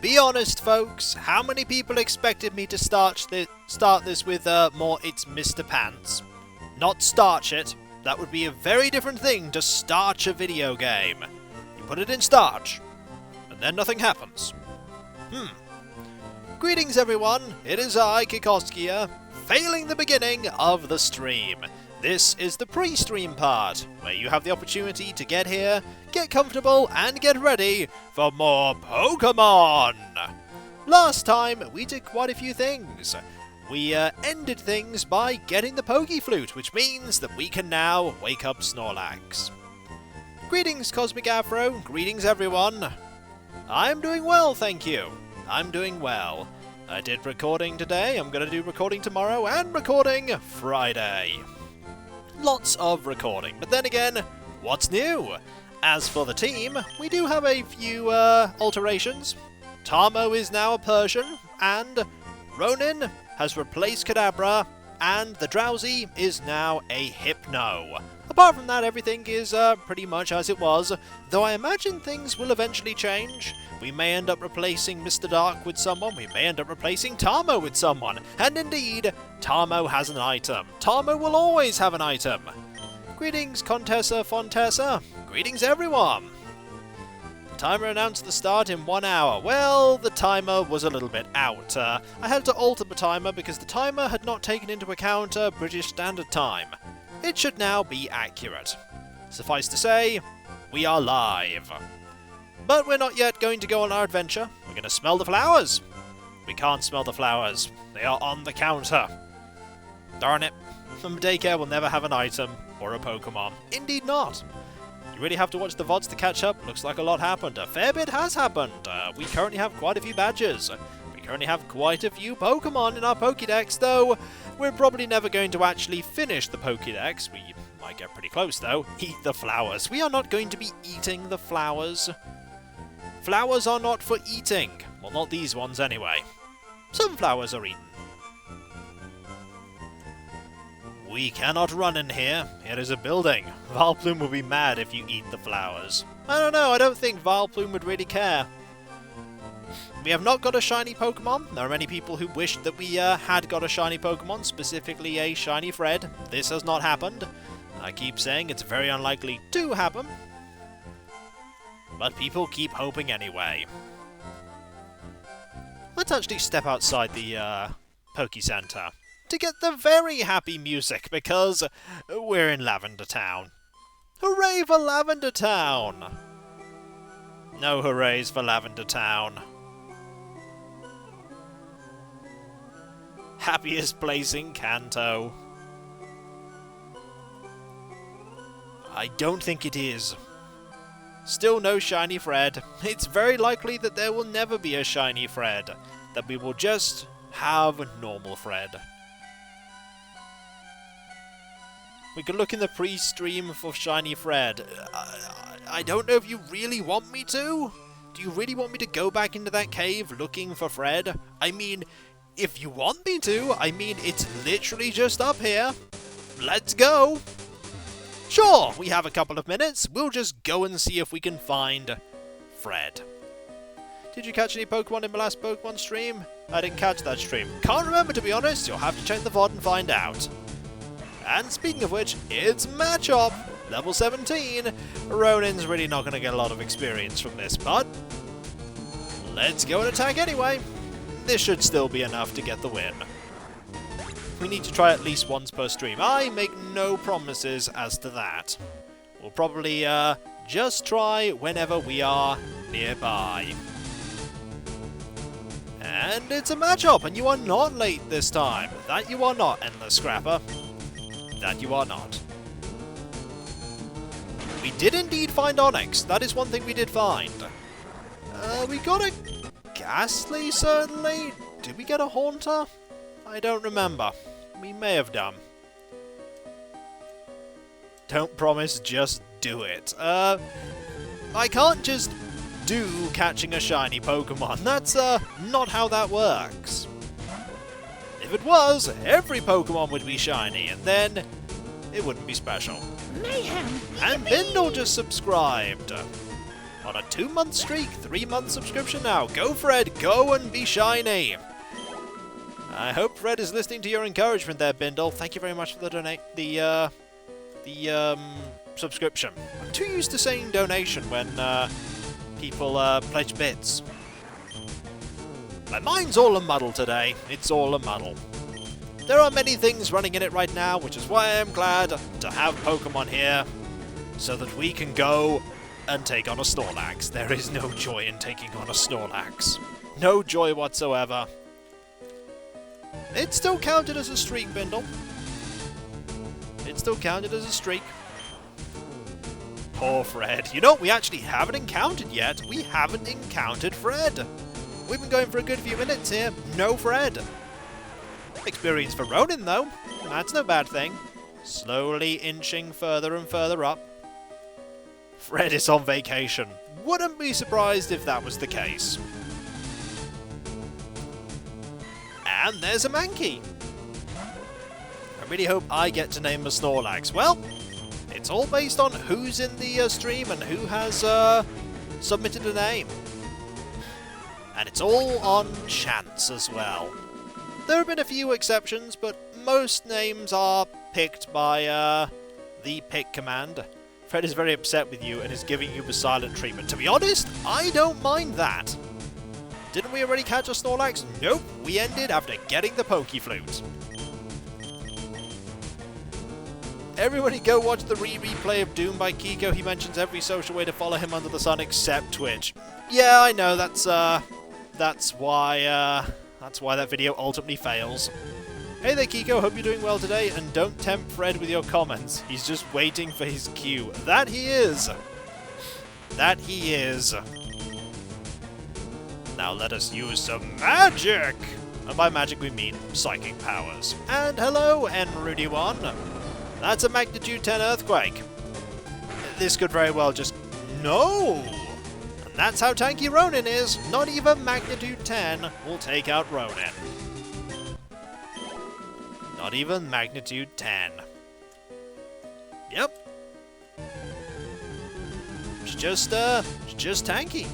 Be honest, folks, how many people expected me to start this with more It's Mr. Pants? Not starch it. That would be a very different thing to starch a video game. You put it in starch, and then nothing happens. Greetings everyone, it is I, Kikoskia, failing the beginning of the stream. This is the pre-stream part, where you have the opportunity to get here, get comfortable, and get ready for more Pokemon! Last time, we did quite a few things. We ended things by getting the Pokeflute, which means that we can now wake up Snorlax. Greetings, Cosmic Afro, greetings everyone. I'm doing well, thank you. I'm doing well. I did recording today, I'm going to do recording tomorrow, and recording Friday. Lots of recording, but then again, what's new? As for the team, we do have a few alterations. Tamo is now a Persian, and Ronin has replaced Kadabra, and the Drowsy is now a Hypno. Apart from that, everything is pretty much as it was, though I imagine things will eventually change. We may end up replacing Mr. Dark with someone, we may end up replacing Tamo with someone, and indeed, Tamo has an item. Tamo will always have an item. Greetings, Contessa Fontessa. Greetings, everyone. The timer announced the start in 1 hour. Well, the timer was a little bit out. I had to alter the timer because the timer had not taken into account British Standard Time. It should now be accurate. Suffice to say, we are live. But we're not yet going to go on our adventure. We're going to smell the flowers. We can't smell the flowers. They are on the counter. Darn it. Daycare will never have an item or a Pokemon. Indeed not. You really have to watch the VODs to catch up. Looks like a lot happened. A fair bit has happened. We currently have quite a few badges. We currently have quite a few Pokemon in our Pokédex, though we're probably never going to actually finish the Pokédex. We might get pretty close, though. Eat the flowers. We are not going to be eating the flowers. Flowers are not for eating. Well, not these ones anyway. Some flowers are eaten. We cannot run in here. It is a building. Vileplume will be mad if you eat the flowers. I don't know, I don't think Vileplume would really care. We have not got a shiny Pokemon. There are many people who wish that we had got a shiny Pokemon, specifically a shiny Fred. This has not happened. I keep saying it's very unlikely to happen. But people keep hoping anyway. Let's actually step outside the Poke Center to get the very happy music, because we're in Lavender Town. Hooray for Lavender Town! No hoorays for Lavender Town. Happiest place in Kanto. I don't think it is. Still no shiny Fred. It's very likely that there will never be a shiny Fred. That we will just have normal Fred. We could look in the pre-stream for shiny Fred. I don't know if you really want me to. Do you really want me to go back into that cave looking for Fred? I mean, if you want me to, I mean, it's literally just up here. Let's go. Sure, we have a couple of minutes. We'll just go and see if we can find Fred. Did you catch any Pokemon in my last Pokemon stream? I didn't catch that stream. Can't remember, to be honest. You'll have to check the VOD and find out. And speaking of which, it's Matchup! Level 17. Ronin's really not going to get a lot of experience from this, but let's go and attack anyway. This should still be enough to get the win. We need to try at least once per stream. I make no promises as to that. We'll probably just try whenever we are nearby. And it's a matchup, and you are not late this time. That you are not, Endless Scrapper. That you are not. We did indeed find Onyx. That is one thing we did find. We got a Ghastly, certainly. Did we get a Haunter? I don't remember. We may have done. Don't promise, just do it. I can't just do catching a shiny Pokemon. That's not how that works. If it was, every Pokemon would be shiny, and then it wouldn't be special. Mayhem! And Bindle just subscribed. on a 2-month streak, 3-month subscription now. Go, Fred, go and be shiny. I hope Fred is listening to your encouragement there, Bindle. Thank you very much for the subscription. I'm too used to saying donation when people pledge bits. My mind's all a muddle today. It's all a muddle. There are many things running in it right now, which is why I'm glad to have Pokemon here, so that we can go and take on a Snorlax. There is no joy in taking on a Snorlax. No joy whatsoever. It's still counted as a streak, Bindle. It's still counted as a streak. Poor Fred. You know, we actually haven't encountered yet. We haven't encountered Fred. We've been going for a good few minutes here. No Fred. Experience for Ronin, though. That's no bad thing. Slowly inching further and further up. Fred is on vacation. Wouldn't be surprised if that was the case. And there's a Mankey. I really hope I get to name a Snorlax. Well, it's all based on who's in the stream and who has submitted a name. And it's all on chance as well. There have been a few exceptions, but most names are picked by the pick command. Fred is very upset with you and is giving you the silent treatment. To be honest, I don't mind that. Didn't we already catch a Snorlax? Nope, we ended after getting the Pokeflute. Everybody go watch the replay of Doom by Kiko. He mentions every social way to follow him under the sun except Twitch. Yeah, I know, that's why that video ultimately fails. Hey there, Kiko, hope you're doing well today, and don't tempt Fred with your comments. He's just waiting for his cue. That he is! That he is. Now let us use some magic! And by magic we mean psychic powers. And hello, Enrudy1. That's a magnitude 10 earthquake. This could very well just... No! And that's how tanky Ronin is. Not even magnitude 10 will take out Ronin. Not even magnitude 10. Yep. It's just tanky.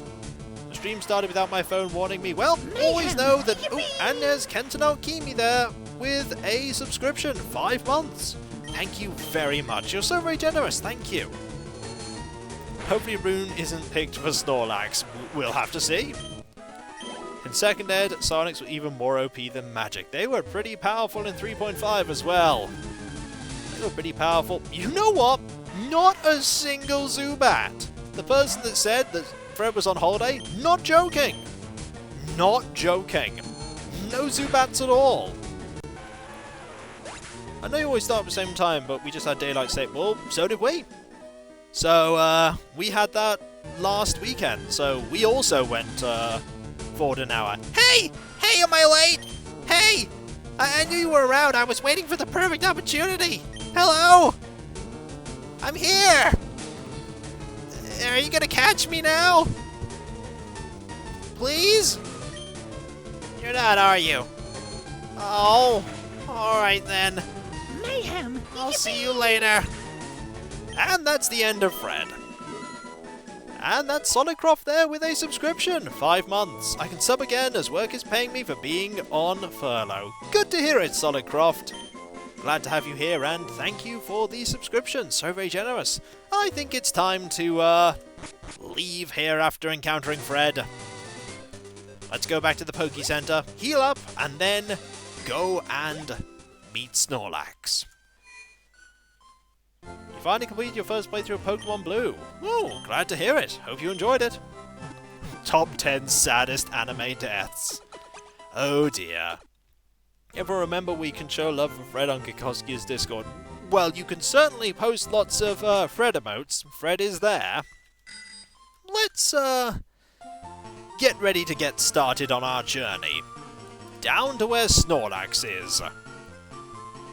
The stream started without my phone warning me. Well, always know that... Oh, and there's Kentano Kimi there with a subscription. 5 months. Thank you very much. You're so very generous. Thank you. Hopefully Rune isn't picked for Snorlax. We'll have to see. In second ed, Sonics were even more OP than Magic. They were pretty powerful in 3.5 as well. They were pretty powerful. You know what? Not a single Zubat. The person that said that Fred was on holiday, not joking. Not joking. No Zubats at all. I know you always start at the same time, but we just had daylight saving. Well, so did we. So, we had that last weekend, so we also went forward an hour. Hey! Hey, am I late? Hey! I knew you were around. I was waiting for the perfect opportunity. Hello! I'm here! Are you gonna catch me now? Please? You're not, are you? Oh, alright then. Mayhem! I'll see you later. And that's the end of Fred. And that's Sonicroft there with a subscription. 5 months. I can sub again as work is paying me for being on furlough. Good to hear it, Sonicroft. Glad to have you here and thank you for the subscription. So very generous. I think it's time to leave here after encountering Fred. Let's go back to the Poke Center, heal up, and then go and meet Snorlax. You finally completed your first playthrough of Pokemon Blue. Oh, glad to hear it. Hope you enjoyed it. Top 10 saddest anime deaths. Oh dear. Ever remember we can show love for Fred on Kikoskia's Discord? Well, you can certainly post lots of Fred emotes. Fred is there. Let's get ready to get started on our journey. Down to where Snorlax is.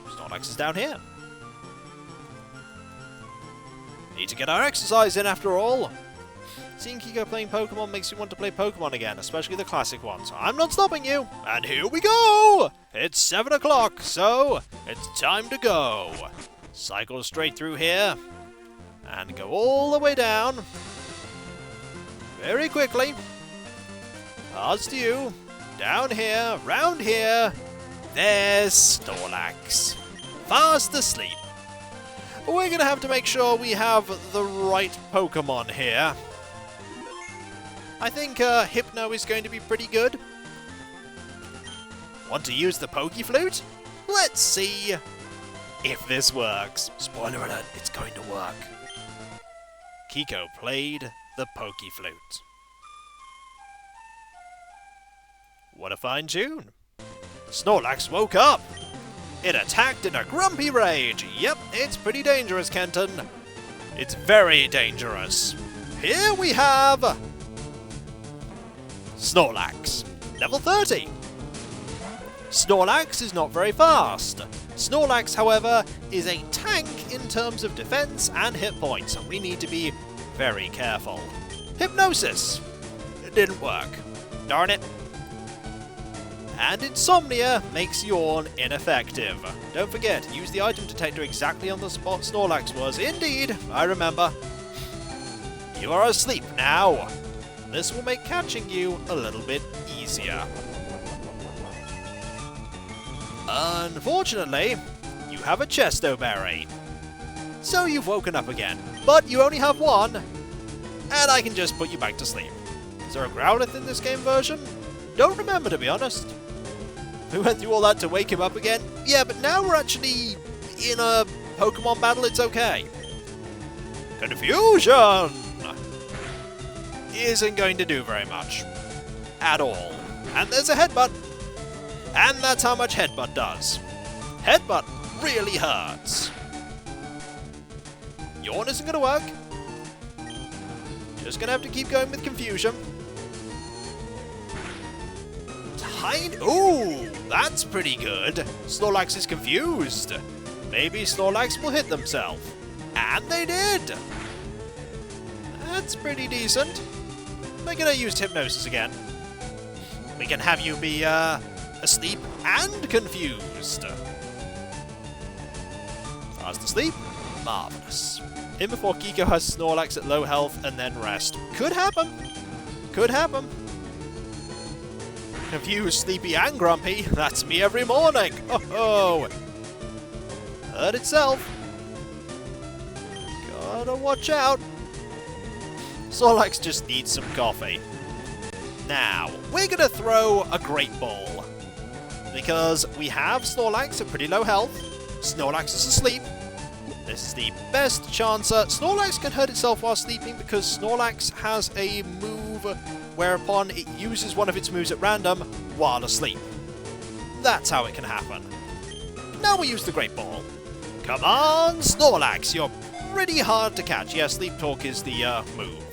Snorlax is down here. Need to get our exercise in after all. Seeing Kiko playing Pokemon makes you want to play Pokemon again, especially the classic ones. I'm not stopping you. And here we go! It's 7 o'clock, so it's time to go. Cycle straight through here. And go all the way down. very quickly. Past you. Down here. Round here. There's Snorlax. Fast asleep. We're going to have to make sure we have the right Pokemon here. I think Hypno is going to be pretty good. Want to use the Pokeflute? Let's see if this works. Spoiler alert, it's going to work. Kiko played the Pokeflute. What a fine tune. Snorlax woke up. It attacked in a grumpy rage. Yep, it's pretty dangerous, Kenton. It's very dangerous. Here we have Snorlax, level 30. Snorlax is not very fast. Snorlax, however, is a tank in terms of defense and hit points, so we need to be very careful. Hypnosis. It didn't work. Darn it. And Insomnia makes Yawn ineffective. Don't forget, use the item detector exactly on the spot Snorlax was. Indeed, I remember. You are asleep now. This will make catching you a little bit easier. Unfortunately, you have a Chesto Berry. So you've woken up again, but you only have one, and I can just put you back to sleep. Is there a Growlithe in this game version? Don't remember, to be honest. We went through all that to wake him up again. Yeah, but now we're actually in a Pokemon battle, it's okay. Confusion isn't going to do very much. At all. And there's a Headbutt. And that's how much Headbutt does. Headbutt really hurts. Yawn isn't going to work. Just going to have to keep going with Confusion. Ooh, that's pretty good. Snorlax is confused. Maybe Snorlax will hit themselves. And they did. That's pretty decent. We're going to use Hypnosis again. We can have you be asleep and confused. Fast asleep. Marvellous. In before Kiko has Snorlax at low health and then rest. Could happen. Could happen. Confused, sleepy, and grumpy. That's me every morning. Oh, hurt itself. Gotta watch out. Snorlax just needs some coffee. Now, we're gonna throw a Great Ball. Because we have Snorlax at pretty low health. Snorlax is asleep. This is the best chancer. Snorlax can hurt itself while sleeping because Snorlax has a move whereupon it uses one of its moves at random while asleep. That's how it can happen. Now we use the Great Ball. Come on, Snorlax, you're pretty hard to catch. Yeah, Sleep Talk is the move.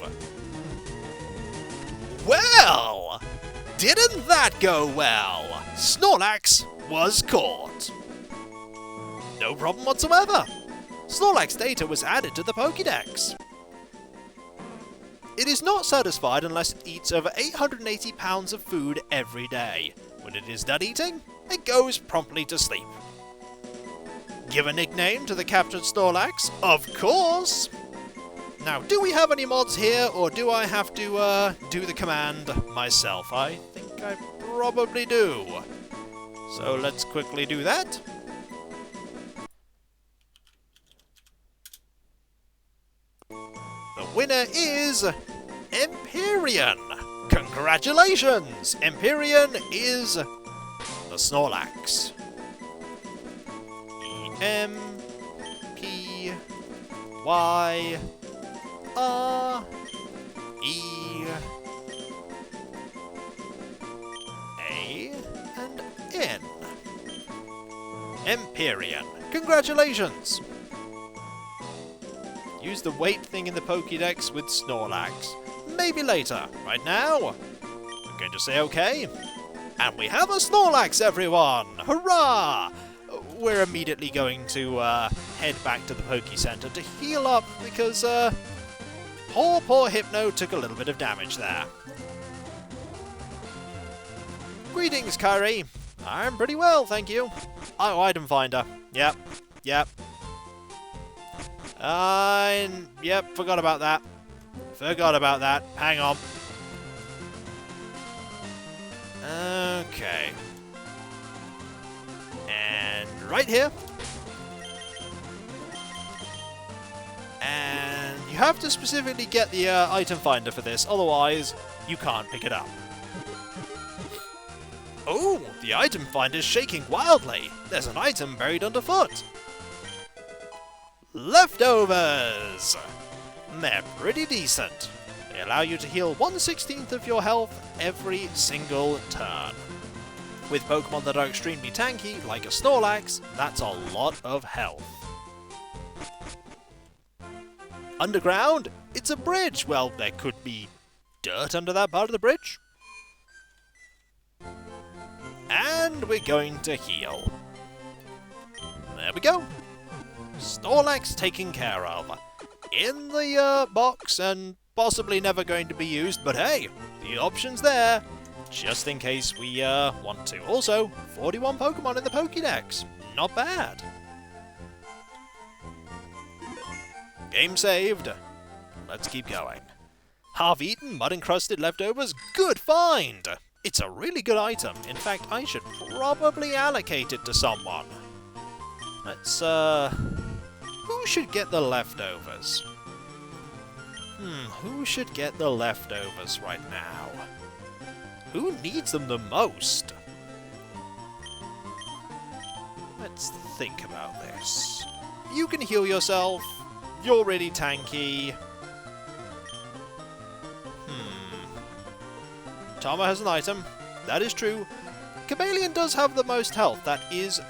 Well, didn't that go well? Snorlax was caught. No problem whatsoever. Snorlax data was added to the Pokédex. It is not satisfied unless it eats over 880 pounds of food every day. When it is done eating, it goes promptly to sleep. Give a nickname to the captured Snorlax? Of course! Now, do we have any mods here, or do I have to do the command myself? I think I probably do. So let's quickly do that. The winner is Empyrean. Congratulations! Empyrean is the Snorlax. E-M-P-Y-R-E-A-N. Empyrean. Congratulations! Use the weight thing in the Pokédex with Snorlax. Maybe later. Right now, I'm going to say okay. And we have a Snorlax, everyone! Hurrah! We're immediately going to head back to the Poké Center to heal up because poor Hypno took a little bit of damage there. Greetings, Kyrie. I'm pretty well, thank you. Oh, item finder. Yep. Yep, forgot about that. Forgot about that. Hang on. Okay. And right here. And you have to specifically get the item finder for this, otherwise you can't pick it up. Oh, the item finder's shaking wildly. There's an item buried underfoot. Leftovers! They're pretty decent. They allow you to heal 1/16 of your health every single turn. With Pokemon that are extremely tanky, like a Snorlax, that's a lot of health. Underground? It's a bridge! Well, there could be dirt under that part of the bridge. And we're going to heal. There we go. Snorlax taken care of. In the box and possibly never going to be used, but hey, the option's there, just in case we want to. Also, 41 Pokemon in the Pokédex. Not bad. Game saved. Let's keep going. Half-eaten, mud-encrusted leftovers. Good find! It's a really good item. In fact, I should probably allocate it to someone. Let's, who should get the leftovers? Who should get the leftovers right now? Who needs them the most? Let's think about this. You can heal yourself. You're really tanky. Tama has an item. That is true. Chameleon does have the most health. That is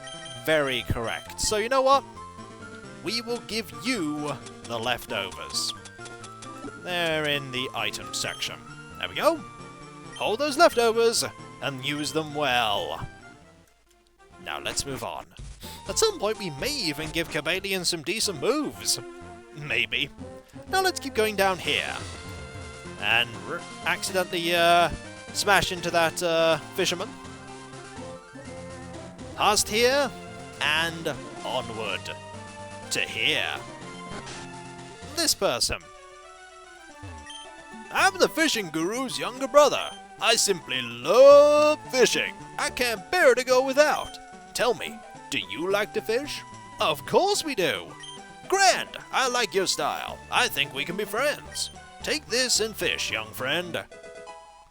very correct. So you know what? We will give you the leftovers. They're in the item section. There we go. Hold those leftovers and use them well. Now let's move on. At some point we may even give Chameleon some decent moves. Maybe. Now let's keep going down here. And accidentally smash into that fisherman. Past here and onward to here. This person. I'm the fishing guru's younger brother. I simply love fishing. I can't bear to go without. Tell me, do you like to fish? Of course we do. Grand, I like your style. I think we can be friends. Take this and fish, young friend.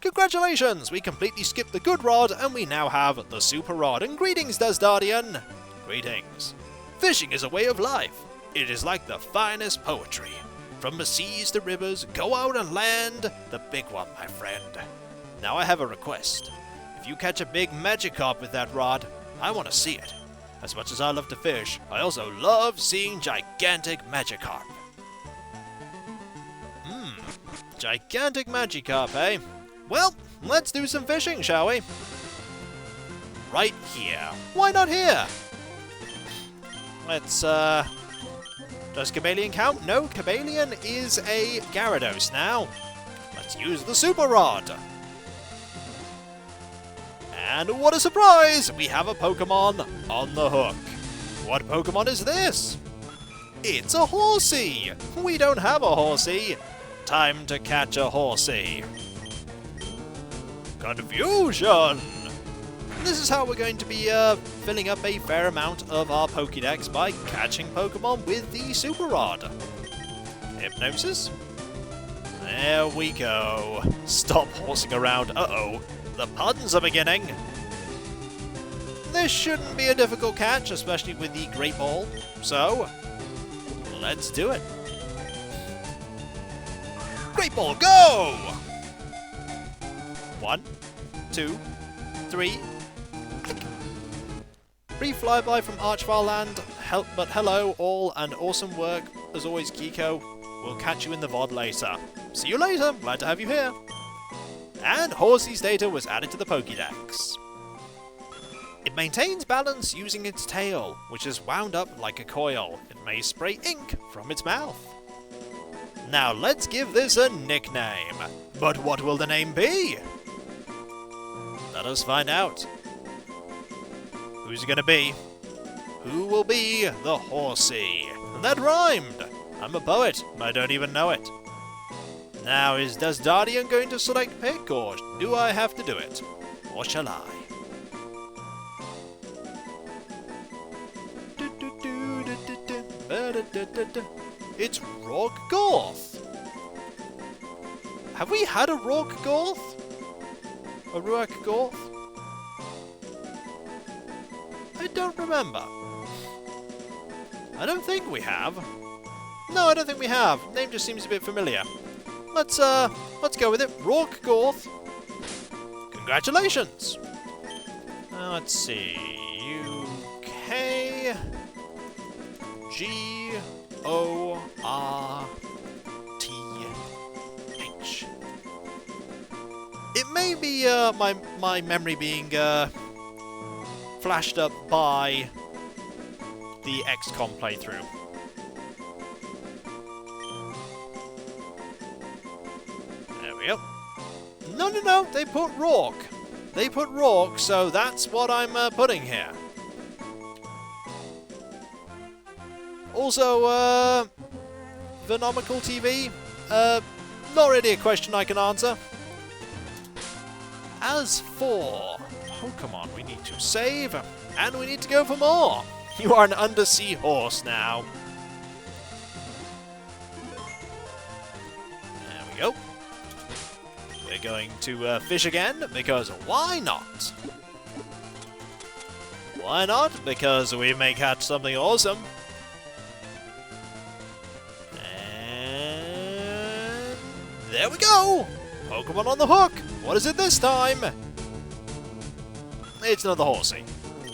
Congratulations, we completely skipped the good rod and we now have the super rod. And greetings, Desdardian. Greetings. Fishing is a way of life. It is like the finest poetry. From the seas to rivers, go out and land the big one, my friend. Now I have a request. If you catch a big Magikarp with that rod, I want to see it. As much as I love to fish, I also love seeing gigantic Magikarp. Gigantic Magikarp, eh? Well, let's do some fishing, shall we? Right here. Why not here? Let's, does Chameleon count? No, Chameleon is a Gyarados now. Let's use the Super Rod. And what a surprise! We have a Pokemon on the hook. What Pokemon is this? It's a Horsey! We don't have a Horsey. Time to catch a Horsey. Confusion! This is how we're going to be filling up a fair amount of our Pokédex by catching Pokemon with the Super Rod. Hypnosis? There we go. Stop horsing around. Uh-oh. The puns are beginning. This shouldn't be a difficult catch, especially with the Great Ball. So, let's do it. Great Ball, go! 1, 2, 3. Click. Brief flyby from Archvile Land. But hello, all, and awesome work as always, Kiko. We'll catch you in the VOD later. See you later. Glad to have you here. And Horsey's data was added to the Pokédex. It maintains balance using its tail, which is wound up like a coil. It may spray ink from its mouth. Now let's give this a nickname. But what will the name be? Let us find out. Who's it gonna be? Who will be the Horsey? And that rhymed! I'm a poet, I don't even know it. Now, does Dardian going to select pick, or do I have to do it? Or shall I? It's Rorgorth! Have we had a Rorgorth? A Ruakgorth? I don't remember. I don't think we have. No, I don't think we have. Name just seems a bit familiar. Let's go with it. Rorgorth. Congratulations. Let's see. UK GORTH. It may be my memory being flashed up by the XCOM playthrough. There we go. No, they put Rourke. They put Rourke, so that's what I'm putting here. Also, Venomical TV, not really a question I can answer. As for Pokemon, we need to save, and we need to go for more. You are an undersea horse now. There we go. We're going to fish again, because why not? Why not? Because we may catch something awesome. And there we go! Pokemon on the hook! What is it this time? It's another horsey.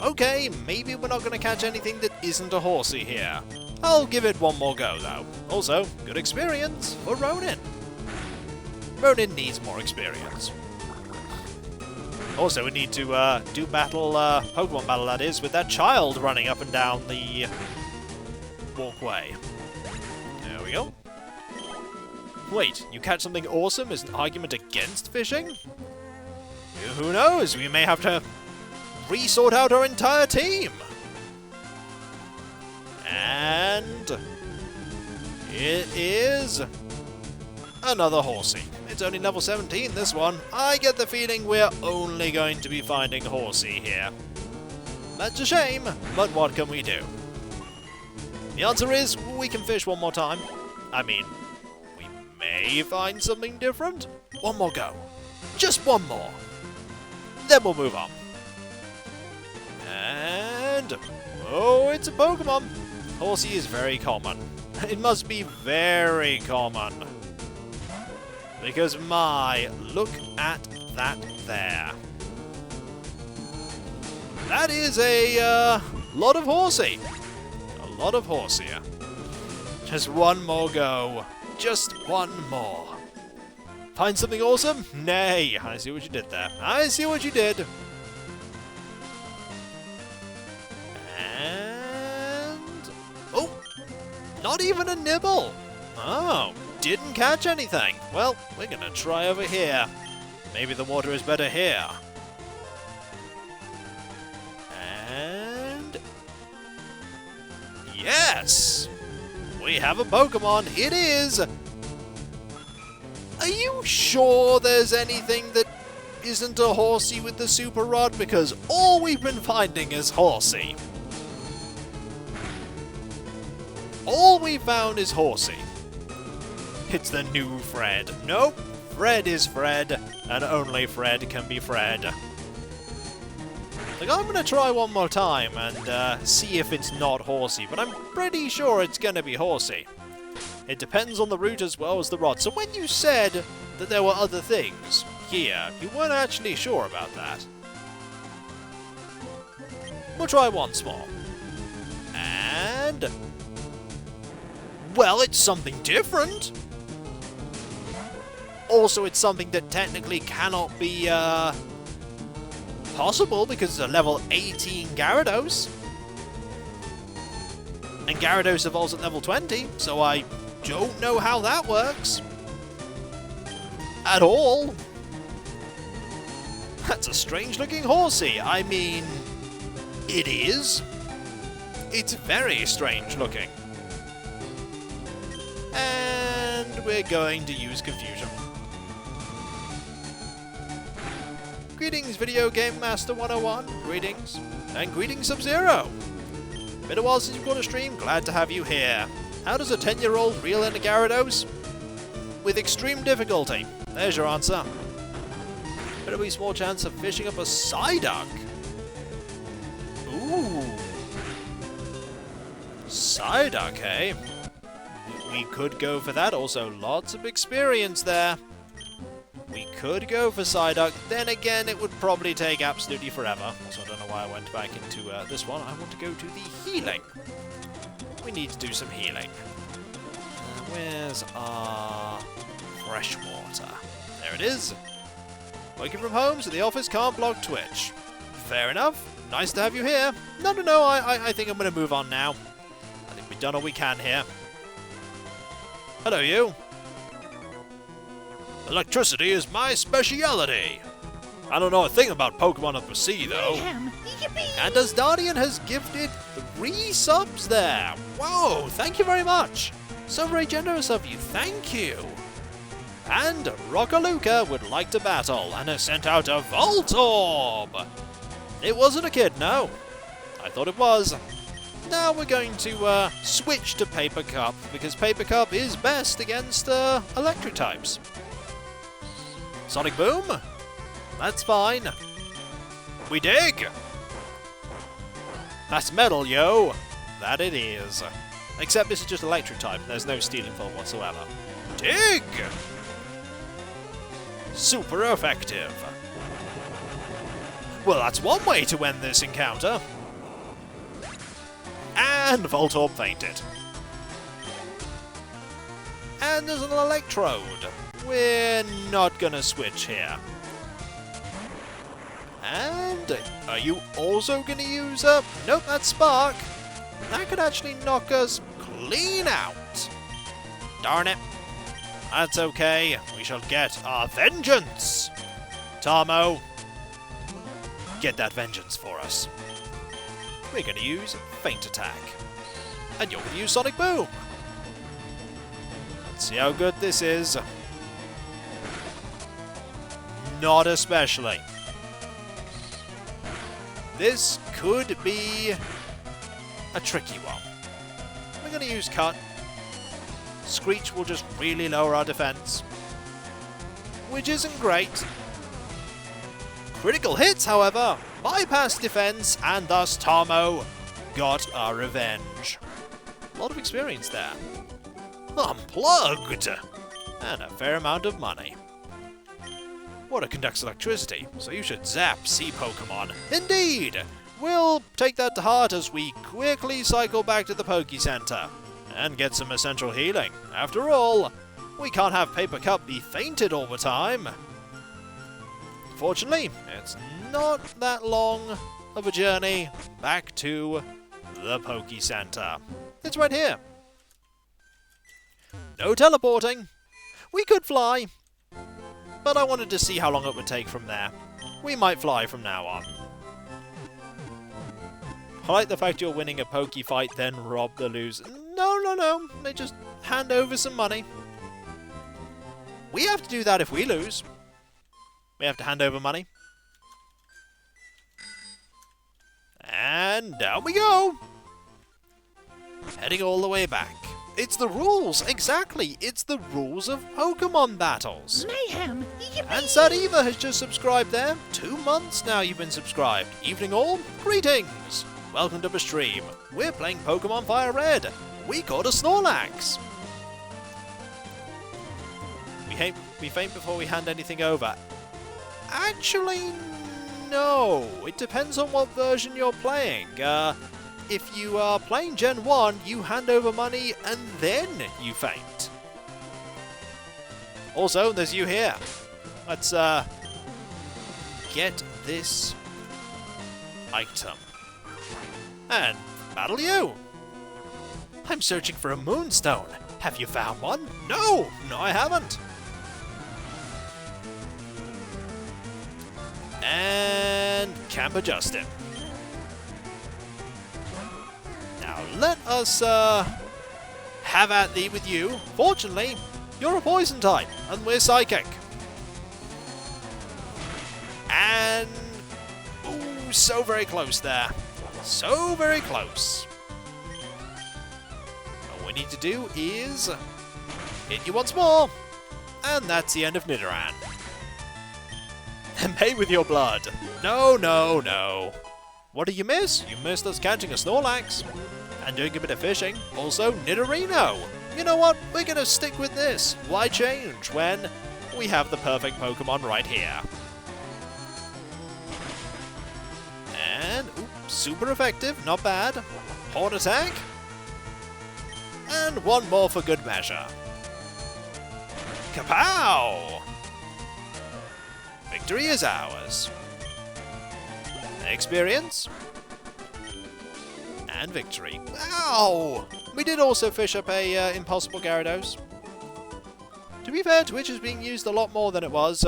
Okay, maybe we're not going to catch anything that isn't a horsey here. I'll give it one more go, though. Also, good experience for Ronin. Ronin needs more experience. Also, we need to do battle, Pokemon battle that is, with that child running up and down the walkway. There we go. Wait, you catch something awesome is an argument against fishing? Who knows? We may have to re-sort out our entire team. And it is another horsey. It's only level 17, this one. I get the feeling we're only going to be finding horsey here. That's a shame, but what can we do? The answer is we can fish one more time. I mean, we may find something different. One more go. Just one more. Then we'll move on. And oh, it's a Pokemon. Horsey is very common. It must be very common. Because look at that there. That is a lot of horsey. A lot of horsey. Just one more go. Just one more. Find something awesome? Nay, I see what you did there. I see what you did. And oh, not even a nibble. Oh, didn't catch anything. Well, we're gonna try over here. Maybe the water is better here. And yes, we have a Pokemon. It is. Are you sure there's anything that isn't a horsey with the Super Rod? Because all we've been finding is horsey. All we found is horsey. It's the new Fred. Nope, Fred is Fred, and only Fred can be Fred. Like, I'm gonna try one more time and see if it's not horsey, but I'm pretty sure it's gonna be horsey. It depends on the route as well as the rod. So when you said that there were other things here, you weren't actually sure about that. We'll try once more. And well, it's something different. Also, it's something that technically cannot be possible because it's a level 18 Gyarados. And Gyarados evolves at level 20, so I don't know how that works. At all. That's a strange looking horsey. I mean, it is. It's very strange looking. And we're going to use Confusion. Greetings, Video Game Master 101. Greetings. And greetings, Sub-Zero. Been a while since you've got a stream. Glad to have you here. How does a 10-year-old reel in a Gyarados? With extreme difficulty. There's your answer. Relatively small chance of fishing up a Psyduck. Ooh. Psyduck, eh? We could go for that. Also, lots of experience there. We could go for Psyduck. Then again, it would probably take absolutely forever. So I don't know why I went back into this one. I want to go to the healing. We need to do some healing. Where's our fresh water? There it is. Working from home, so the office can't block Twitch. Fair enough. Nice to have you here. No, I think I'm going to move on now. I think we've done all we can here. Hello, you. Electricity is my speciality. I don't know a thing about Pokemon of the Sea, though. And Asdardian has gifted 3 subs there. Whoa, thank you very much. So very generous of you, thank you. And Rockaluka would like to battle and has sent out a Voltorb. It wasn't a kid, no. I thought it was. Now we're going to switch to Paper Cup, because Paper Cup is best against electric types. Sonic Boom? That's fine. We dig! That's metal, yo! That it is. Except this is just electric type, there's no stealing fall whatsoever. Dig! Super effective. Well, that's one way to end this encounter. And Voltorb fainted. And there's an Electrode. We're not gonna switch here. And are you also gonna use a... Nope, that's Spark. That could actually knock us clean out. Darn it. That's okay. We shall get our vengeance. Tarmo, get that vengeance for us. We're going to use Feint Attack. And you're going to use Sonic Boom. Let's see how good this is. Not especially. This could be a tricky one. We're going to use Cut. Screech will just really lower our defense, which isn't great. Critical hits, however, bypass defense, and thus Tarmo got our revenge. A lot of experience there. Unplugged! And a fair amount of money. Water conducts electricity, so you should zap sea Pokemon. Indeed! We'll take that to heart as we quickly cycle back to the Poke Center and get some essential healing. After all, we can't have Paper Cup be fainted all the time. Fortunately, it's not that long of a journey back to the Poke Center. It's right here. No teleporting. We could fly, but I wanted to see how long it would take from there. We might fly from now on. I like the fact you're winning a Poke fight, then rob the loser. No. They just hand over some money. We have to do that if we lose. We have to hand over money. And down we go. Heading all the way back. It's the rules, exactly. It's the rules of Pokemon battles. Mayhem. Yippee. And Sadiva has just subscribed there. 2 months now you've been subscribed. Evening all, greetings. Welcome to the stream. We're playing Pokemon FireRed. We caught a Snorlax. We faint before we hand anything over. Actually, no. It depends on what version you're playing. If you are playing Gen 1, you hand over money and then you faint. Also, there's you here. Let's get this item. And battle you! I'm searching for a Moonstone. Have you found one? No, I haven't. And camp adjusted. Now let us have at thee with you. Fortunately, You're a poison type, and we're psychic. And... ooh, so very close there. So very close. All we need to do is hit you once more. And that's the end of Nidoran. And pay with your blood. No, no, no. What did you miss? You missed us catching a Snorlax. And doing a bit of fishing. Also, Nidorino. You know what? We're going to stick with this. Why change when we have the perfect Pokemon right here? And, oops, super effective. Not bad. Horn attack. And one more for good measure. Kapow! Victory is ours. Experience. And victory. Ow! We did also fish up a Impossible Gyarados. To be fair, Twitch is being used a lot more than it was.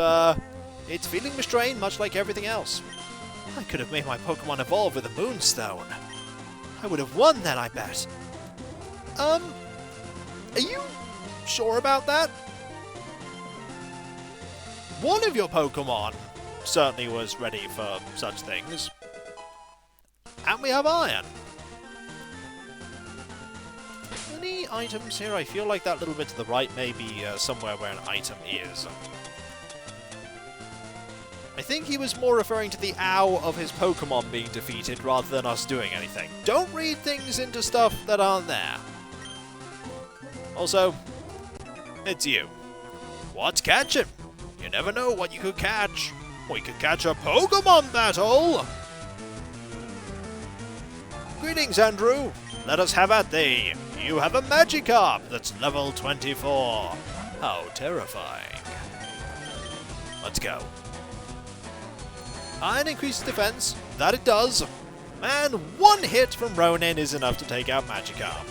It's feeling restrained, much like everything else. I could have made my Pokemon evolve with a Moonstone. I would have won then, I bet. Are you sure about that? One of your Pokemon certainly was ready for such things. And we have Iron. Any items here? I feel like that little bit to the right may be somewhere where an item is. I think he was more referring to the ow of his Pokemon being defeated rather than us doing anything. Don't read things into stuff that aren't there. Also, it's you. What's catching? You never know what you could catch. We could catch a Pokemon battle! Greetings, Andrew. Let us have at thee. You have a Magikarp that's level 24. How terrifying. Let's go. Iron increases defense. That it does. And one hit from Ronin is enough to take out Magikarp.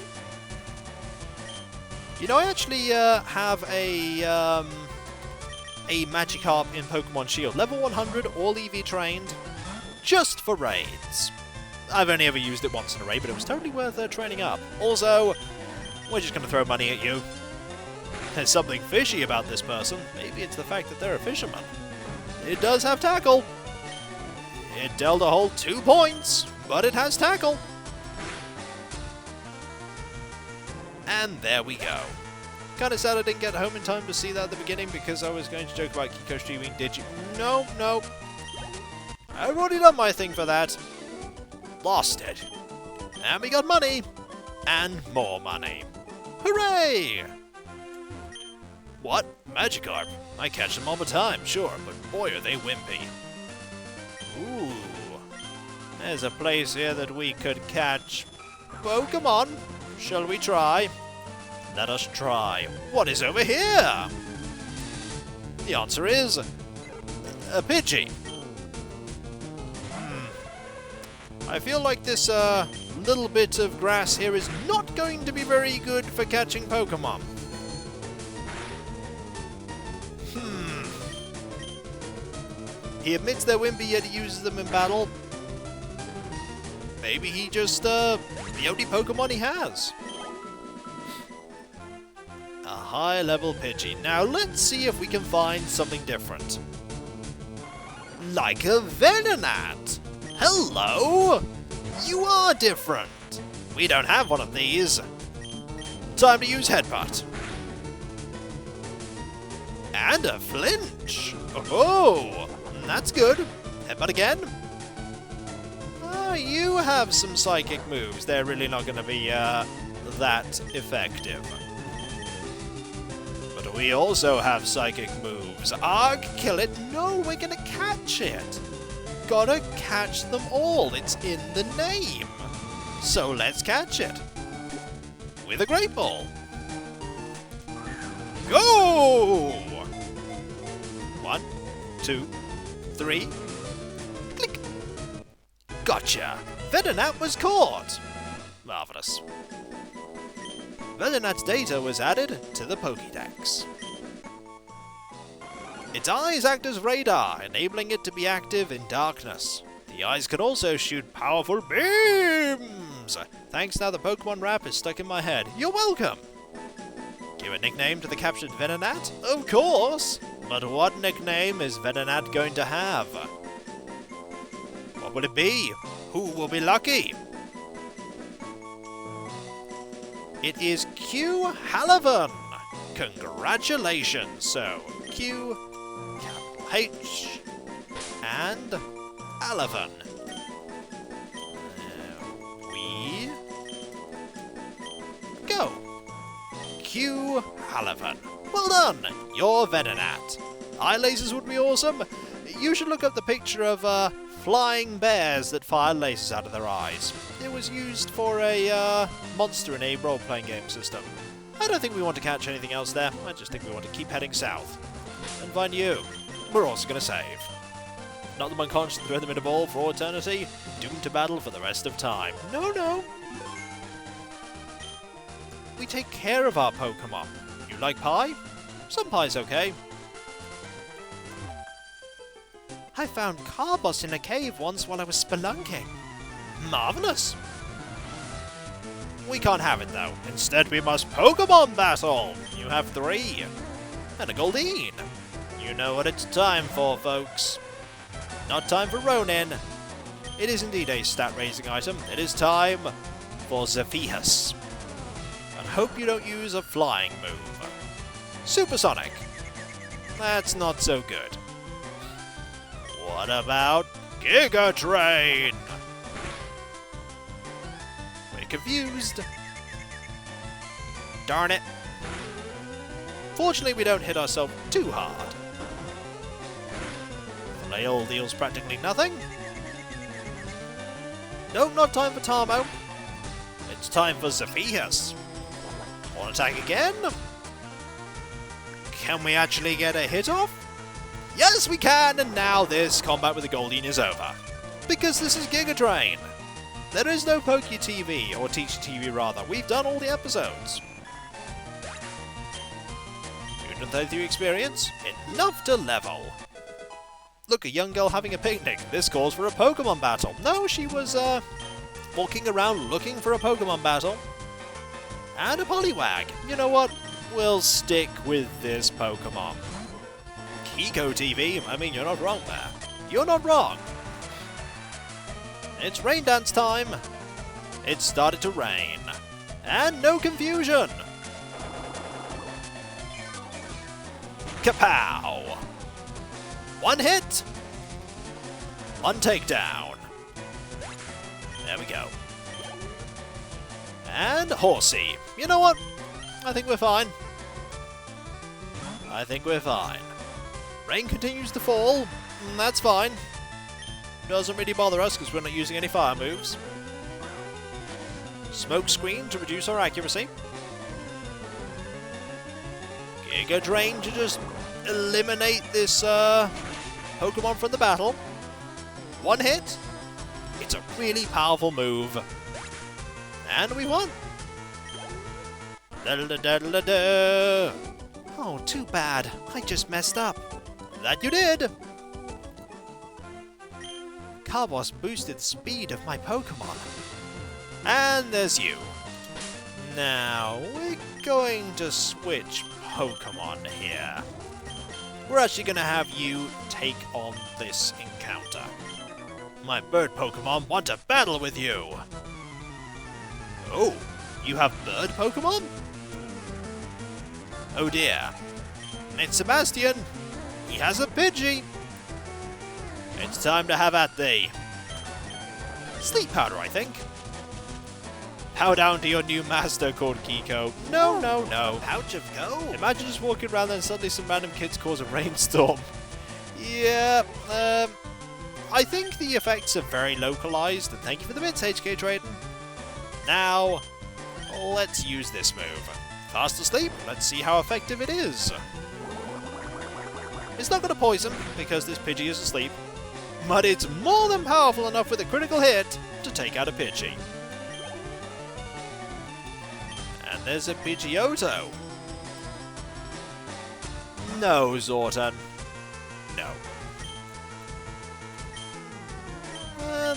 You know, I actually have a Magikarp in Pokemon Shield. Level 100, all EV trained, just for raids. I've only ever used it once in a raid, but it was totally worth training up. Also, we're just going to throw money at you. There's something fishy about this person. Maybe it's the fact that they're a fisherman. It does have tackle. It dealt a whole 2 points, but it has tackle. And there we go. Kind of sad I didn't get home in time to see that at the beginning because I was going to joke about Kikoskia being Digi. No, no. I've already done my thing for that. Lost it. And we got money. And more money. Hooray! What? Magikarp? I catch them all the time, sure, but boy are they wimpy. Ooh. There's a place here that we could catch Pokemon. Shall we try? Let us try. What is over here? The answer is a Pidgey. I feel like this little bit of grass here is not going to be very good for catching Pokemon. He admits they're wimpy, yet he uses them in battle. Maybe he just, the only Pokemon he has. A high-level Pidgey. Now, let's see if we can find something different. Like a Venonat! Hello! You are different! We don't have one of these. Time to use Headbutt. And a Flinch! Oh! That's good. Headbutt again. Ah, you have some psychic moves. They're really not going to be that effective. But we also have psychic moves. Arg, kill it. No, we're going to catch it. Gotta catch them all. It's in the name. So let's catch it. With a Great Ball. Go! 1, 2, 3. Click. Gotcha. Venonat was caught. Marvelous. Venonat's data was added to the Pokédex. Its eyes act as radar, enabling it to be active in darkness. The eyes can also shoot powerful beams. Thanks, now the Pokemon rap is stuck in my head. You're welcome. Give a nickname to the captured Venonat? Of course! But what nickname is Venonat going to have? What will it be? Who will be lucky? It is Q Halavan! Congratulations! So, Q, capital H, and Halavan. We go! Q Halavan. Well done! You're Venonat. Eye lasers would be awesome. You should look up the picture of flying bears that fire lasers out of their eyes. It was used for a monster in a role-playing game system. I don't think we want to catch anything else there. I just think we want to keep heading south. And find you. We're also going to save. Not them unconscious and throw them in a ball for all eternity, doomed to battle for the rest of time. No, no. We take care of our Pokemon. You like pie? Some pie's okay. I found Carbos in a cave once while I was spelunking. Marvellous! We can't have it though. Instead we must Pokemon battle! You have 3. And a Goldeen. You know what it's time for, folks. Not time for Ronin. It is indeed a stat-raising item. It is time for Zephyhus. And hope you don't use a flying move. Supersonic. That's not so good. What about Giga Drain? We're confused. Darn it. Fortunately, we don't hit ourselves too hard. Flail deals practically nothing. Nope, not time for Tarmo. It's time for Zephyhus. Want to attack again? Can we actually get a hit off? Yes, we can, and now this combat with the Goldeen is over. Because this is Giga Drain. There is no PokeTV, or Teacher TV rather. We've done all the episodes. 233 experience, enough to level. Look, a young girl having a picnic. This calls for a Pokemon battle. No, she was, walking around looking for a Pokemon battle. And a Poliwag. You know what? We'll stick with this Pokemon. Kiko TV, I mean, you're not wrong there. You're not wrong. It's rain dance time. It started to rain. And no confusion. Kapow! 1 hit. 1 takedown. There we go. And Horsey. You know what? I think we're fine. I think we're fine. Rain continues to fall. That's fine. Doesn't really bother us because we're not using any fire moves. Smoke screen to reduce our accuracy. Giga Drain to just eliminate this Pokemon from the battle. 1 hit. It's a really powerful move. And we won. Da -da -da -da -da -da. Oh, too bad. I just messed up. That you did! Carbos boosted the speed of my Pokemon. And there's you. Now, we're going to switch Pokemon here. We're actually going to have you take on this encounter. My bird Pokemon want to battle with you! Oh, you have bird Pokemon? Oh dear. It's Sebastian! He has a Pidgey! It's time to have at thee. Sleep powder, I think. Power down to your new master called Kiko. No, no, no. Pouch of go? Imagine just walking around and suddenly some random kids cause a rainstorm. Yeah, I think the effects are very localized, and thank you for the bits, HK Traden. Now, let's use this move. Fast asleep, let's see how effective it is. It's not going to poison, because this Pidgey is asleep, but it's more than powerful enough with a critical hit to take out a Pidgey. And there's a Pidgeotto. No, Zorton. No.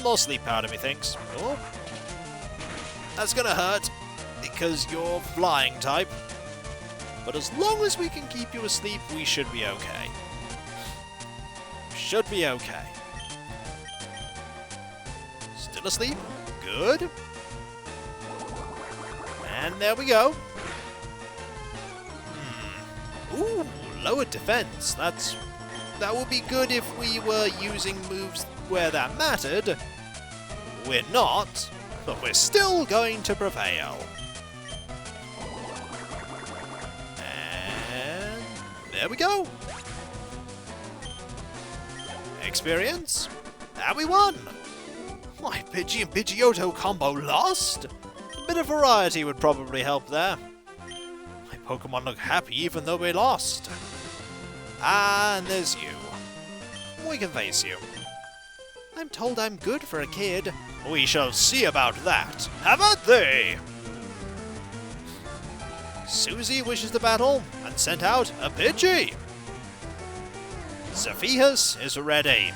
More sleep powder, methinks. Oh. That's going to hurt, because you're flying type. but as long as we can keep you asleep, we should be okay. Should be okay. Still asleep? Good. And there we go. Ooh, lowered defense. That would be good if we were using moves where that mattered. We're not, but we're still going to prevail. And there we go. Experience. And we won. My Pidgey and Pidgeotto combo lost? A bit of variety would probably help there. My Pokemon look happy even though we lost. And there's you. We can face you. I'm told I'm good for a kid. We shall see about that. Have at thee! Susie wishes to battle and sent out a Pidgey. Zephyrs is ready.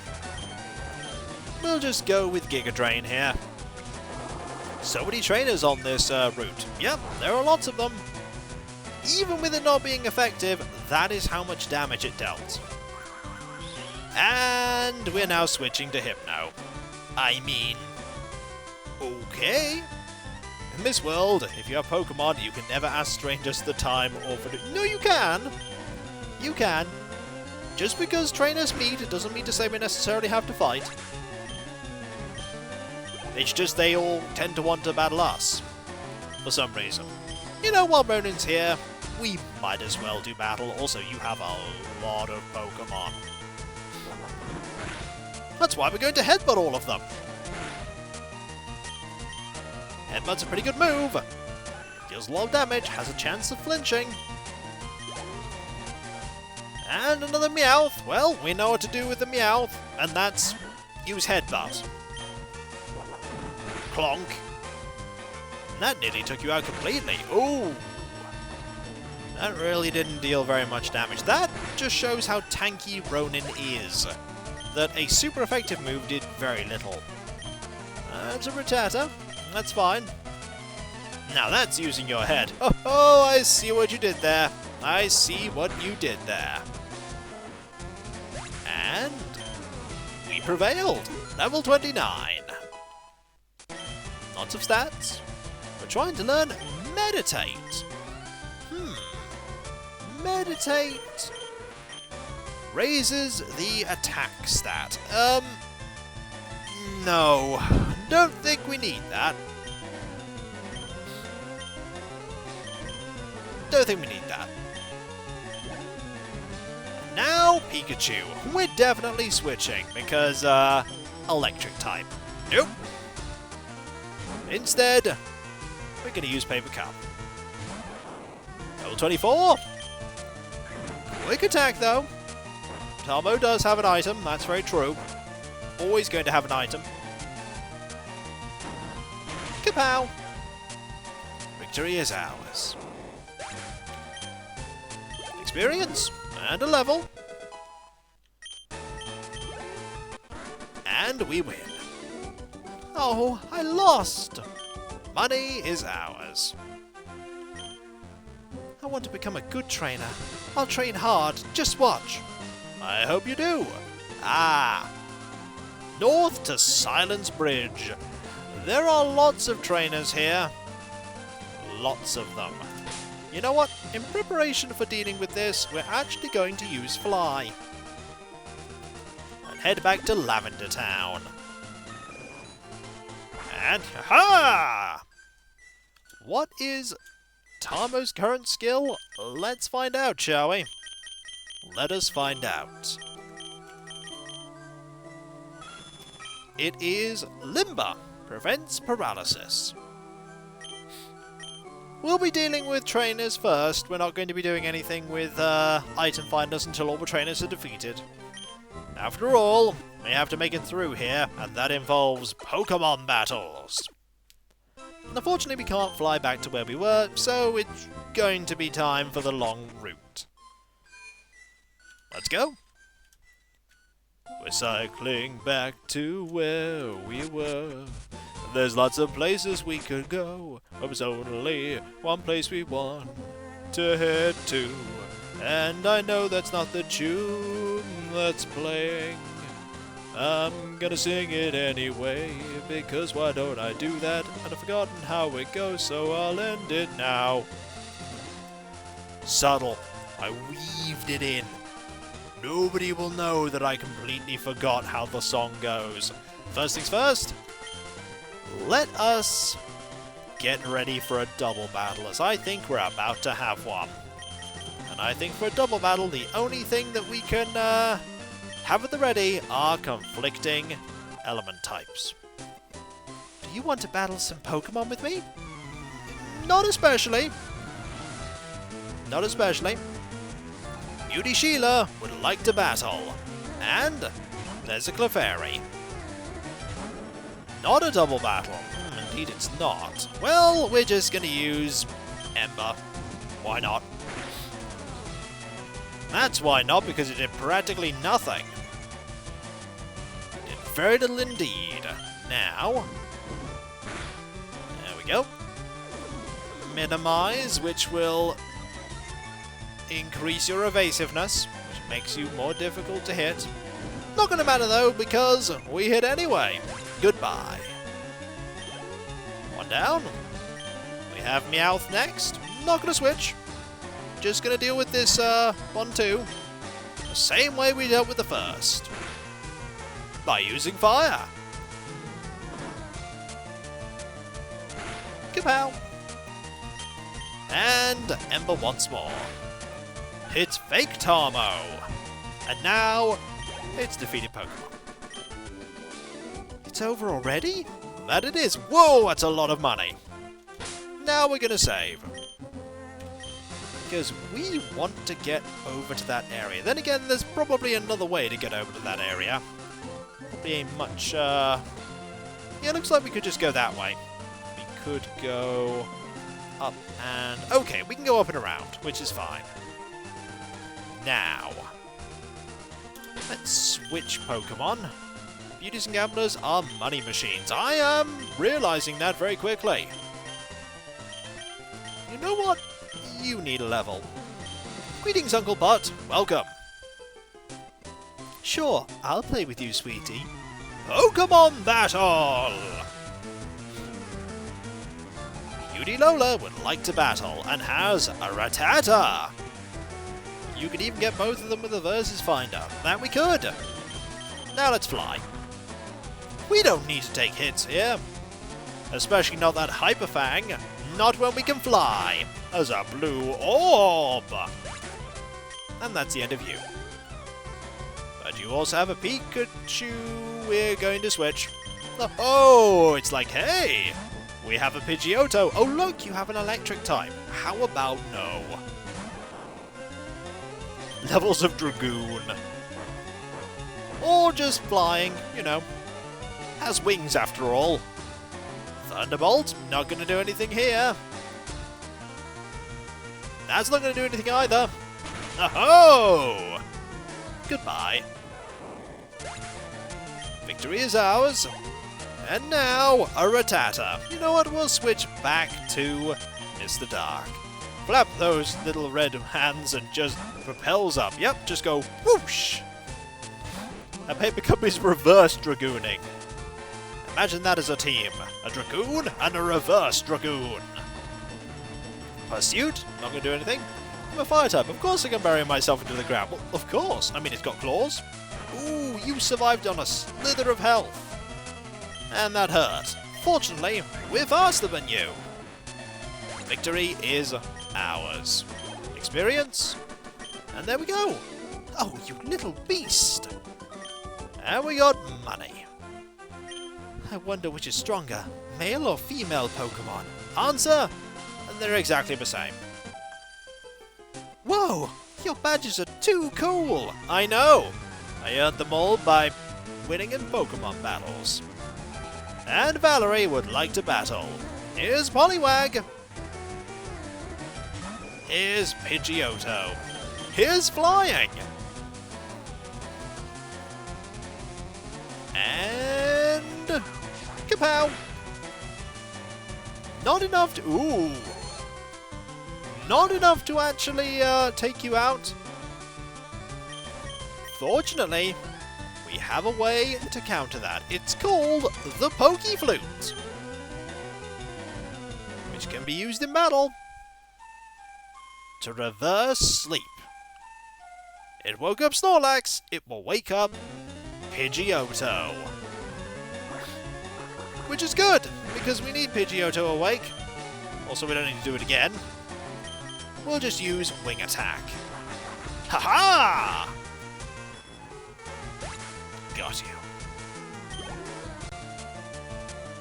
We'll just go with Giga Drain here. So many trainers on this route. Yep, there are lots of them. Even with it not being effective, that is how much damage it dealt. And we're now switching to Hypno. I mean, okay. In this world, if you have Pokemon, you can never ask strangers the time or for... No, you can! You can. Just because trainers meet, it doesn't mean to say we necessarily have to fight. It's just they all tend to want to battle us. For some reason. You know, while Ronin's here, we might as well do battle. Also, you have a lot of Pokemon. That's why we're going to Headbutt all of them. Headbutt's a pretty good move. Deals a lot of damage, has a chance of flinching. And another Meowth. Well, we know what to do with the Meowth, and that's use Headbutt. Clonk. And that nearly took you out completely. Ooh. That really didn't deal very much damage. That just shows how tanky Ronin is. That a super effective move did very little. That's a Rattata. That's fine. Now that's using your head. Oh, I see what you did there. I see what you did there. And we prevailed. Level 29. Lots of stats. We're trying to learn Meditate. Meditate raises the attack stat. No. Don't think we need that. Don't think we need that. Now, Pikachu. We're definitely switching because, electric type. Nope. Instead, we're going to use Paper Cup. Level 24. Quick attack, though. Talmo does have an item, that's very true. Always going to have an item. Kapow! Victory is ours. Experience, and a level. And we win. Oh, I lost! Money is ours. I want to become a good trainer. I'll train hard, just watch. I hope you do. Ah! North to Silence Bridge. There are lots of trainers here. Lots of them. You know what? In preparation for dealing with this, we're actually going to use Fly. And head back to Lavender Town. And ha! What is Tarmo's current skill? Let's find out, shall we? Let us find out. It is Limber. Prevents paralysis. We'll be dealing with trainers first. We're not going to be doing anything with item finders until all the trainers are defeated. After all, we have to make it through here, and that involves Pokemon battles. Unfortunately, we can't fly back to where we were, so it's going to be time for the long route. Let's go. We're cycling back to where we were. There's lots of places we could go, but there's only one place we want to hit too. And I know that's not the tune that's playing. I'm gonna sing it anyway, because why don't I do that? And I've forgotten how it goes, so I'll end it now. Subtle. I weaved it in. Nobody will know that I completely forgot how the song goes. First things first, let us get ready for a double battle, as I think we're about to have one. And I think for a double battle, the only thing that we can have at the ready are conflicting element types. Do you want to battle some Pokemon with me? Not especially. Not especially. Beauty Sheila would like to battle. And there's a Clefairy. Not a double battle. Indeed it's not. Well, we're just going to use Ember. Why not? That's why not, because it did practically nothing. It did very little indeed. Now, there we go. Minimize, which will increase your evasiveness, which makes you more difficult to hit. Not going to matter though, because we hit anyway. Goodbye. One down. We have Meowth next. Not going to switch. Just going to deal with this 1-2 the same way we dealt with the first. By using fire. Kapow. And Ember once more. It's Fake Tarmo. And now, it's defeated Pokemon. It's over already? That it is. Whoa, that's a lot of money. Now we're going to save. Because we want to get over to that area. Then again, there's probably another way to get over to that area. Probably ain't much, yeah, looks like we could just go that way. We could go up and... Okay, we can go up and around, which is fine. Now, let's switch Pokemon. Beauties and Gamblers are money machines. I am realizing that very quickly. You know what? You need a level. Greetings, Uncle Butt. Welcome. Sure, I'll play with you, sweetie. Pokemon battle! Beauty Lola would like to battle and has a Rattata. You could even get both of them with a Versus Finder. That we could. Now let's fly. We don't need to take hits here. Especially not that Hyper Fang. Not when we can fly. As a blue orb. And that's the end of you. But you also have a Pikachu. We're going to switch. Oh, it's like, hey, we have a Pidgeotto. Oh, look, you have an electric type. How about no? Levels of Dragoon. Or just flying, you know. Has wings after all. Thunderbolt, not going to do anything here. That's not going to do anything either. Oh! Goodbye. Victory is ours. And now, a Rattata. You know what, we'll switch back to Mr. Dark. Flap those little red hands and just propels up. Yep, just go whoosh. And Paper Company's reverse Dragooning. Imagine that as a team. A Dragoon and a reverse Dragoon. Pursuit, not going to do anything. I'm a fire type, of course I can bury myself into the ground. Well, of course, I mean it's got claws. Ooh, you survived on a slither of health. And that hurt. Fortunately, we're faster than you. Victory is ours. Experience. And there we go. Oh, you little beast. And we got money. I wonder which is stronger, male or female Pokemon. Answer, and they're exactly the same. Whoa, your badges are too cool. I know. I earned them all by winning in Pokemon battles. And Valerie would like to battle. Here's Poliwag. Here's Pidgeotto. Here's Flying. And... Kapow! Not enough to... Ooh! not enough to actually take you out. Fortunately, we have a way to counter that. It's called the Pokeflute, which can be used in battle to reverse sleep. It woke up Snorlax, it will wake up Pidgeotto. Which is good, because we need Pidgeotto awake. Also, we don't need to do it again. We'll just use Wing Attack. Haha! Got you.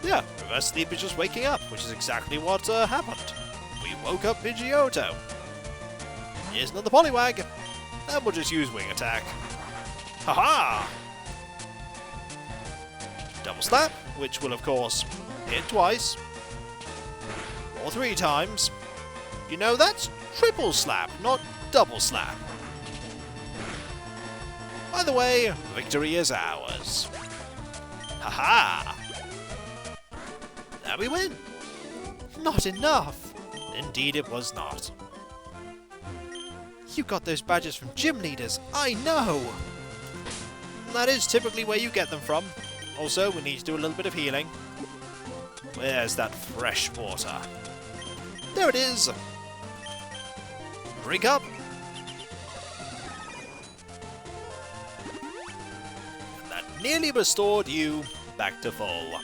Yeah, reverse sleep is just waking up, which is exactly what happened. We woke up Pidgeotto. Here's another Poliwag. And we'll just use Wing Attack. Haha! Double Slap, which will of course hit twice. Or 3 times. You know, that's Triple Slap, not Double Slap. Either way, victory is ours. Haha! There we win! Not enough! Indeed it was not. You got those badges from gym leaders, I know! That is typically where you get them from. Also, we need to do a little bit of healing. Where's that fresh water? There it is! Drink up! And that nearly restored you back to full.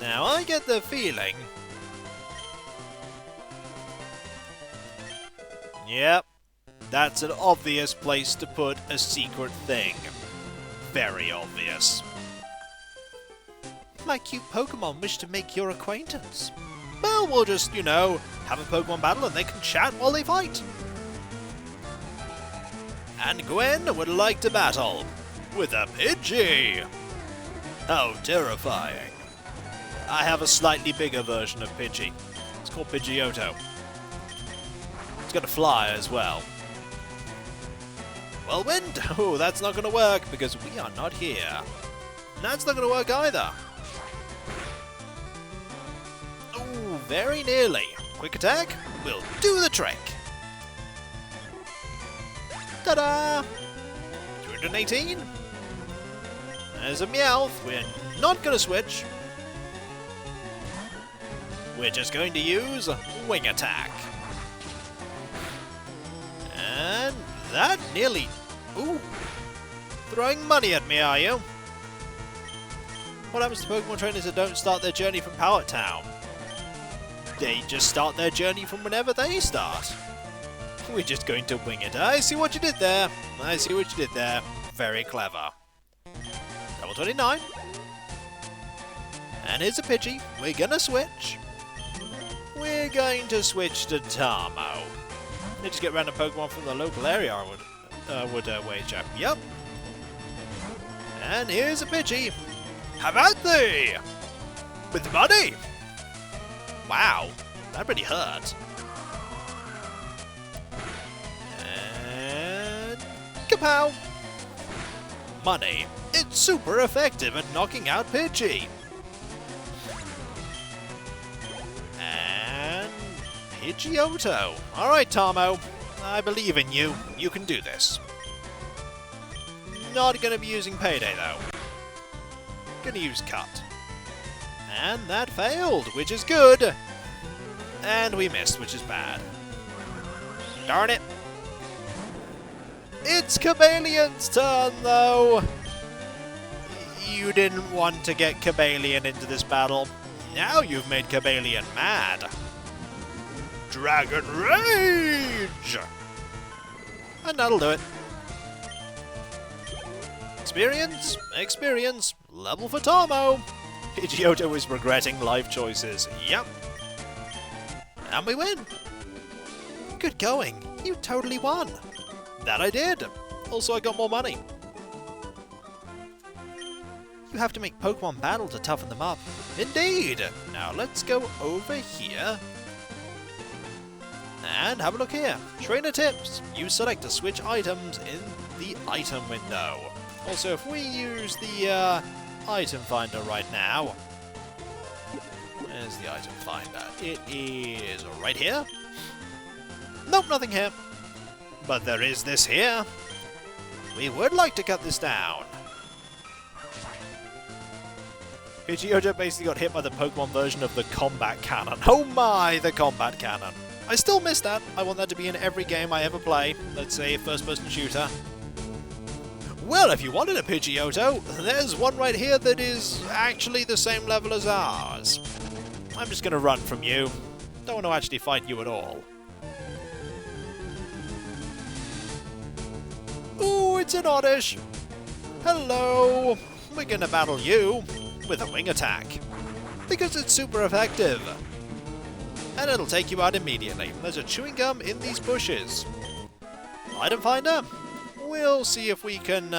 Now, I get the feeling... Yep, that's an obvious place to put a secret thing. Very obvious. My cute Pokemon wish to make your acquaintance. Well, we'll just, you know, have a Pokemon battle and they can chat while they fight. And Gwen would like to battle with a Pidgey. How terrifying. I have a slightly bigger version of Pidgey. It's called Pidgeotto. It's got to fly as well. Well, Wind! Oh, that's not going to work because we are not here. That's not going to work either. Oh, very nearly. Quick Attack will do the trick. Ta-da! 218. There's a Meowth. We're not going to switch. We're just going to use Wing Attack. And that nearly... Ooh! Throwing money at me, are you? What happens to Pokemon trainers that don't start their journey from Pallet Town? They just start their journey from whenever they start. We're just going to wing it. I see what you did there. I see what you did there. Very clever. Level 29. And here's a Pidgey. We're gonna switch. We're going to switch to Tarmo. They just get random Pokemon from the local area, I would wager. Yep. And here's a Pidgey. Have at thee! With money! Wow, that really hurt. And... kapow! Money. It's super effective at knocking out Pidgey. And... Pidgeotto. Alright, Tarmo. I believe in you. You can do this. Not gonna be using Payday, though. Gonna use Cut. And that failed, which is good. And we missed, which is bad. Darn it. It's Chamelion's turn, though. You didn't want to get Chameleon into this battle. Now you've made Chameleon mad. Dragon Rage! And that'll do it. Experience, experience, level for Tarmo. Pidgeotto is regretting life choices. Yep. And we win. Good going. You totally won. That I did. Also, I got more money. You have to make Pokemon battle to toughen them up. Indeed. Now let's go over here. And have a look here. Trainer tips. You select to switch items in the item window. Also, if we use the item finder right now, There's the item finder. It is right here. Nope, nothing here. But there is this here. We would like to cut this down. Pidgeotto basically got hit by the Pokemon version of the combat cannon. Oh my, the combat cannon. I still miss that. I want that to be in every game I ever play. Let's say a first-person shooter. Well, if you wanted a Pidgeotto, there's one right here that is actually the same level as ours. I'm just going to run from you. Don't want to actually fight you at all. Ooh, it's an Oddish. Hello. We're going to battle you with a wing attack. Because it's super effective. And it'll take you out immediately. There's a chewing gum in these bushes. Item finder? We'll see if we can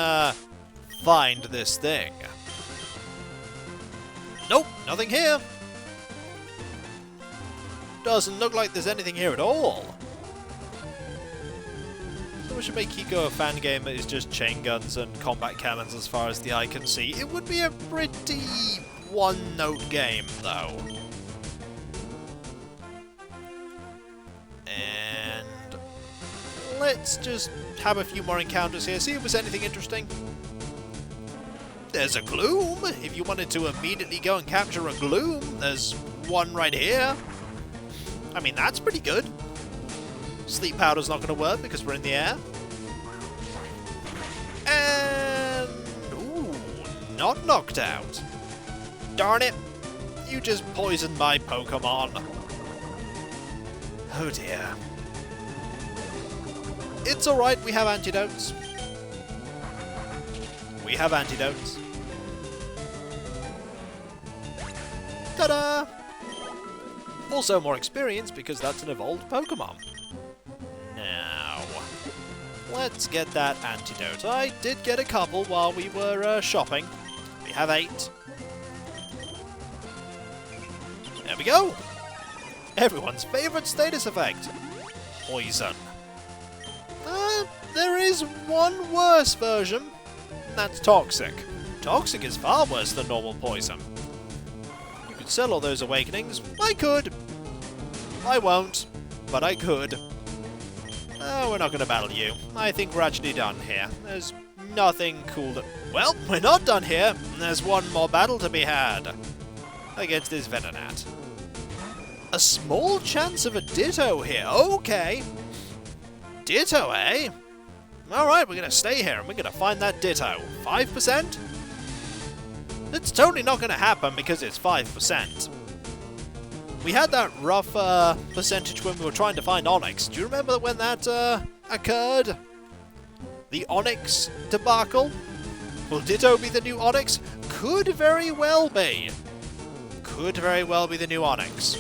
find this thing. Nope, nothing here. Doesn't look like there's anything here at all. So we should make Kiko a fan game that is just chain guns and combat cannons as far as the eye can see. It would be a pretty one-note game, though. And let's just have a few more encounters here, see if there's anything interesting. There's a Gloom. If you wanted to immediately go and capture a Gloom, there's one right here. I mean, that's pretty good. Sleep Powder's not going to work because we're in the air. And... ooh, not knocked out. Darn it. You just poisoned my Pokemon. Oh dear. It's alright, we have antidotes. We have antidotes. Ta-da! Also more experience because that's an evolved Pokemon. Now, let's get that antidote. I did get a couple while we were shopping. We have 8. There we go! Everyone's favourite status effect. Poison. There is one worse version. That's Toxic. Toxic is far worse than normal poison. You could sell all those awakenings. I could. I won't, but I could. We're not going to battle you. I think we're actually done here. There's nothing cool that... well, we're not done here. There's one more battle to be had. Against this Venonat. A small chance of a Ditto here. Okay. Ditto, eh? Alright, we're going to stay here and we're going to find that Ditto. 5%? It's totally not going to happen because it's 5%. We had that rough percentage when we were trying to find Onyx. Do you remember when that occurred? The Onyx debacle? Will Ditto be the new Onyx? Could very well be. Could very well be the new Onyx.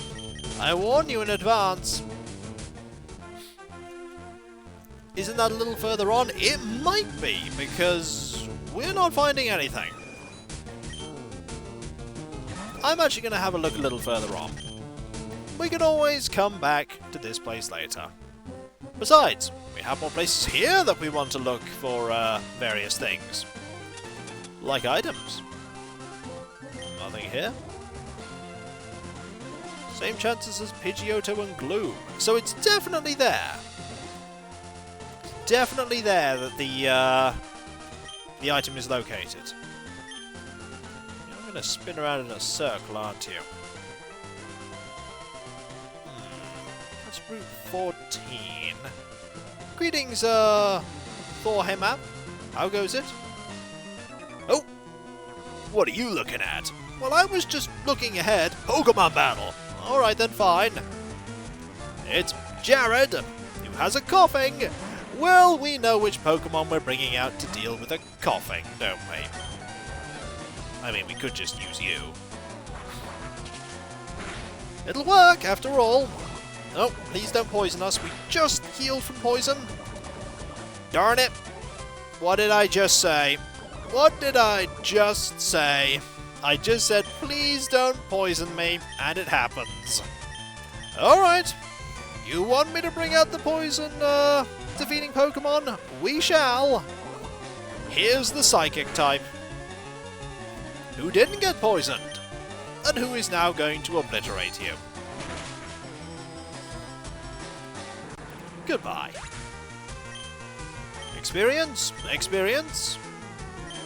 I warn you in advance. Isn't that a little further on? It might be, because we're not finding anything. I'm actually going to have a look a little further on. We can always come back to this place later. Besides, we have more places here that we want to look for various things. Like items. Nothing here. Same chances as Pidgeotto and Gloom. So it's definitely there. Definitely there that the item is located. You're going to spin around in a circle, aren't you? That's Route 14. Greetings, Thorhammer. How goes it? Oh! What are you looking at? Well, I was just looking ahead. Pokemon battle! Alright then, fine. It's Jared, who has a coughing. Well, we know which Pokemon we're bringing out to deal with a coughing, don't we? I mean, we could just use you. It'll work, after all. Oh, please don't poison us. We just healed from poison. Darn it. What did I just say? What did I just say? I just said, please don't poison me, and it happens. Alright. You want me to bring out the poison, defeating Pokemon? We shall. Here's the Psychic type. Who didn't get poisoned? and who is now going to obliterate you. Goodbye. Experience? Experience?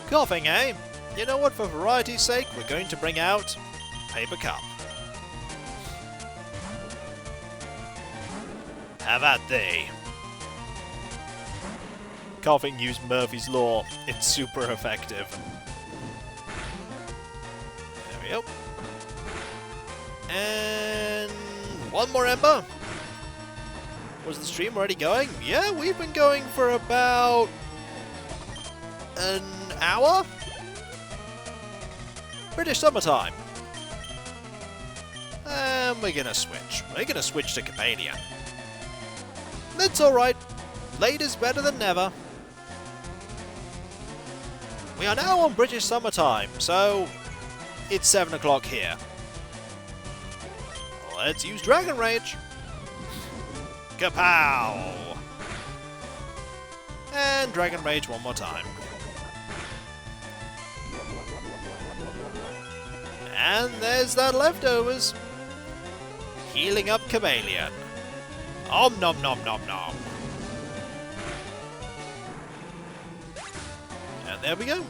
Coughing, eh? You know what, for variety's sake, we're going to bring out Paper Cup. Have at thee. Coughing used Murphy's Law. It's super effective. There we go. And one more Ember. Was the stream already going? Yeah, we've been going for about an hour? British summertime. And we're gonna switch. We're gonna switch to Chameleon. That's alright. Late is better than never. We are now on British summertime, so it's 7 o'clock here. Let's use Dragon Rage. Kapow! And Dragon Rage one more time. And there's that leftovers. Healing up Chameleon. Om nom nom nom nom. And there we go.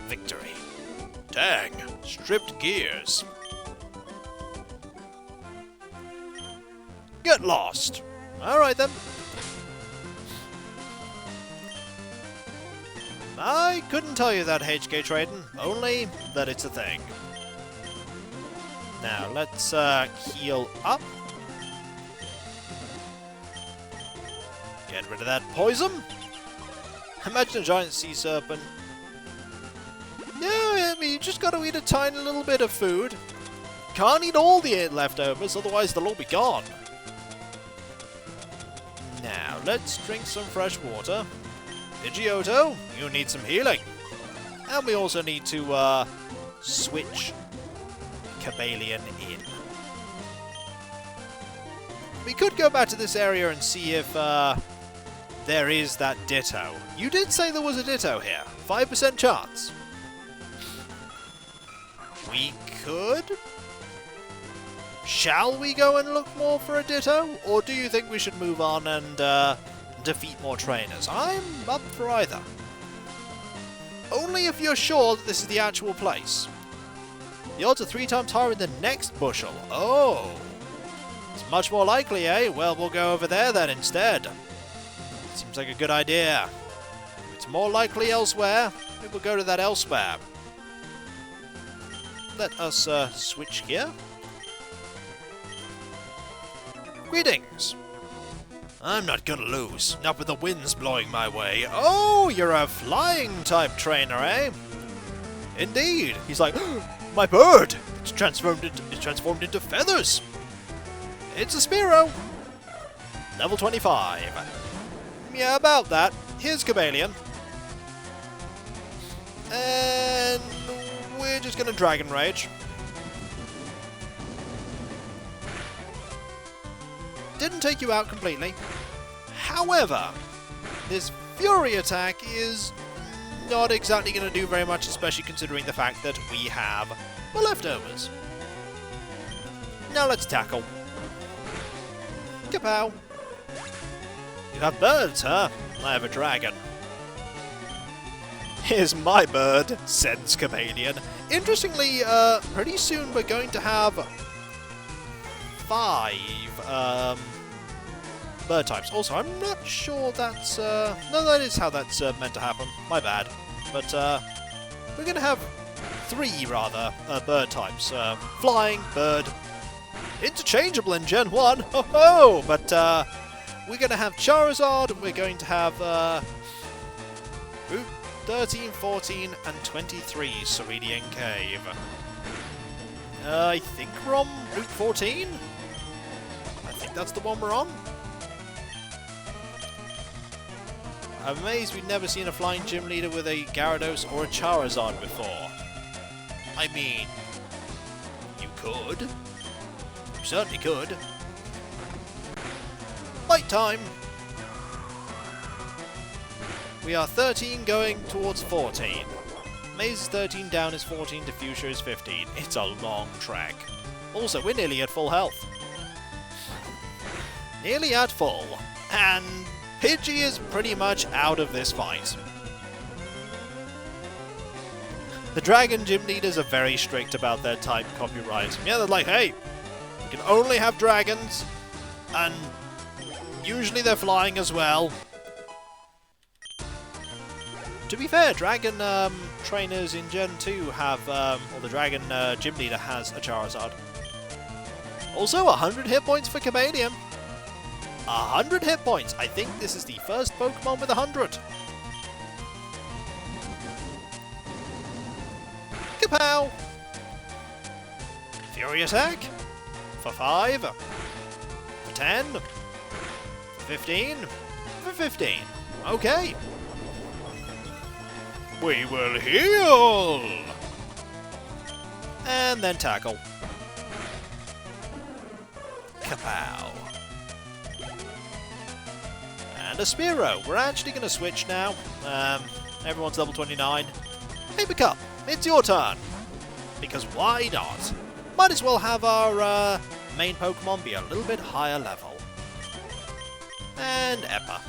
Victory. Dang, stripped gears. Get lost. Alright then. I couldn't tell you that, HK Trading, only that it's a thing. Now, let's heal up. Get rid of that poison. Imagine a giant sea serpent. No, I mean, you just gotta eat a tiny little bit of food. Can't eat all the leftovers, otherwise they'll all be gone. Now, let's drink some fresh water. Pidgeotto, you need some healing. And we also need to switch Chameleon in. We could go back to this area and see if there is that Ditto. You did say there was a Ditto here. 5% chance. We could? Shall we go and look more for a Ditto? Or do you think we should move on and defeat more trainers? I'm up for either. Only if you're sure that this is the actual place. The odds are 3 times higher in the next bushel. Oh! It's much more likely, eh? Well, we'll go over there then instead. Seems like a good idea. If it's more likely elsewhere, we will go to that elsewhere. Let us switch gear. Greetings! I'm not gonna lose, not with the winds blowing my way. Oh, you're a flying type trainer, eh? Indeed. He's like, my bird! It's transformed into feathers! It's a Spearow! Level 25. Yeah, about that. Here's Chameleon. And we're just gonna Dragon Rage. Didn't take you out completely. However, this Fury attack is not exactly going to do very much, especially considering the fact that we have the leftovers. Now let's tackle. Kapow! You have birds, huh? I have a dragon. Here's my bird, sends Chameleon. Interestingly, pretty soon we're going to have 5 bird types. Also, I'm not sure that's... no, that is how that's meant to happen. My bad. But we're going to have 3, rather, bird types. Flying, bird, interchangeable in Gen 1. Ho ho! But we're going to have Charizard, we're going to have Route 13, 14, and 23, Cerulean Cave. I think we're on Route 14? I think that's the one we're on. I'm amazed we've never seen a flying gym leader with a Gyarados or a Charizard before. I mean, you could. You certainly could. Fight time! We are 13 going towards 14. Maze is 13, Down is 14, Diffuser is 15. It's a long trek. Also, we're nearly at full health. Nearly at full. And Pidgey is pretty much out of this fight. The Dragon Gym Leaders are very strict about their type copyright. Yeah, they're like, hey, you can only have dragons, and usually they're flying as well. To be fair, Dragon trainers in Gen 2 have, or the Dragon Gym Leader has a Charizard. Also, 100 hit points for Chameleon. 100 hit points! I think this is the first Pokemon with 100. Kapow! Fury Attack! For 5. For 10. For 15. For 15. Okay. We will heal! And then tackle. Kapow. And a Spearow. We're actually going to switch now. Everyone's level 29. Paper Cup, it's your turn. Because why not? Might as well have our main Pokemon be a little bit higher level. And Ember.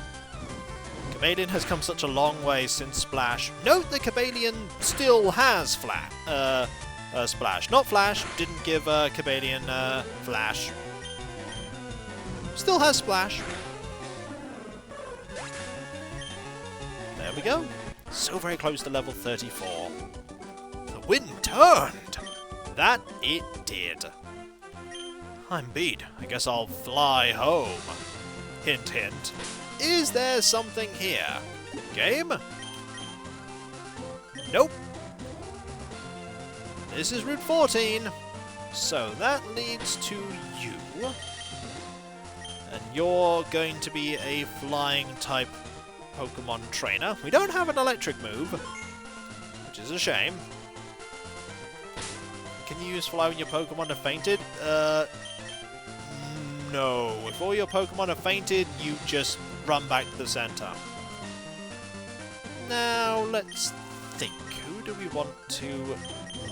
Chameleon has come such a long way since Splash. Note that Chameleon still has Splash. Not Flash, didn't give Chameleon Flash. Still has Splash. There we go. So very close to level 34. The wind turned! That it did. I'm beat. I guess I'll fly home. Hint, hint. Is there something here? Game? Nope. This is Route 14. So that leads to you. And you're going to be a flying type Pokemon trainer. We don't have an electric move, which is a shame. Can you use fly when your Pokemon have fainted? No. If all your Pokemon have fainted, you just run back to the center. Now, let's think. Who do we want to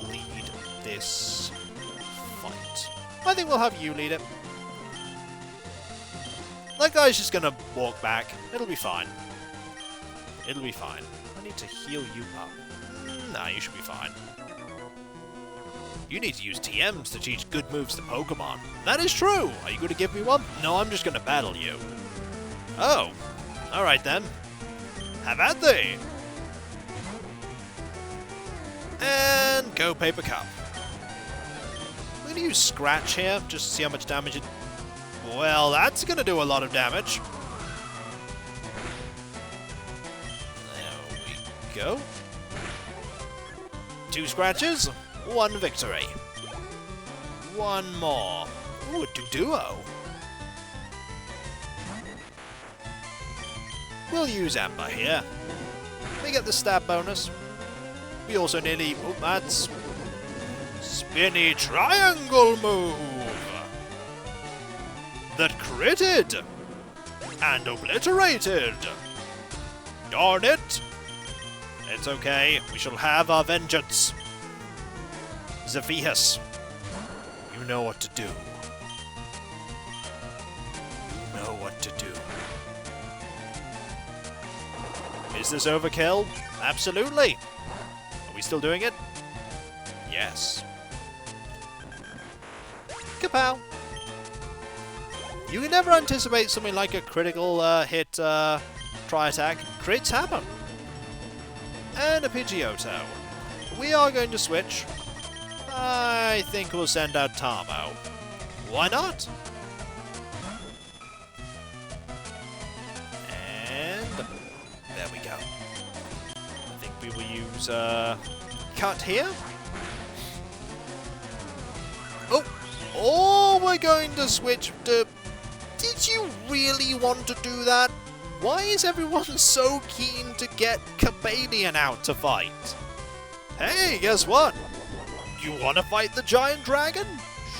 lead this fight? I think we'll have you lead it. That guy's just gonna walk back. It'll be fine. It'll be fine. I need to heal you up. Nah, you should be fine. You need to use TMs to teach good moves to Pokemon. That is true! Are you going to give me one? No, I'm just going to battle you. Oh. Alright then. Have at thee! And go Paper Cup. I'm going to use Scratch here, just to see how much damage it... Well, that's going to do a lot of damage. There we go. 2 scratches, 1 victory. 1 more. Ooh, a duo. We'll use Ember here. We get the stab bonus. We also nearly... Oh, that's... Spinny Triangle move! That critted! And obliterated! Darn it! It's okay, we shall have our vengeance. Zephyrs, you know what to do. You know what to do. Is this overkill? Absolutely! Are we still doing it? Yes. Kapow! You can never anticipate something like a critical hit tri-attack. Crits happen. And a Pidgeotto. We are going to switch. I think we'll send out Tarmo. Why not? And there we go. I think we will use Cut here. Oh, we're going to switch to... Did you really want to do that? Why is everyone so keen to get Chameleon out to fight? Hey, guess what? You want to fight the giant dragon?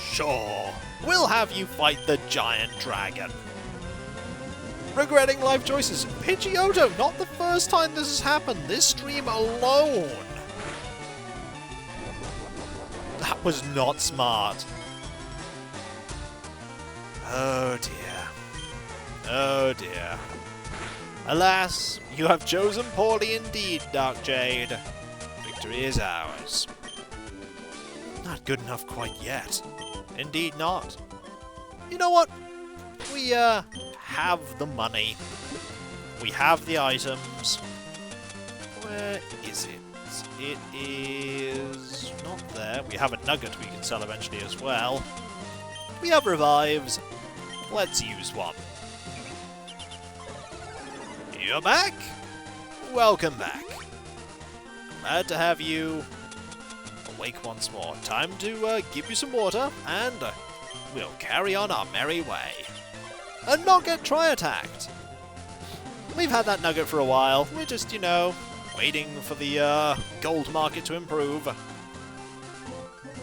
Sure, we'll have you fight the giant dragon. Regretting life choices. Pidgeotto, not the first time this has happened. This stream alone. That was not smart. Oh dear. Oh dear. Alas, you have chosen poorly indeed, Dark Jade. Victory is ours. Not good enough quite yet. Indeed not. You know what? We, have the money. We have the items. Where is it? It is not there. We have a nugget we can sell eventually as well. We have revives. Let's use one. You're back? Welcome back. Glad to have you awake once more. Time to give you some water, and we'll carry on our merry way. And not get tri-attacked. We've had that nugget for a while. We're just, you know, waiting for the gold market to improve.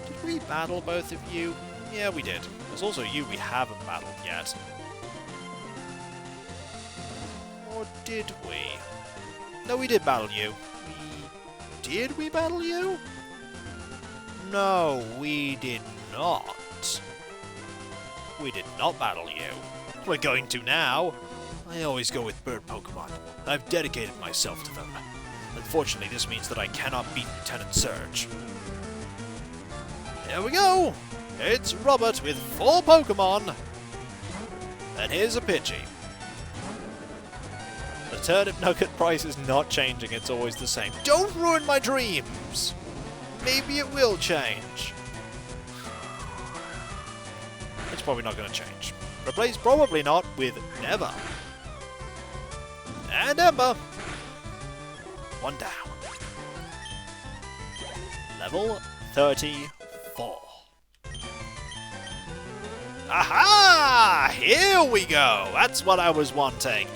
Did we battle both of you? Yeah, we did. There's also you we haven't battled yet. Or did we? No, we did battle you. Did we battle you? No, we did not. We did not battle you. We're going to now. I always go with bird Pokemon. I've dedicated myself to them. Unfortunately, this means that I cannot beat Lieutenant Surge. Here we go! It's Robert with 4 Pokemon. And here's a Pidgey. The turnip nugget price is not changing, it's always the same. Don't ruin my dreams! Maybe it will change. It's probably not going to change. Replace probably not with never. And Ember. 1 down. Level 34. Aha! Here we go! That's what I was wanting.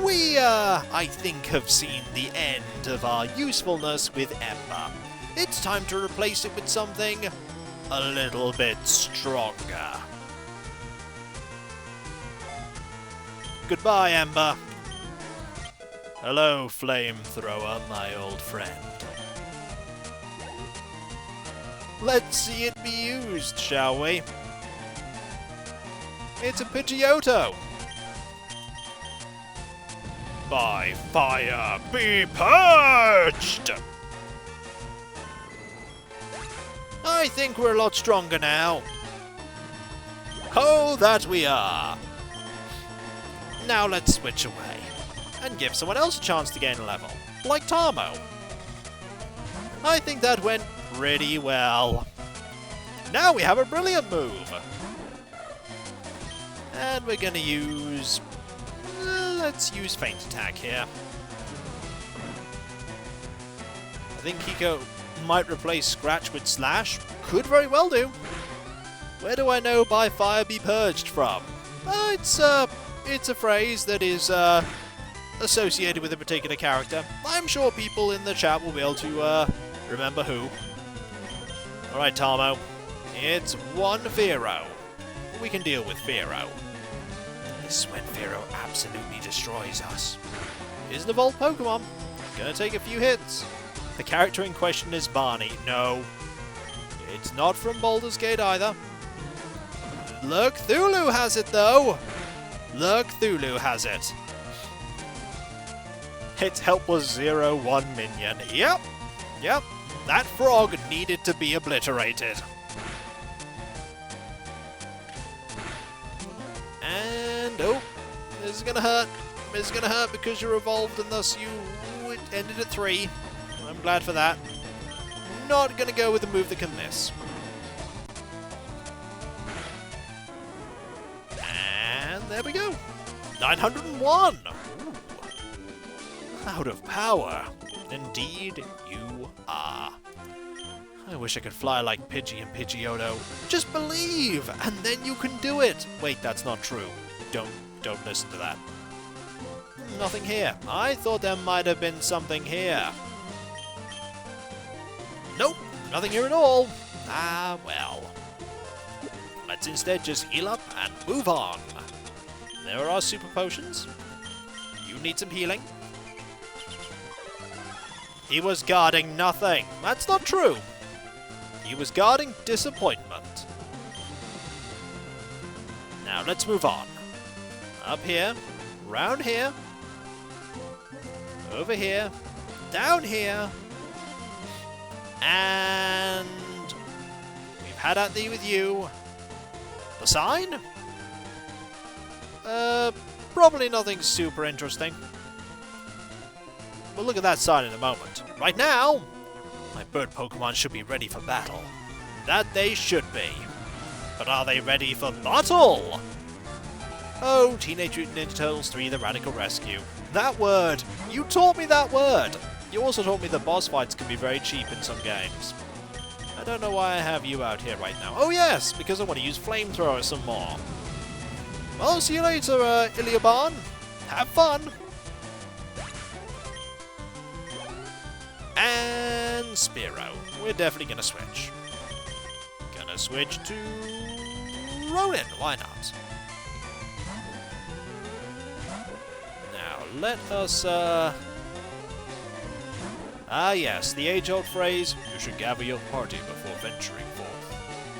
We, I think, have seen the end of our usefulness with Ember. It's time to replace it with something a little bit stronger. Goodbye, Ember. Hello, Flamethrower, my old friend. Let's see it be used, shall we? It's a Pidgeotto. By fire, be purged! I think we're a lot stronger now. Oh, that we are. Now let's switch away and give someone else a chance to gain a level, like Tarmo. I think that went pretty well. Now we have a brilliant move. And we're gonna use... let's use Feint Attack here. I think Kiko might replace Scratch with Slash. Could very well do. Where do I know by fire be purged from? It's a phrase that is associated with a particular character. I'm sure people in the chat will be able to remember who. Alright, Tarmo. It's one Fearow. We can deal with Fearow. This is when Fearow absolutely destroys us. Isn't a Volt Pokemon. Gonna take a few hits. The character in question is Barney. No. It's not from Baldur's Gate either. Look, Cthulhu has it though! Look, Cthulhu has it. Its help was 0-1 minion. Yep. Yep. That frog needed to be obliterated. And, oh, this is gonna hurt. This is gonna hurt because you're evolved and thus you it ended at 3. I'm glad for that. Not gonna go with a move that can miss. And there we go. 901! Ooh. Out of power. Indeed, you are. I wish I could fly like Pidgey and Pidgeotto. Just believe, and then you can do it. Wait, that's not true. Don't listen to that. Nothing here. I thought there might have been something here. Nope, nothing here at all. Ah, well. Let's instead just heal up and move on. There are our super potions. You need some healing. He was guarding nothing. That's not true. He was guarding disappointment. Now let's move on. Up here, round here, over here, down here, and we've had at thee with you. The sign? Probably nothing super interesting. We'll look at that sign in a moment. Right now, my bird Pokemon should be ready for battle. That they should be. But are they ready for battle? Oh, Teenage Mutant Ninja Turtles 3 The Radical Rescue. That word! You taught me that word! You also taught me that boss fights can be very cheap in some games. I don't know why I have you out here right now. Oh yes, because I want to use Flamethrower some more. Well, see you later, Iliaban. Have fun! And Spearow. We're definitely going to switch. Gonna switch to Ronin. Why not? Now, let us, Ah yes, the age-old phrase, you should gather your party before venturing forth.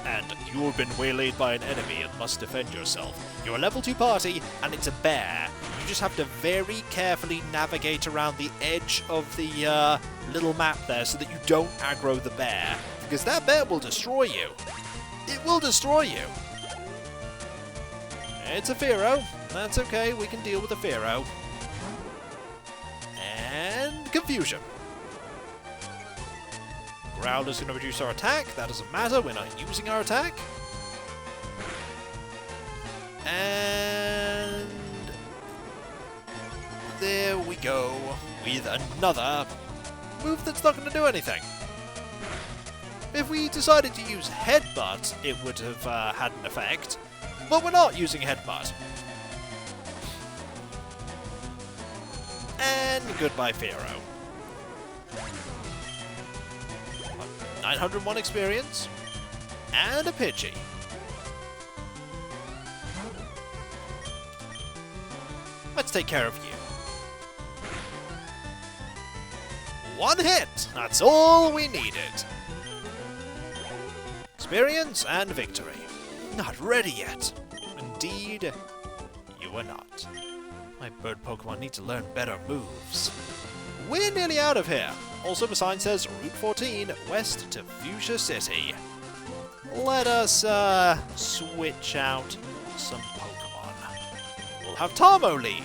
And you've been waylaid by an enemy and must defend yourself. You're a level 2 party, and it's a bear. You just have to very carefully navigate around the edge of the little map there so that you don't aggro the bear. Because that bear will destroy you. It will destroy you. It's a Fearow. That's okay, we can deal with a Fearow. And Confusion. Growler's going to reduce our attack. That doesn't matter, we're not using our attack. And there we go with another move that's not going to do anything. If we decided to use Headbutt, it would have had an effect, but we're not using Headbutt. And goodbye, Fearow. 901 experience, and a Pidgey. Let's take care of you. One hit! That's all we needed. Experience and victory. Not ready yet. Indeed, you are not. My bird Pokemon need to learn better moves. We're nearly out of here. Also, the sign says Route 14, west to Fuchsia City. Let us, switch out some Pokemon. We'll have Tarmo lead.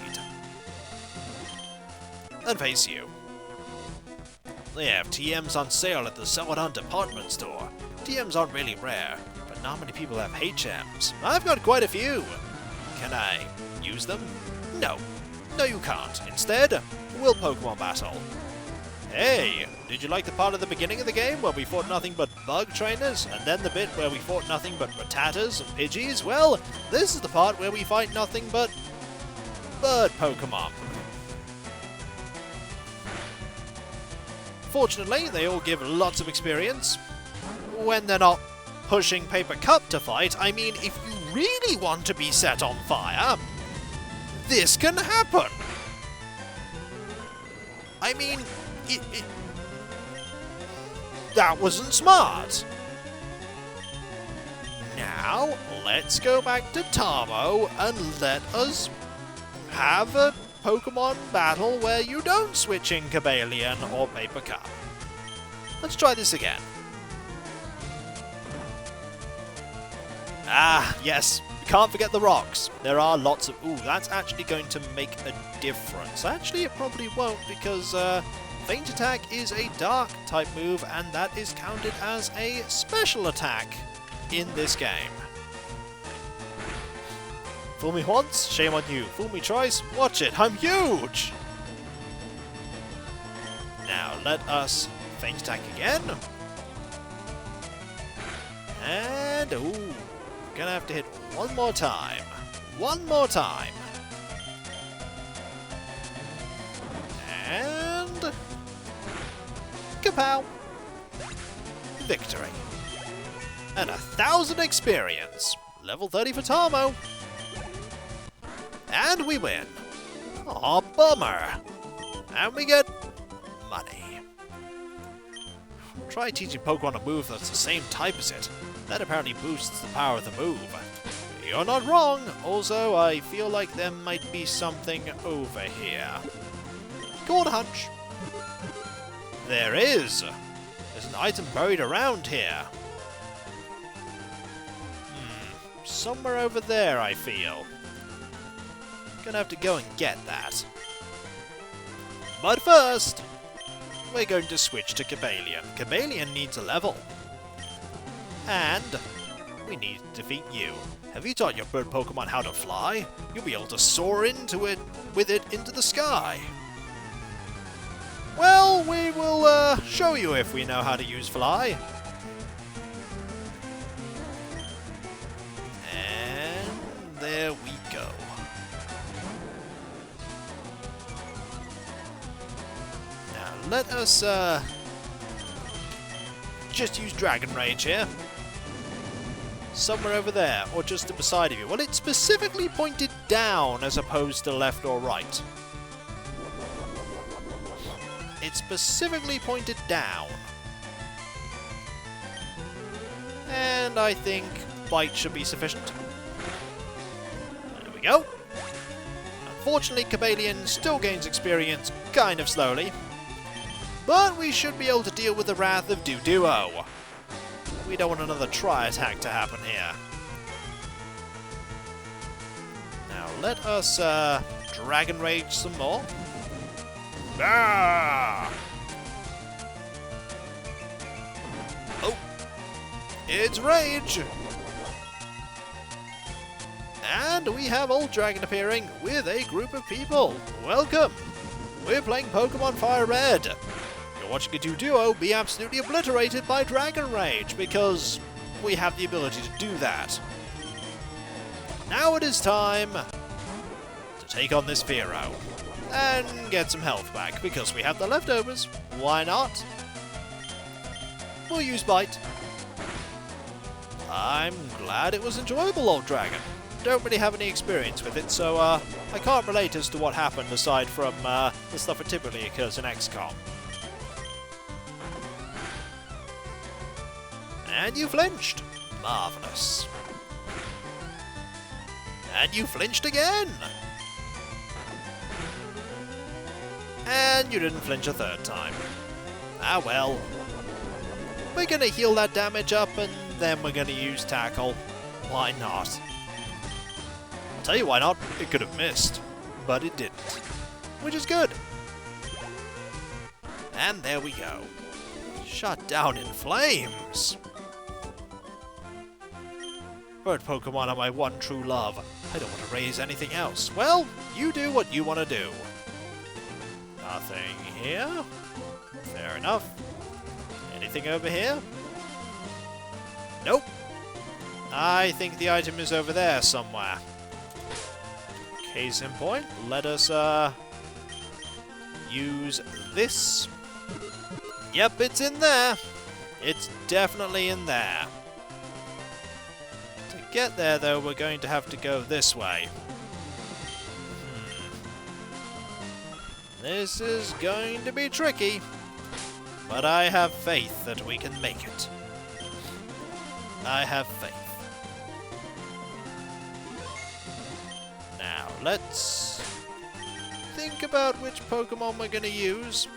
And face you. They have TMs on sale at the Celadon department store. TMs aren't really rare, but not many people have HMs. I've got quite a few. Can I use them? No. No, you can't. Instead, we'll Pokemon battle. Hey, did you like the part at the beginning of the game where we fought nothing but bug trainers, and then the bit where we fought nothing but Rattatas and Pidgeys? Well, this is the part where we fight nothing but bird Pokemon. Fortunately, they all give lots of experience. When they're not pushing Paper Cup to fight, I mean, if you really want to be set on fire, this can happen. I mean, that wasn't smart. Now, let's go back to Tarmo and let us have a Pokemon battle where you don't switch in Chameleon or Paper Cup. Let's try this again. Ah, yes. Can't forget the rocks. There are lots of... Ooh, that's actually going to make a difference. Actually, it probably won't, because Feint Attack is a Dark type move, and that is counted as a special attack in this game. Fool me once, shame on you. Fool me twice, watch it. I'm huge! Now, let us Feint Attack again. And... ooh. Gonna have to hit one more time. One more time. And... kapow! Victory. And 1,000 experience. Level 30 for Tarmo. And we win. Aw, bummer. And we get money. Try teaching Pokemon a move that's the same type as it. That apparently boosts the power of the move. You're not wrong. Also, I feel like there might be something over here. Go on a hunch. There is. There's an item buried around here. Somewhere over there, I feel. Gonna have to go and get that. But first, we're going to switch to Chameleon. Chameleon needs a level. And we need to defeat you. Have you taught your bird Pokemon how to fly? You'll be able to soar into it with it into the sky. Well, we will show you if we know how to use fly. And there we go. Now let us just use Dragon Rage here. Somewhere over there, or just to the side of you. Well, it's specifically pointed down as opposed to left or right. It's specifically pointed down. And I think Bite should be sufficient. There we go. Unfortunately, Chameleon still gains experience kind of slowly. But we should be able to deal with the wrath of Duo. We don't want another tri-attack to happen here. Now let us Dragon Rage some more. Ah! Oh! It's Rage! And we have Old Dragon appearing with a group of people. Welcome! We're playing Pokemon FireRed. You're watching a duo be absolutely obliterated by Dragon Rage, because we have the ability to do that. Now it is time to take on this Fearow and get some health back, because we have the leftovers. Why not? We'll use Bite. I'm glad it was enjoyable, Old Dragon. Don't really have any experience with it, so I can't relate as to what happened aside from the stuff that typically occurs in XCOM. And you flinched. Marvellous. And you flinched again. And you didn't flinch a third time. Ah well. We're going to heal that damage up and then we're going to use Tackle. Why not? I'll tell you why not. It could have missed. But it didn't. Which is good. And there we go. Shut down in flames. Bird Pokemon are my one true love. I don't want to raise anything else. Well, you do what you want to do. Nothing here. Fair enough. Anything over here? Nope. I think the item is over there somewhere. Case in point, let us use this. Yep, it's in there. It's definitely in there. To get there, though, we're going to have to go this way. This is going to be tricky, but I have faith that we can make it. I have faith. Now, let's think about which Pokemon we're going to use.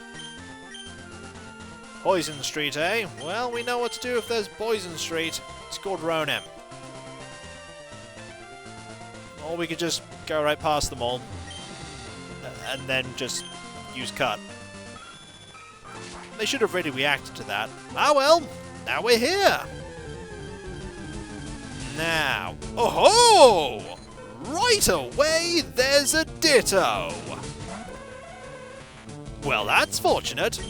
Poison Street, eh? Well, we know what to do if there's Poison Street. It's called Ronin. Or we could just go right past them all. And then just use Cut. They should have really reacted to that. Ah well, now we're here! Now, oh-ho! Right away, there's a Ditto! Well, that's fortunate.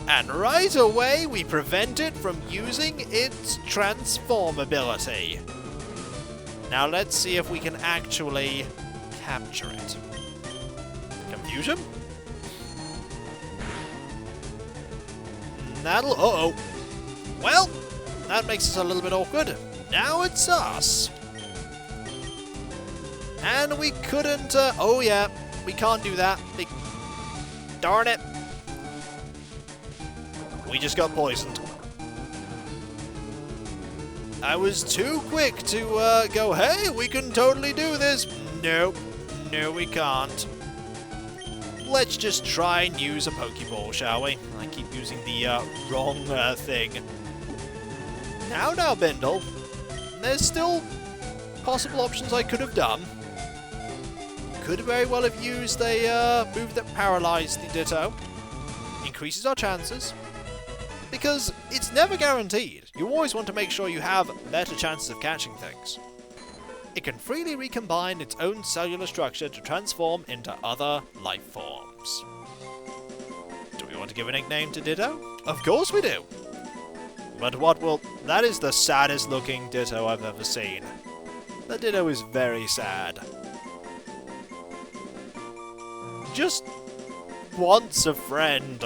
And right away, we prevent it from using its transform ability. Now let's see if we can actually capture it. Confusion? That'll... uh-oh. Well, that makes us a little bit awkward. Now it's us. And we couldn't... oh yeah, we can't do that. Darn it. we just got poisoned. I was too quick to go, hey, we can totally do this. Nope. No, we can't. Let's just try and use a Pokeball, shall we? I keep using the wrong thing. Now, Bindle. There's still possible options I could have done. Could very well have used a move that paralysed the Ditto. Increases our chances. Because it's never guaranteed. You always want to make sure you have better chances of catching things. It can freely recombine its own cellular structure to transform into other life forms. Do we want to give a nickname to Ditto? Of course we do! But what will... That is the saddest looking Ditto I've ever seen. The Ditto is very sad. Just wants a friend.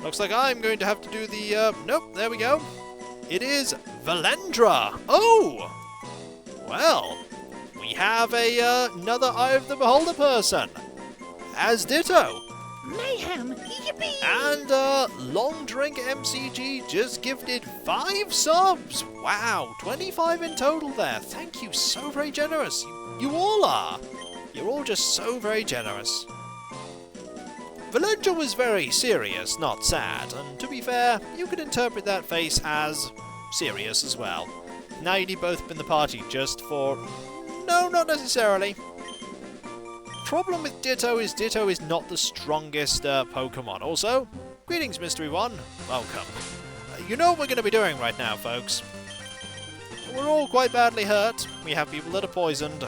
Looks like I'm going to have to do the, nope, there we go. It is Valendra! Oh! Well, we have another Eye of the Beholder person. As Ditto. Mayhem! Yippee! And, Long Drink MCG just gifted 5 subs! Wow, 25 in total there. Thank you, so very generous. You all are. You're all just so very generous. Valendra was very serious, not sad, and to be fair, you could interpret that face as serious as well. Now you need both in the party just for... No, not necessarily. Problem with Ditto is not the strongest Pokemon. Also, greetings Mystery One, welcome. You know what we're going to be doing right now, folks. We're all quite badly hurt, we have people that are poisoned.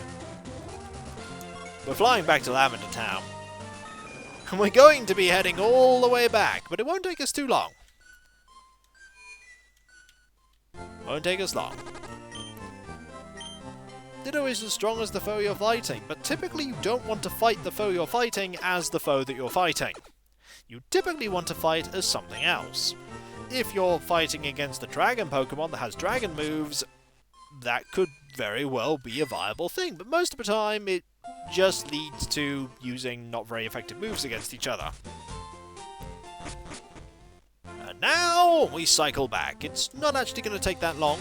We're flying back to Lavender Town. And we're going to be heading all the way back, but it won't take us too long. Won't take us long. Ditto is as strong as the foe you're fighting, but typically you don't want to fight the foe you're fighting as the foe that you're fighting. You typically want to fight as something else. If you're fighting against a dragon Pokemon that has dragon moves, that could very well be a viable thing, but most of the time it just leads to using not very effective moves against each other. And now we cycle back. It's not actually going to take that long,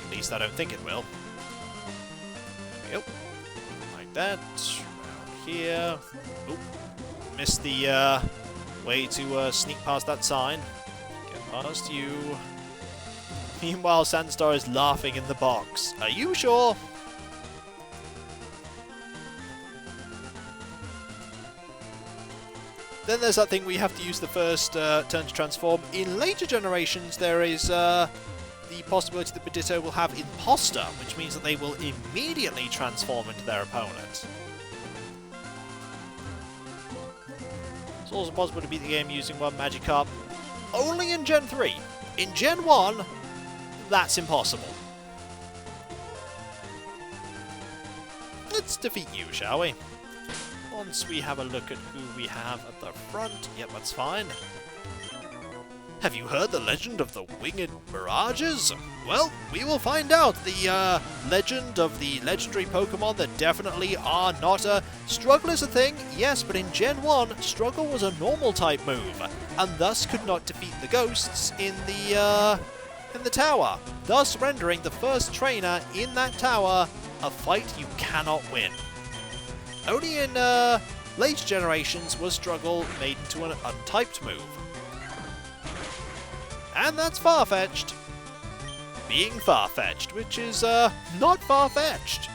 at least I don't think it will. There we go. Like that. Around here. Oop. Missed the way to sneak past that sign. Get past you. Meanwhile, Sandstar is laughing in the box. Are you sure? Then there's that thing we have to use the first turn to transform. In later generations, there is the possibility that Ditto will have Imposter, which means that they will immediately transform into their opponent. It's also possible to beat the game using one Magikarp. Only in Gen 3. In Gen 1, that's impossible. Let's defeat you, shall we? Once we have a look at who we have at the front. Yep, that's fine. Have you heard the legend of the winged mirages? Well, we will find out the legend of the legendary Pokemon that definitely are not a... Struggle is a thing, yes, but in Gen 1, Struggle was a normal type move, and thus could not defeat the ghosts in the tower, thus rendering the first trainer in that tower a fight you cannot win. Only in later generations was Struggle made into an untyped move. And that's Farfetch'd. Being Farfetch'd, which is not far-fetched.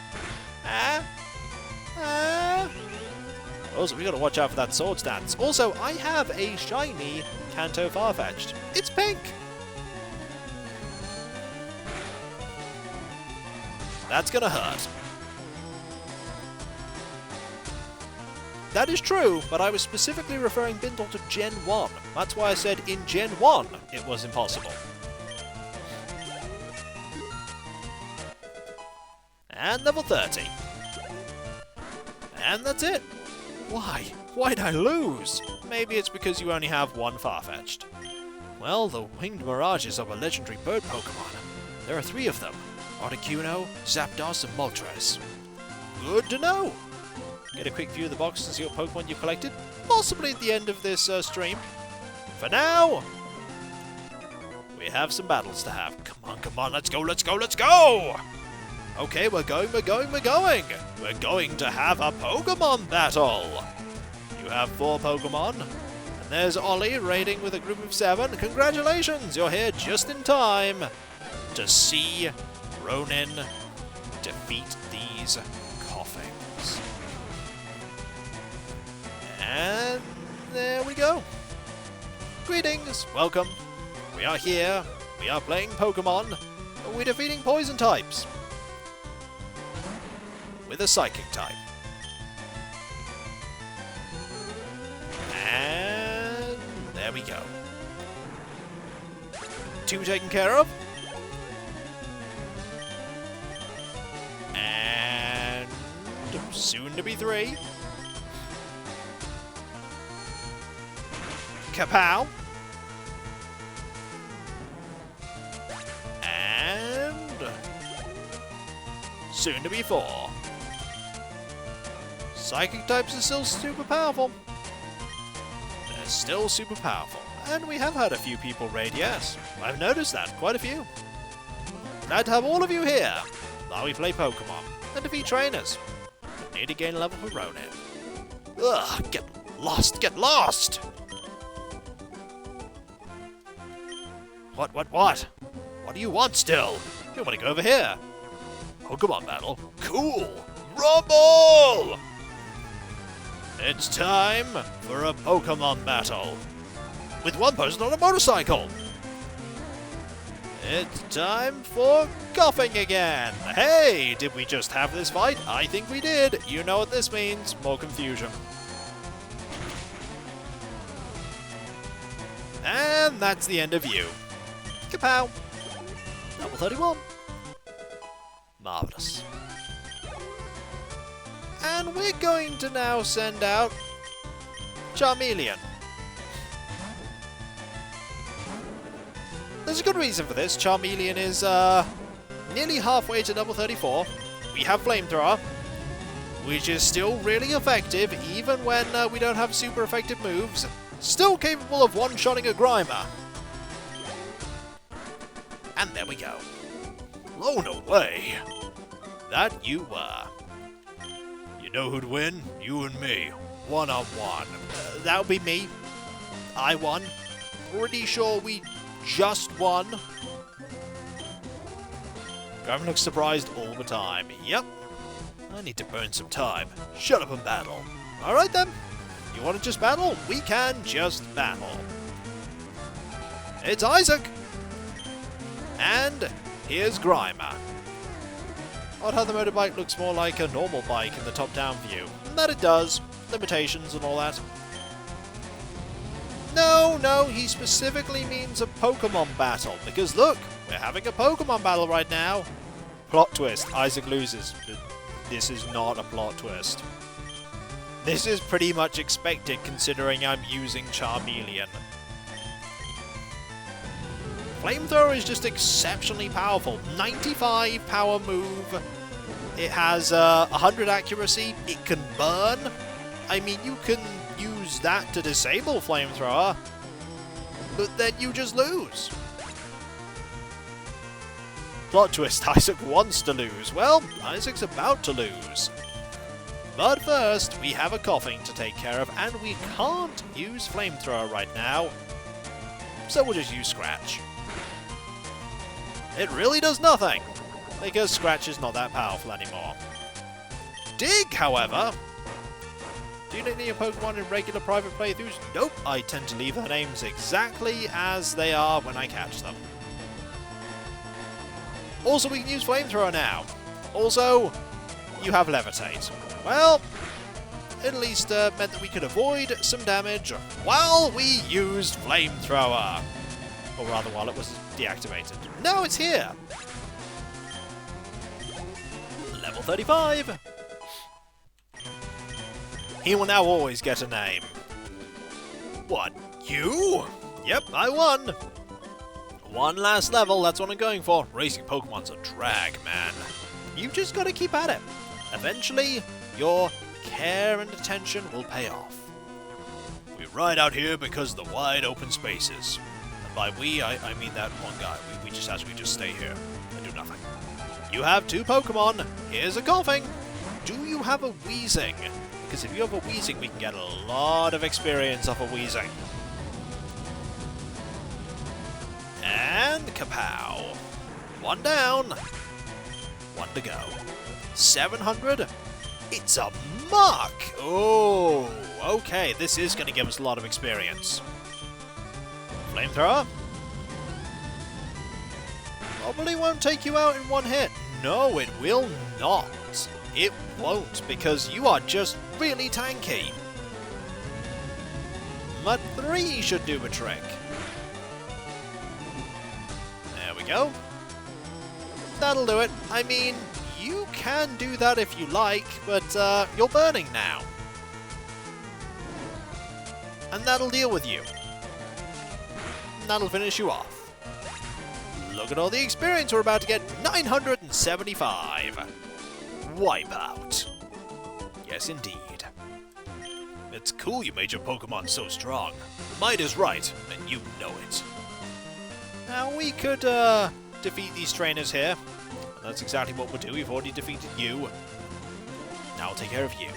Also, we gotta watch out for that sword stance. Also, I have a shiny Kanto Farfetch'd. It's pink! That's gonna hurt. That is true, but I was specifically referring Bindle to Gen 1. That's why I said in Gen 1 it was impossible. And level 30. And that's it. Why? Why'd I lose? Maybe it's because you only have one Farfetch'd. Well, the winged mirages of a legendary bird Pokemon. There are 3 of them. Articuno, Zapdos, and Moltres. Good to know! Get a quick view of the box and see what Pokemon you've collected, possibly at the end of this stream. For now, We have some battles to have. Come on, let's go, let's go, let's go! Okay, we're going. We're going to have a Pokemon battle! You have 4 Pokemon, and there's Ollie raiding with a group of 7. Congratulations, you're here just in time to see Ronin defeat these Koffings. And there we go. Greetings, welcome. We are here, we are playing Pokemon, we're defeating poison types with a psychic type. And there we go. 2 taken care of. And soon to be 3. Kapow. And soon to be 4. Psychic types are still super powerful. They're still super powerful. And we have had a few people raid, yes. I've noticed that, quite a few. Glad to have all of you here while we play Pokemon and defeat trainers. Need to gain a level for Ronin. Ugh, get lost, get lost! What? What do you want still? You want to go over here? Pokemon battle? Cool! Rumble! It's time for a Pokemon battle. With one person on a motorcycle. It's time for Koffing again. Hey, did we just have this fight? I think we did. You know what this means. More confusion. And that's the end of you. Kapow! Level 31. Marvellous. And we're going to now send out Charmeleon. There's a good reason for this. Charmeleon is nearly halfway to level 34. We have Flamethrower, which is still really effective even when we don't have super effective moves. Still capable of one-shotting a Grimer. And there we go. Blown away. That you were. You know who'd win? You and me. One-on-one. That would be me. I won. Pretty sure we just won. Gavin looks surprised all the time. Yep. I need to burn some time. Shut up and battle. Alright then. You want to just battle? We can just battle. It's Isaac. And here's Grimer. Odd how the motorbike looks more like a normal bike in the top-down view. And that it does. Limitations and all that. No, he specifically means a Pokemon battle. Because look, we're having a Pokemon battle right now. Plot twist, Isaac loses. This is not a plot twist. This is pretty much expected considering I'm using Charmeleon. Flamethrower is just exceptionally powerful. 95 power move. It has 100 accuracy. It can burn. I mean, you can use that to disable Flamethrower, but then you just lose. Plot twist, Isaac wants to lose. Well, Isaac's about to lose. But first, we have a Koffing to take care of, and we can't use Flamethrower right now, so we'll just use Scratch. It really does nothing, because Scratch is not that powerful anymore. Dig, however. Do you nickname your Pokemon in regular private playthroughs? Nope, I tend to leave their names exactly as they are when I catch them. Also, we can use Flamethrower now. Also, you have Levitate. Well, it at least meant that we could avoid some damage while we used Flamethrower. Or rather, while it was deactivated. Now it's here! Level 35! He will now always get a name. What? You? Yep, I won! One last level, that's what I'm going for. Racing Pokemon's a drag, man. You've just got to keep at it. Eventually, your care and attention will pay off. We ride out here because of the wide open spaces. By we, I mean that one guy. We just ask you to stay here and do nothing. You have 2 Pokemon. Here's a Coughing. Do you have a Wheezing? Because if you have a Wheezing, we can get a lot of experience off a Wheezing. And kapow. 1 down. 1 to go. 700. It's a Muck. Oh, okay. This is going to give us a lot of experience. Flamethrower. Probably won't take you out in 1 hit. No, it will not. It won't, because you are just really tanky. Mud 3 should do a trick. There we go. That'll do it. I mean, you can do that if you like, but you're burning now. And that'll deal with you. And that'll finish you off. Look at all the experience we're about to get. 975. Wipeout. Yes, indeed. It's cool you made your Pokemon so strong. Might is right, and you know it. Now, we could defeat these trainers here. That's exactly what we'll do. We've already defeated you. Now I'll take care of you.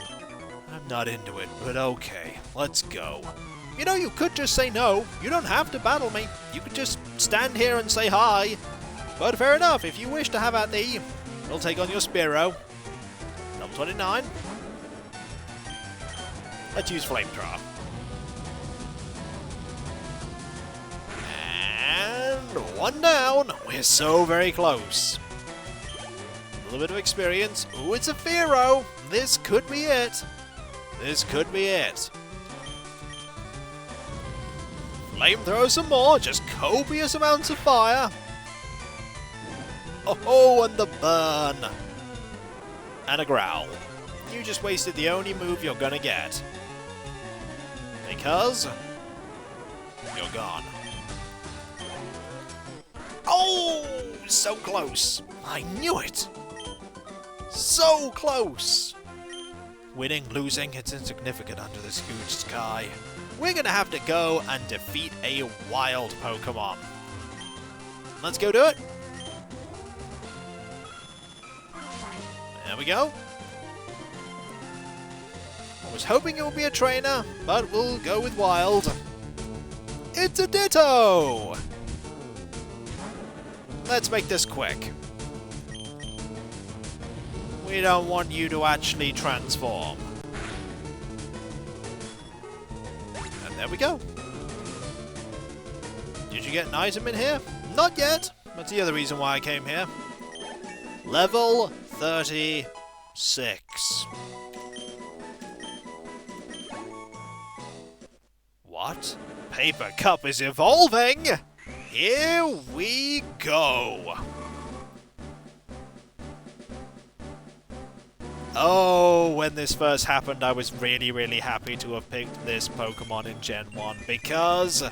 I'm not into it, but okay. Let's go. You know, you could just say no. You don't have to battle me. You could just stand here and say hi. But fair enough, if you wish to have at thee, we'll take on your Spearow. Level 29. Let's use Flamethrower. And 1 down. We're so very close. A little bit of experience. Ooh, it's a Fearow. This could be it. This could be it. Flamethrower some more. Just copious amounts of fire. Oh, and the burn. And a growl. You just wasted the only move you're gonna get. Because you're gone. Oh, so close. I knew it. So close. Winning, losing, it's insignificant under this huge sky. We're gonna have to go and defeat a wild Pokemon. Let's go do it. There we go. I was hoping it would be a trainer, but we'll go with wild. It's a Ditto! Let's make this quick. We don't want you to actually transform. And there we go. Did you get an item in here? Not yet. That's the other reason why I came here. Level 36. What? Paper Cup is evolving! Here we go! Oh, when this first happened, I was really, really happy to have picked this Pokemon in Gen 1 because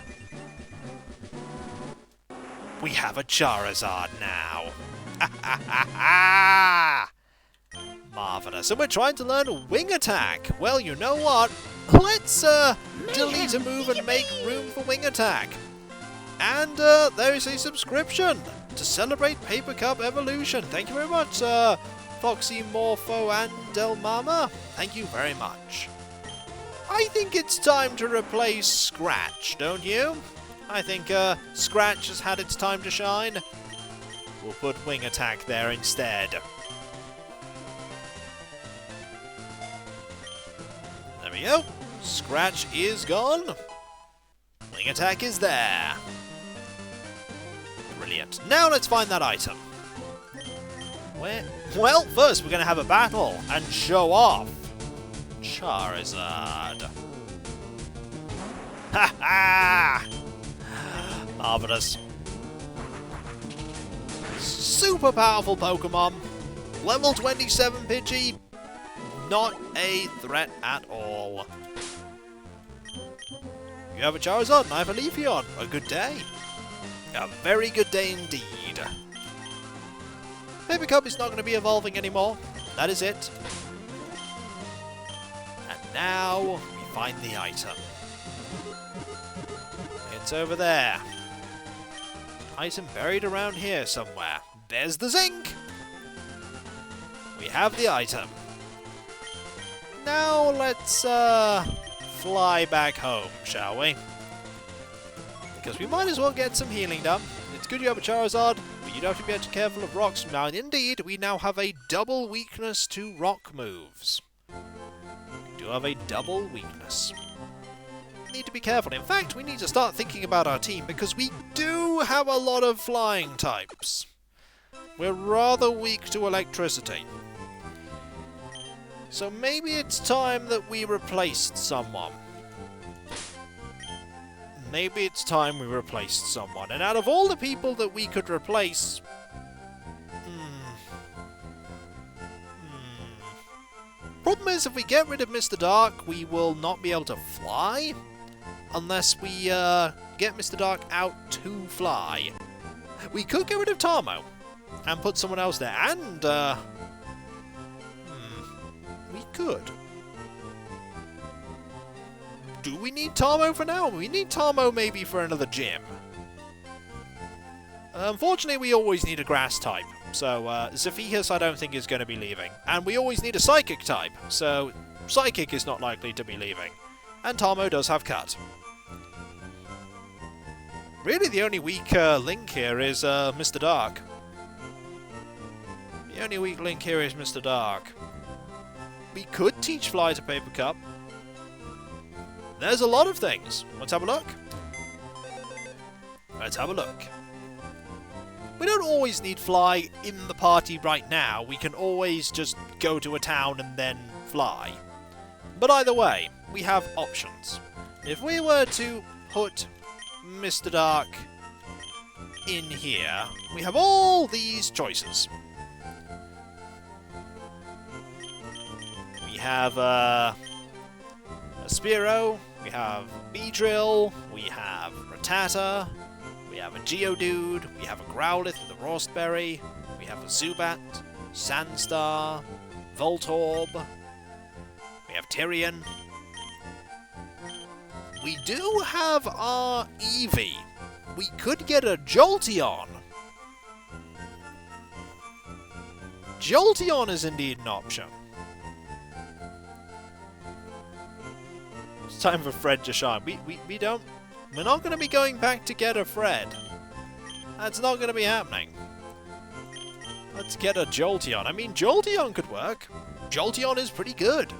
we have a Charizard now. Marvelous. And we're trying to learn Wing Attack. Well, you know what? Let's delete a move and make room for Wing Attack. And there's a subscription to celebrate Paper Cup Evolution. Thank you very much, Foxy, Morpho, and Del Mama. Thank you very much. I think it's time to replace Scratch, don't you? I think Scratch has had its time to shine. We'll put Wing Attack there instead. There we go. Scratch is gone. Wing Attack is there. Brilliant. Now let's find that item. Where? Well, first we're going to have a battle and show off Charizard. Ha ha! Marvelous. Super powerful Pokemon. Level 27 Pidgey. Not a threat at all. You have a Charizard and I have a Leafeon. A good day. A very good day indeed. Paper Cup is not going to be evolving anymore. That is it. And now we find the item. It's over there. item buried around here somewhere. There's the Zinc! We have the item. Now let's fly back home, shall we? Because we might as well get some healing done. It's good you have a Charizard, but you don't have to be extra careful of rocks. Now, indeed, we now have a double weakness to rock moves. We do have a double weakness. Need to be careful. In fact, we need to start thinking about our team because we do have a lot of flying types. We're rather weak to electricity. So maybe it's time that we replaced someone. Maybe it's time we replaced someone. And out of all the people that we could replace... Problem is, if we get rid of Mr. Dark, we will not be able to fly. Unless we get Mr. Dark out to fly. We could get rid of Tarmo. And put someone else there. And, we could. Do we need Tarmo for now? We need Tarmo maybe for another gym. Unfortunately, we always need a grass type. So, Zephyhus I don't think is going to be leaving. And we always need a psychic type. So, Psychic is not likely to be leaving. And Tarmo does have Cut. Really, the only weak link here is Mr. Dark. The only weak link here is Mr. Dark. We could teach Fly to Paper Cup. There's a lot of things. Let's have a look. Let's have a look. We don't always need Fly in the party right now. We can always just go to a town and then fly. But either way, we have options. If we were to put Mr. Dark in here, we have all these choices. We have a Spearow, we have Beedrill, we have Rattata, we have a Geodude, we have a Growlithe with a Rawstberry, we have a Zubat, Sandstar, Voltorb, we have Tyrion. We do have our Eevee. We could get a Jolteon. Jolteon is indeed an option. It's time for Fred to shine. We're not going to be going back to get a Fred. That's not going to be happening. Let's get a Jolteon. I mean, Jolteon could work. Jolteon is pretty good.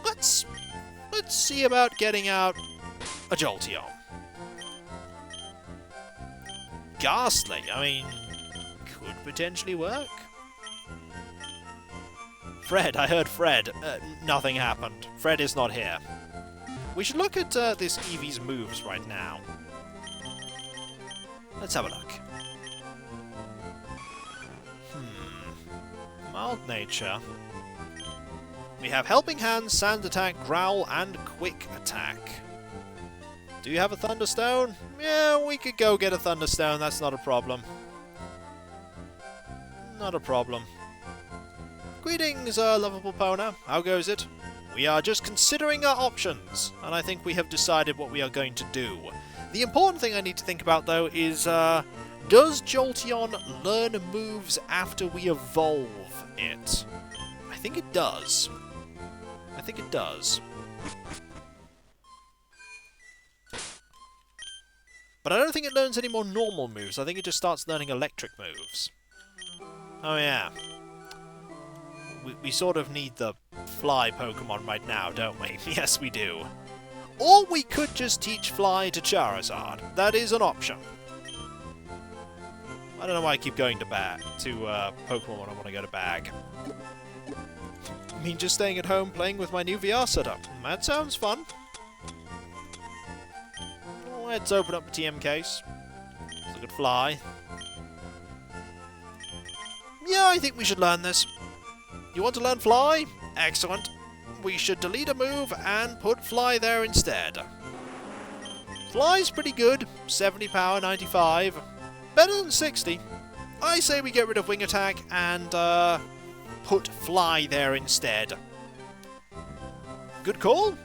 Let's see about getting out a Jolteon. Ghastly, I mean, could potentially work. Fred, I heard Fred. Nothing happened. Fred is not here. We should look at this Eevee's moves right now. Let's have a look. Mild nature. We have Helping Hand, Sand Attack, Growl, and Quick Attack. Do you have a Thunderstone? Yeah, we could go get a Thunderstone, that's not a problem. Not a problem. Greetings, lovable Pona. How goes it? We are just considering our options, and I think we have decided what we are going to do. The important thing I need to think about, though, is, does Jolteon learn moves after we evolve it? I think it does. I think it does. But I don't think it learns any more normal moves. I think it just starts learning electric moves. Oh yeah. We sort of need the Fly Pokemon right now, don't we? Yes, we do. Or we could just teach Fly to Charizard. That is an option. I don't know why I keep going to Pokemon when I want to go to Bag. I mean, just staying at home playing with my new VR setup. That sounds fun. Let's open up the TM case. Let's look at Fly. Yeah, I think we should learn this. You want to learn Fly? Excellent. We should delete a move and put Fly there instead. Fly's pretty good. 70 power, 95. Better than 60. I say we get rid of Wing Attack and put Fly there instead. Good call.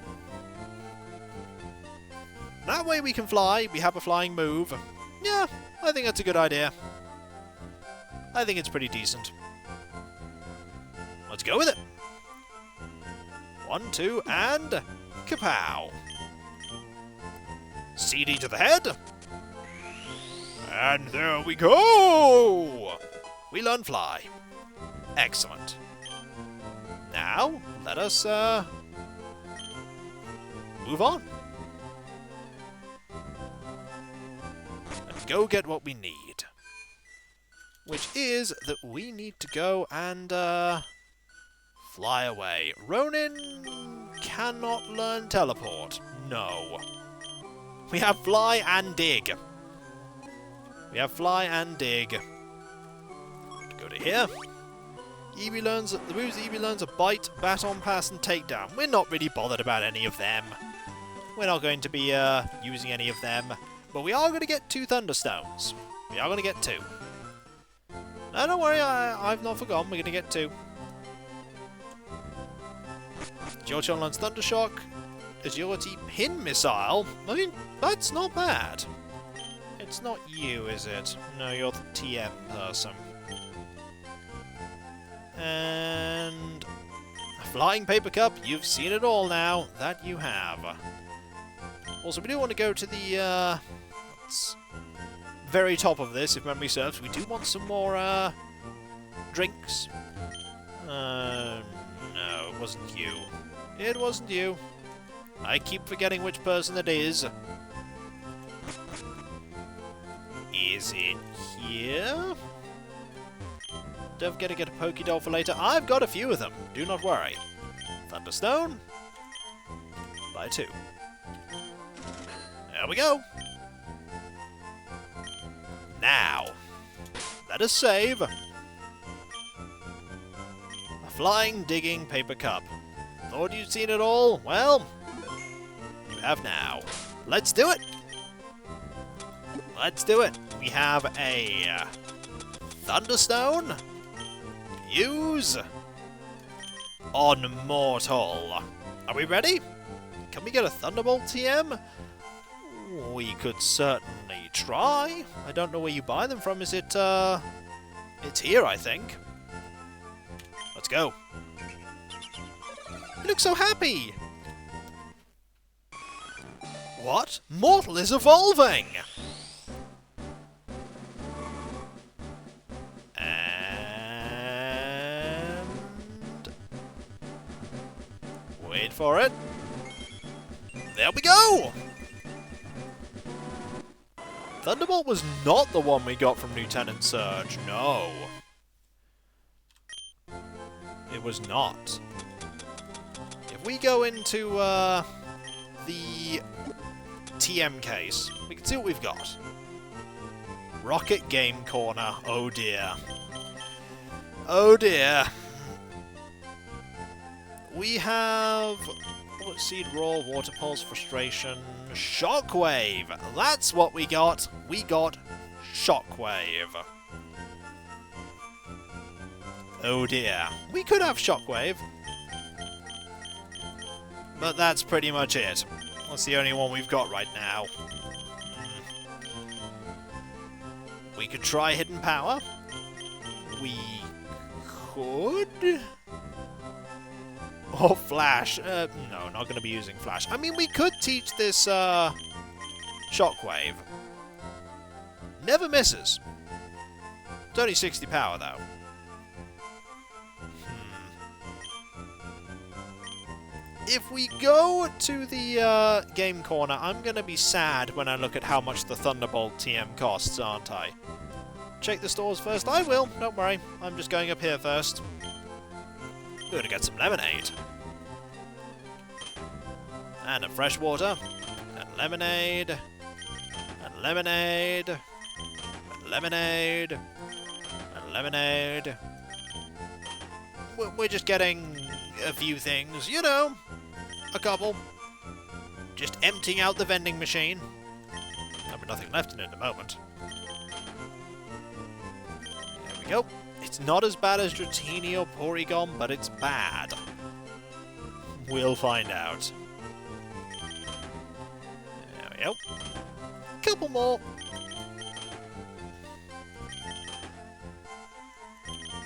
That way we can fly. We have a flying move. Yeah, I think that's a good idea. I think it's pretty decent. Let's go with it. 1, 2, and kapow! CD to the head. And there we go! We learn Fly. Excellent. Now, let us, move on. And go get what we need. Which is that we need to go and, fly away. Ronin cannot learn Teleport. No. We have Fly and Dig. We have Fly and Dig. Go to here. Eevee learns, the moves Eevee learns are Bite, Baton Pass, and Takedown. We're not really bothered about any of them. We're not going to be using any of them. But we are going to get 2 Thunderstones. We are going to get 2. No, don't worry, I've not forgotten. We're going to get 2. Jolteon learns Thundershock. Agility Pin Missile. I mean, that's not bad. It's not you, is it? No, you're the TM person. And a Flying Paper Cup. You've seen it all now. That you have. Also, we do want to go to the very top of this, if memory serves. We do want some more drinks. No, it wasn't you. It wasn't you. I keep forgetting which person it is. Is it here? Don't forget to get a Pokédoll for later. I've got a few of them. Do not worry. Thunderstone. By 2. There we go. Now, let us save. A Flying Digging Paper Cup. Thought you'd seen it all? Well, you have now. Let's do it! Let's do it! We have a Thunderstone. Use on Mortal. Are we ready? Can we get a Thunderbolt TM? We could certainly try. I don't know where you buy them from. Is it, it's here, I think. Let's go. You look so happy! What? Mortal is evolving! And... wait for it. There we go! Thunderbolt was not the one we got from Lieutenant Surge, no. It was not. If we go into the TM case, we can see what we've got. Rocket Game Corner, oh dear. Oh dear. We have Bullet Seed, Raw, Water Pulse, Frustration, Shockwave. That's what we got. We got Shockwave. Oh dear. We could have Shockwave. But that's pretty much it. That's the only one we've got right now. We could try Hidden Power. We could... or Flash. No, not going to be using Flash. I mean, we could teach this Shockwave. Never misses. It's only 60 power, though. If we go to the game corner, I'm going to be sad when I look at how much the Thunderbolt TM costs, aren't I? Check the stores first. I will. Don't worry. I'm just going up here first. We're going to get some lemonade. And a fresh water. And lemonade. And lemonade. And lemonade. And lemonade. We're just getting a few things, you know. A couple. Just emptying out the vending machine. There'll be nothing left in it at the moment. There we go. It's not as bad as Dratini or Porygon, but it's bad. We'll find out. There we go. Couple more.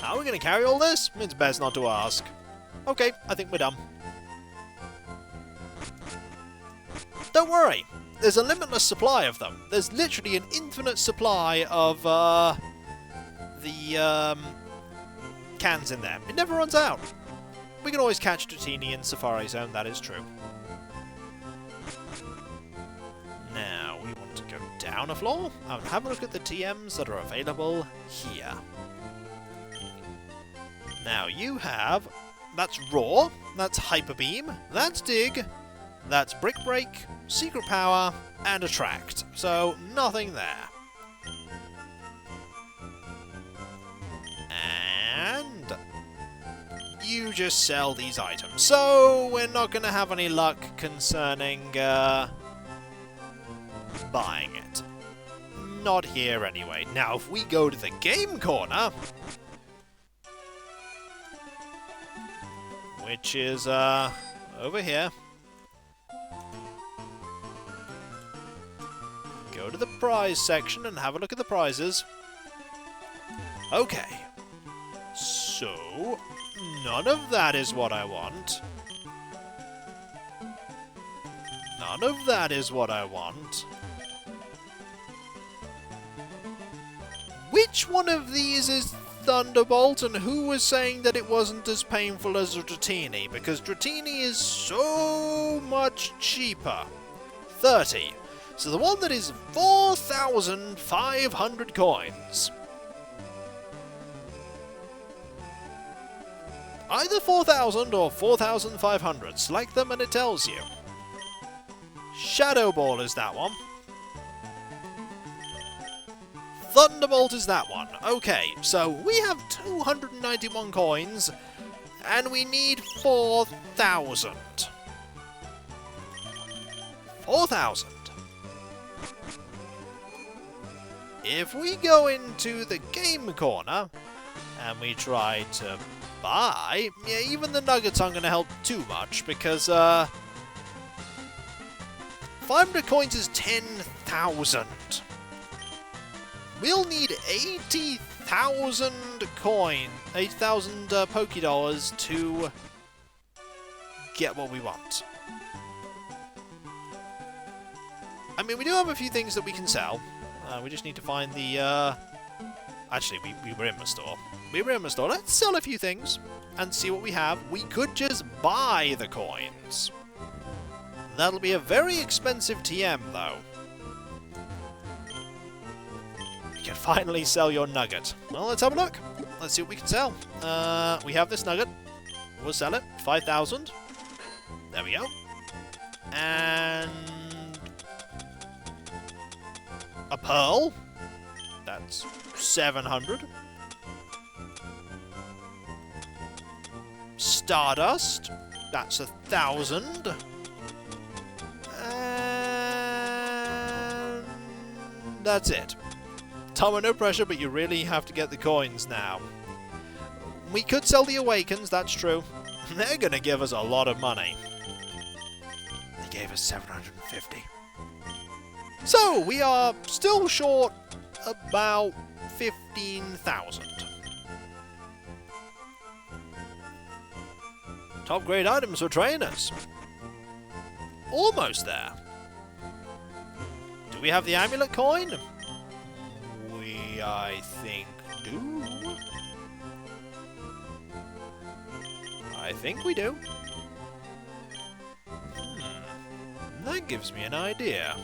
Are we going to carry all this? It's best not to ask. Okay, I think we're done. Don't worry, there's a limitless supply of them. There's literally an infinite supply of the cans in there. It never runs out. We can always catch Dratini in Safari Zone, that is true. Now, we want to go down a floor and have a look at the TMs that are available here. Now, you have... That's Roar, that's Hyper Beam, that's Dig, that's Brick Break, Secret Power, and Attract. So, nothing there. And you just sell these items. So, we're not going to have any luck concerning buying it. Not here anyway. Now, if we go to the game corner, which is over here, go to the prize section and have a look at the prizes. Okay. So, none of that is what I want. None of that is what I want. Which one of these is Thunderbolt, and who was saying that it wasn't as painful as Dratini? Because Dratini is so much cheaper. 30. So the one that is 4,500 coins. Either 4,000 or 4,500. Select them and it tells you. Shadow Ball is that one. Thunderbolt is that one. Okay, so we have 291 coins, and we need 4,000. 4,000. If we go into the game corner, and we try to buy, yeah, even the nuggets aren't going to help too much, because 500 coins is 10,000. We'll need 80,000 coin, 80,000 Pokédollars to get what we want. I mean, we do have a few things that we can sell. We just need to find the... Actually, we were in the store. We were in the store. Let's sell a few things and see what we have. We could just buy the coins. That'll be a very expensive TM, though. You can finally sell your nugget. Well, let's have a look. Let's see what we can sell. We have this nugget. We'll sell it. 5,000. There we go. And... a pearl. That's 700. Stardust. That's 1,000. And that's it. Tama, no pressure, but you really have to get the coins now. We could sell the Awakens, that's true. They're going to give us a lot of money. They gave us 750. So, we are still short about 15,000. Top grade items for trainers. Almost there. Do we have the amulet coin? We, I think, do. I think we do. That gives me an idea.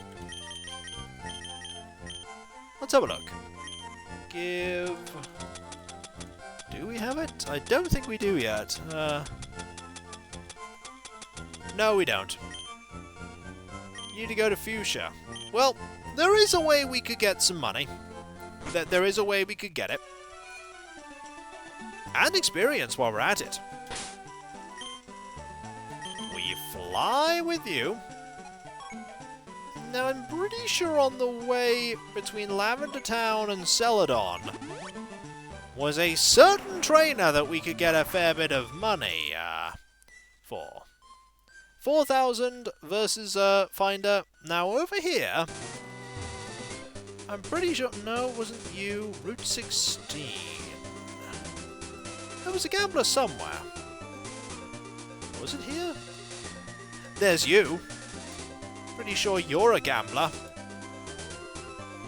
Let's have a look. Do we have it? I don't think we do yet. No, we don't. You need to go to Fuchsia. Well, there is a way we could get some money. There is a way we could get it. And experience while we're at it. We fly with you. Now, I'm pretty sure on the way between Lavender Town and Celadon was a certain trainer that we could get a fair bit of money for. 4,000 versus Finder. Now, over here, I'm pretty sure... No, it wasn't you. Route 16. There was a gambler somewhere. Was it here? There's you. Pretty sure you're a gambler.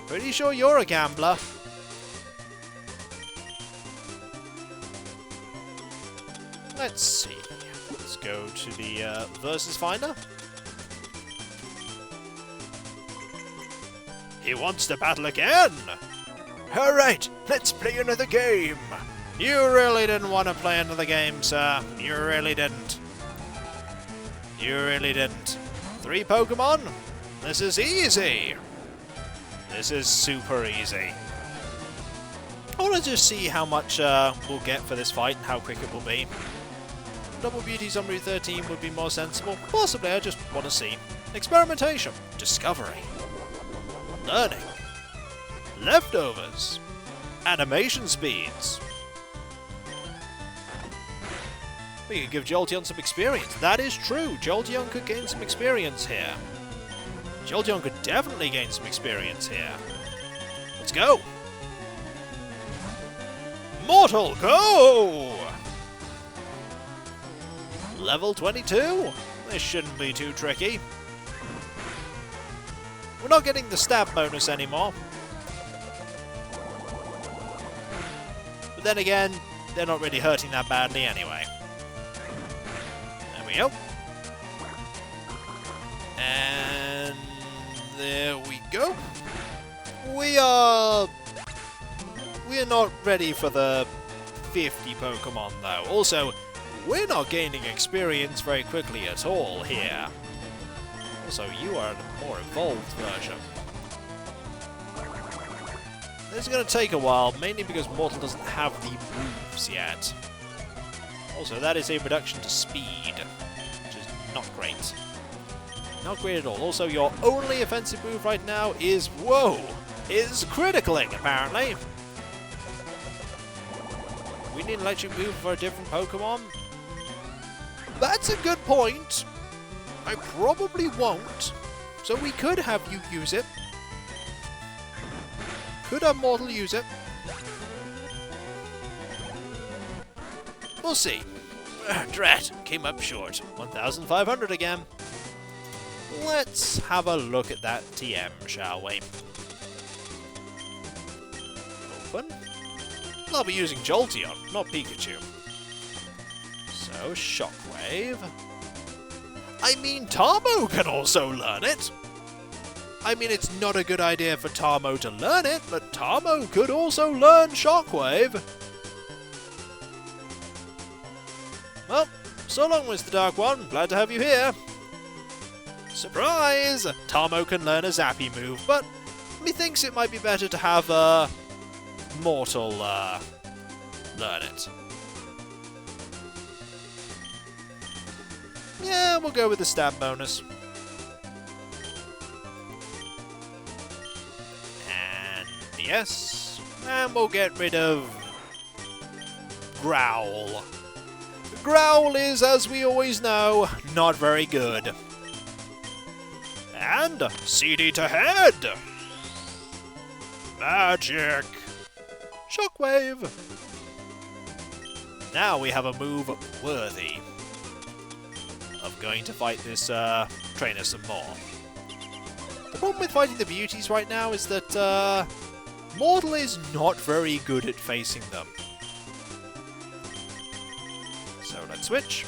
Pretty sure you're a gambler. Let's see. Let's go to the versus finder. He wants to battle again! Alright, let's play another game! You really didn't want to play another game, sir. You really didn't. You really didn't. 3 Pokemon? This is easy! This is super easy. I want to just see how much we'll get for this fight and how quick it will be. Double Beauties on Route 13 would be more sensible. Possibly, I just want to see. Experimentation. Discovery. Learning. Leftovers. Animation speeds. We could give Jolteon some experience. That is true. Jolteon could gain some experience here. Jolteon could definitely gain some experience here. Let's go. Mortal, go! Level 22. This shouldn't be too tricky. We're not getting the stab bonus anymore. But then again, they're not really hurting that badly anyway. There we go. And there we go. We're not ready for the 50 Pokemon though. Also, we're not gaining experience very quickly at all here. Also, you are a more evolved version. This is going to take a while, mainly because Mortal doesn't have the moves yet. Also, that is a reduction to speed, which is not great. Not great at all. Also, your only offensive move right now is, whoa, is Criticaling, apparently. We need an electric move for a different Pokemon? That's a good point. I probably won't, so we could have you use it. Could have Mortal use it. We'll see. Drat, came up short. 1,500 again. Let's have a look at that TM, shall we? Open. I'll be using Jolteon, not Pikachu. So, Shockwave. I mean, Tarmo can also learn it! I mean, it's not a good idea for Tarmo to learn it, but Tarmo could also learn Shockwave! Well, so long, Mr. Dark One. Glad to have you here. Surprise! Tarmo can learn a Zappy move, but methinks it might be better to have Mortal learn it. Yeah, we'll go with the stab bonus. And yes, and we'll get rid of Growl. Growl is, as we always know, not very good. And CD to head! Magic! Shockwave! Now we have a move worthy of going to fight this trainer some more. The problem with fighting the beauties right now is that Mortal is not very good at facing them. So let's switch.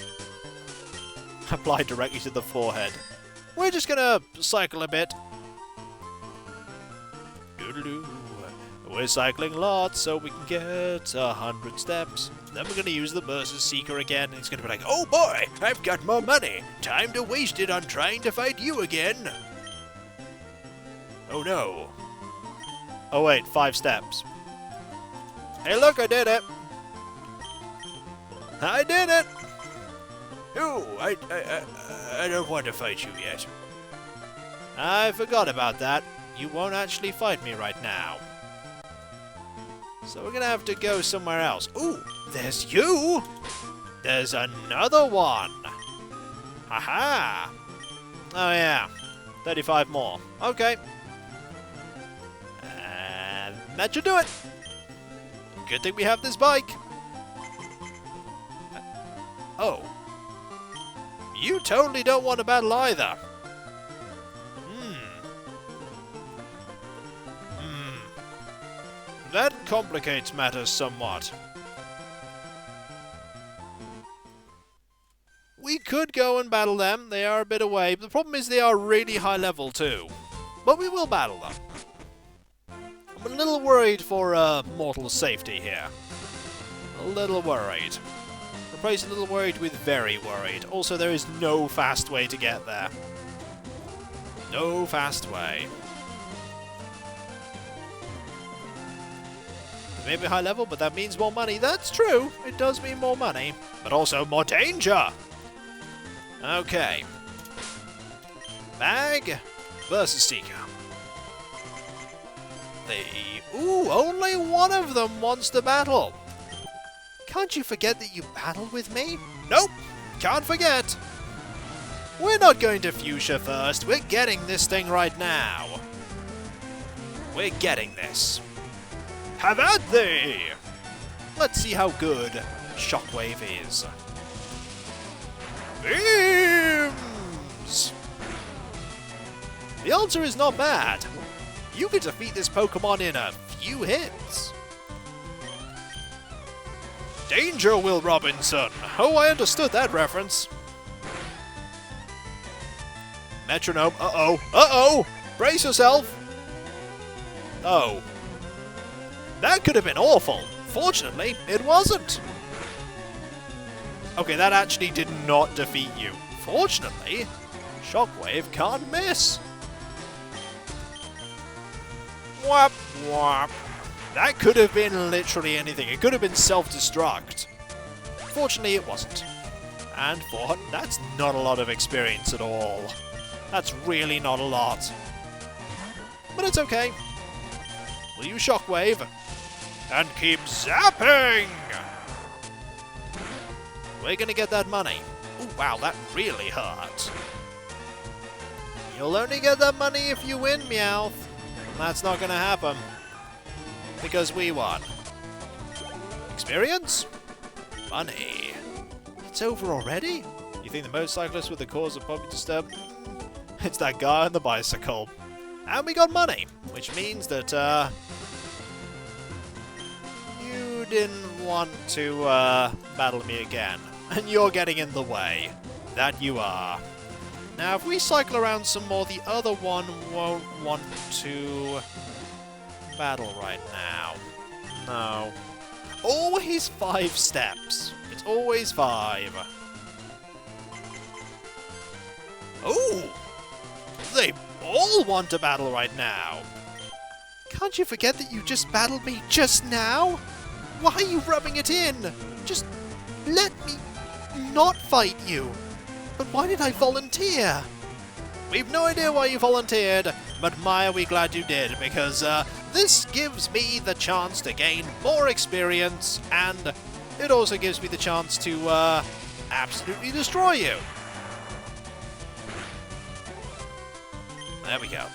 Apply directly to the forehead. We're just gonna cycle a bit. Doodaloo. We're cycling lots so we can get 100 steps. Then we're gonna use the Mercer's Seeker again, and he's gonna be like, "Oh boy, I've got more money. Time to waste it on trying to fight you again." Oh no. Oh wait, 5 steps. Hey look, I did it. I did it. Oh, I don't want to fight you yet. I forgot about that. You won't actually fight me right now. So we're gonna have to go somewhere else. Ooh, there's you! There's another one! Haha! Oh yeah, 35 more. Okay. And that should do it! Good thing we have this bike. Oh. You totally don't want to battle either. That complicates matters somewhat. We could go and battle them. They are a bit away, but the problem is they are really high level too. But we will battle them. I'm a little worried for mortal safety here. A little worried. Replace a little worried with very worried. Also, there is no fast way to get there. No fast way. Maybe high level, but that means more money. That's true. It does mean more money. But also more danger. Okay. Bag versus Seeker. Ooh, only one of them wants to battle. Can't you forget that you battled with me? Nope. Can't forget. We're not going to Fuchsia first. We're getting this thing right now. We're getting this. Have at thee! Let's see how good Shockwave is. Beams! The answer is not bad. You could defeat this Pokemon in a few hits. Danger, Will Robinson! Oh, I understood that reference. Metronome, uh-oh, uh-oh! Brace yourself! Oh. That could have been awful. Fortunately, it wasn't. Okay, that actually did not defeat you. Fortunately, Shockwave can't miss. Whap, whap. That could have been literally anything. It could have been self-destruct. Fortunately, it wasn't. And that's not a lot of experience at all. That's really not a lot. But it's okay. We'll use Shockwave. And keep zapping! We're gonna get that money. Ooh, wow, that really hurt. You'll only get that money if you win, Meowth. That's not gonna happen. Because we won. Experience? Money. It's over already? You think the motorcyclist with the cause of public disturbance? It's that guy on the bicycle. And we got money, which means that, you didn't want to battle me again, and you're getting in the way. That you are. Now, if we cycle around some more, the other one won't want to battle right now. No. Always 5 steps. It's always 5. Oh! They all want to battle right now. Can't you forget that you just battled me just now? Why are you rubbing it in? Just let me not fight you. But why did I volunteer? We've no idea why you volunteered, but my are we glad you did, because this gives me the chance to gain more experience, and it also gives me the chance to absolutely destroy you. There we go.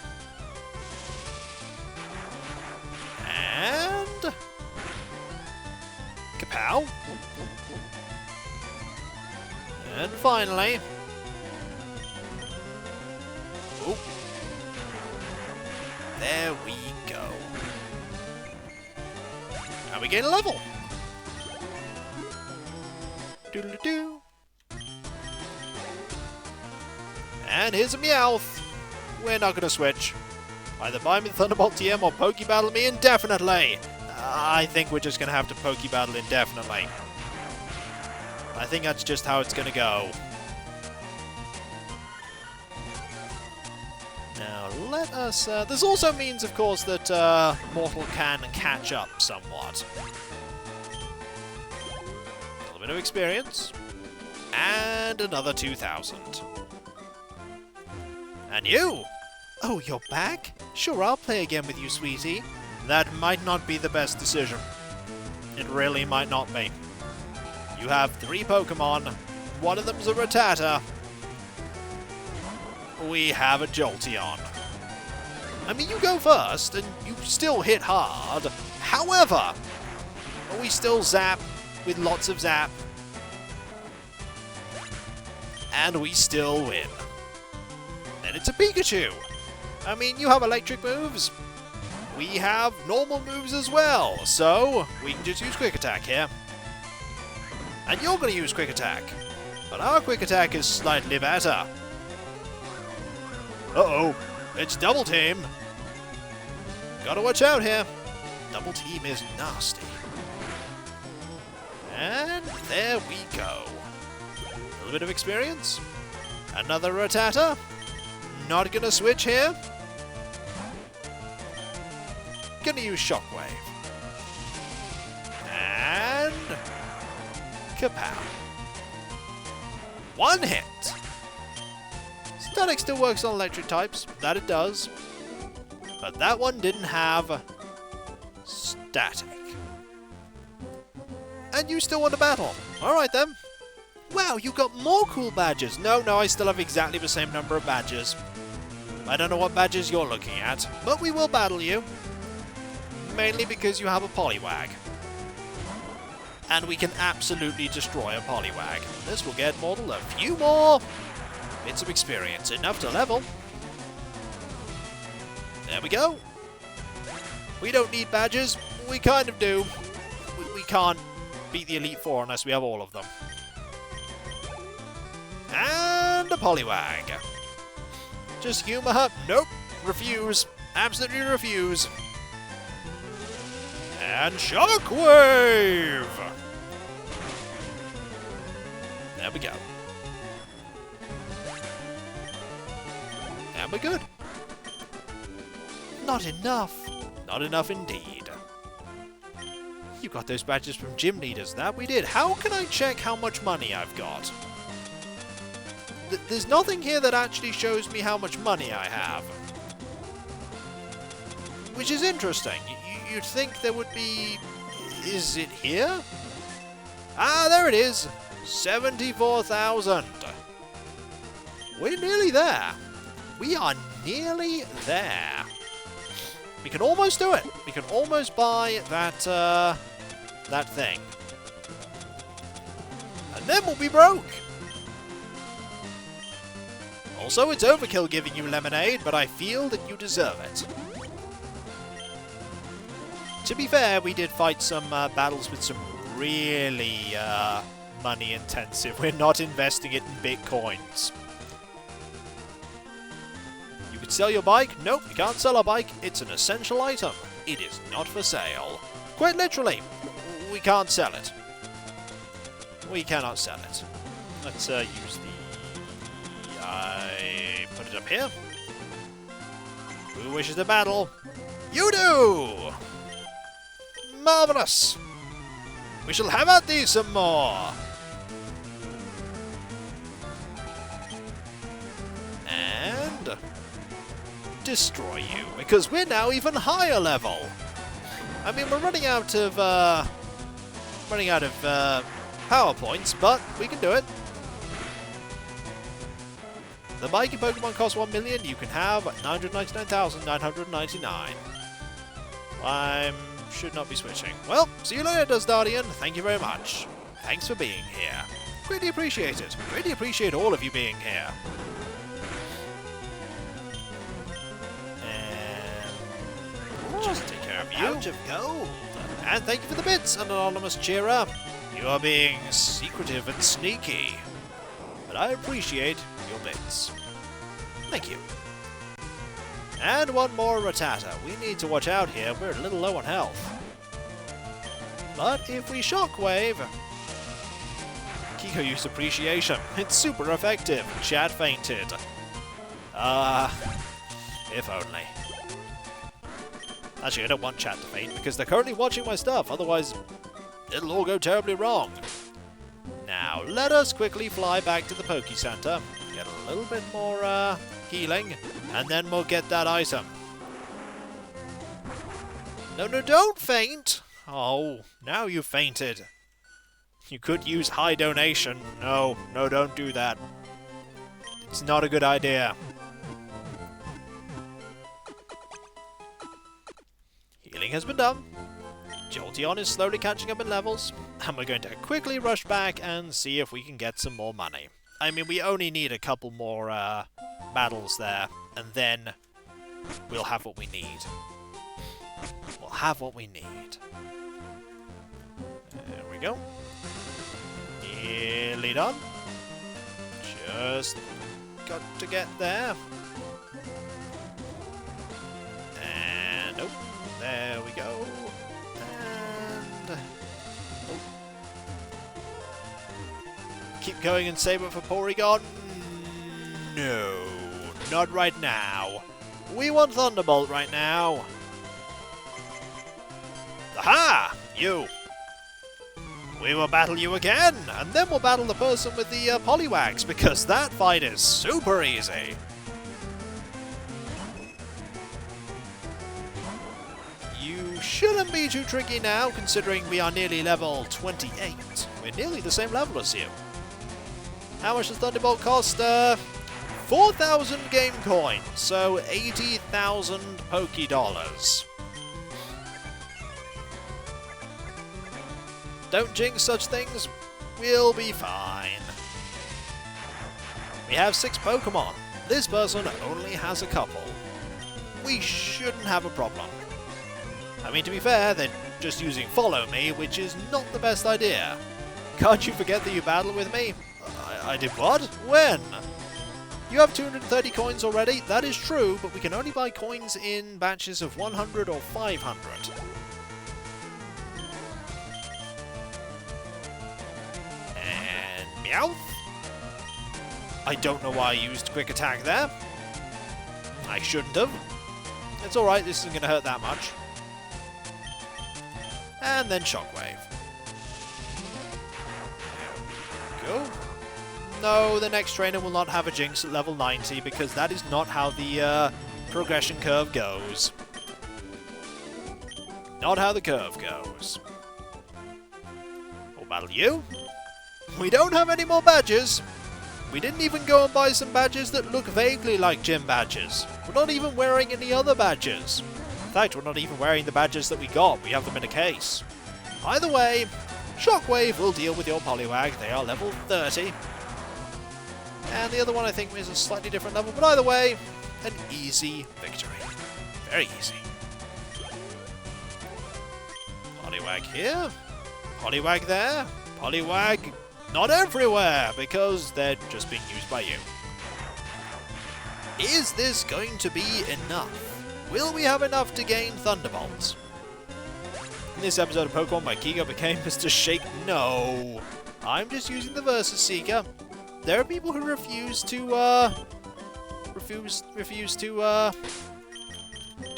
And kapow. And finally, oh, there we go. Now we gain a level. Doodle-doo. And here's a Meowth. We're not going to switch. Either buy me the Thunderbolt TM or Pokebattle me indefinitely. I think we're just going to have to Pokebattle indefinitely. I think that's just how it's going to go. Now, let us... this also means, of course, that Mortal can catch up somewhat. A little bit of experience. And another 2,000. And you! Oh, you're back? Sure, I'll play again with you, sweetie. That might not be the best decision. It really might not be. You have 3 Pokemon. One of them's a Rattata. We have a Jolteon. I mean, you go first, and you still hit hard. However, we still zap with lots of zap. and we still win. Then it's a Pikachu. I mean, you have electric moves. We have normal moves as well, so we can just use Quick Attack here. And you're going to use Quick Attack. But our Quick Attack is slightly better. Uh-oh, it's Double Team. Gotta watch out here. Double Team is nasty. And there we go. A little bit of experience. Another Rattata. Not gonna switch here. Gonna use Shockwave. And kapow. One hit. Static still works on electric types. That it does. But that one didn't have static. And you still want to battle. Alright then. Wow, you got more cool badges. No, I still have exactly the same number of badges. I don't know what badges you're looking at, but we will battle you. Mainly because you have a Poliwag. And we can absolutely destroy a Poliwag. This will get Mortal a few more bits of experience. Enough to level. There we go. We don't need badges. We kind of do. We can't beat the Elite Four unless we have all of them. And a Poliwag. Just humor her. Nope. Refuse. Absolutely refuse. And Shockwave! There we go. And we're good. Not enough. Not enough indeed. You got those badges from gym leaders. That we did. How can I check how much money I've got? There's nothing here that actually shows me how much money I have. Which is interesting. You'd think there would be... Is it here? Ah, there it is. 74,000. We're nearly there. We are nearly there. We can almost do it. We can almost buy that, that thing. And then we'll be broke. Also, it's overkill giving you lemonade, but I feel that you deserve it. To be fair, we did fight some battles with some really money intensive. We're not investing it in bitcoins. You could sell your bike? Nope, you can't sell a bike. It's an essential item. It is not for sale. Quite literally, we can't sell it. We cannot sell it. Let's use the... I put it up here. Who wishes to battle? You do! Marvellous! We shall have at thee some more! And... destroy you, because we're now even higher level! I mean, we're running out of, power points, but we can do it. The bike in Pokemon costs 1 million, you can have 999,999. I should not be switching. Well, see you later, Dustardian. Thank you very much. Thanks for being here. Greatly appreciate it. Greatly appreciate all of you being here. And just take care of you. Out of gold. And thank you for the bits, an anonymous cheerer. You are being secretive and sneaky. But I appreciate your bits. Thank you. And one more Rattata. We need to watch out here. We're a little low on health. But if we Shockwave... Kiko used Appreciation. It's super effective. Chat fainted. If only. Actually, I don't want chat to faint because they're currently watching my stuff. Otherwise, it'll all go terribly wrong. Now, let us quickly fly back to the Poke Center. Get a little bit more, healing. And then we'll get that item. No, don't faint! Oh, now you fainted. You could use high donation. No, don't do that. It's not a good idea. Healing has been done. Jolteon is slowly catching up in levels. And we're going to quickly rush back and see if we can get some more money. I mean, we only need a couple more battles there, and then we'll have what we need. We'll have what we need. There we go. Nearly done. Just got to get there. And oh, there we go. And oh. Keep going and save it for Porygon. No, not right now. We want Thunderbolt right now. Aha! You! We will battle you again, and then we'll battle the person with the Poliwags, because that fight is super easy. You shouldn't be too tricky now, considering we are nearly level 28. We're nearly the same level as you. How much does Thunderbolt cost? 4,000 game coins, so 80,000 Poké Dollars. Don't jinx such things, we'll be fine. We have 6 Pokemon. This person only has a couple. We shouldn't have a problem. I mean, to be fair, they're just using Follow Me, which is not the best idea. Can't you forget that you battled with me? I did what? When? You have 230 coins already, that is true, but we can only buy coins in batches of 100 or 500. Meowth? I don't know why I used Quick Attack there. I shouldn't have. It's alright, this isn't going to hurt that much. And then Shockwave. There we go. No, the next trainer will not have a Jinx at level 90 because that is not how the progression curve goes. Not how the curve goes. We'll battle you. We don't have any more badges. We didn't even go and buy some badges that look vaguely like gym badges. We're not even wearing any other badges. In fact, we're not even wearing the badges that we got. We have them in a case. Either way, Shockwave will deal with your Poliwag. They are level 30. And the other one I think is a slightly different level. But either way, an easy victory. Very easy. Poliwag here. Poliwag there. Poliwag not everywhere, because they're just being used by you. Is this going to be enough? Will we have enough to gain Thunderbolts? In this episode of Pokemon, my Kiko became Mr. Shake. No! I'm just using the Versus Seeker. There are people who refuse to, do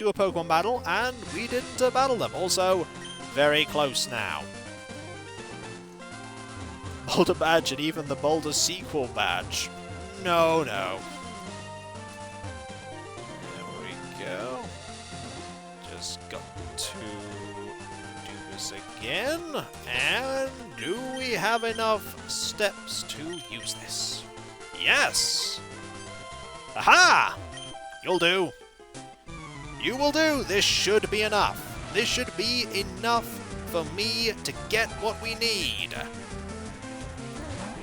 a Pokemon battle, and we didn't battle them. Also, very close now. Boulder badge and even the Boulder sequel badge. No, no. There we go. Just got to do this again. And do we have enough steps to use this? Yes! Aha! You'll do. You will do. This should be enough. This should be enough for me to get what we need.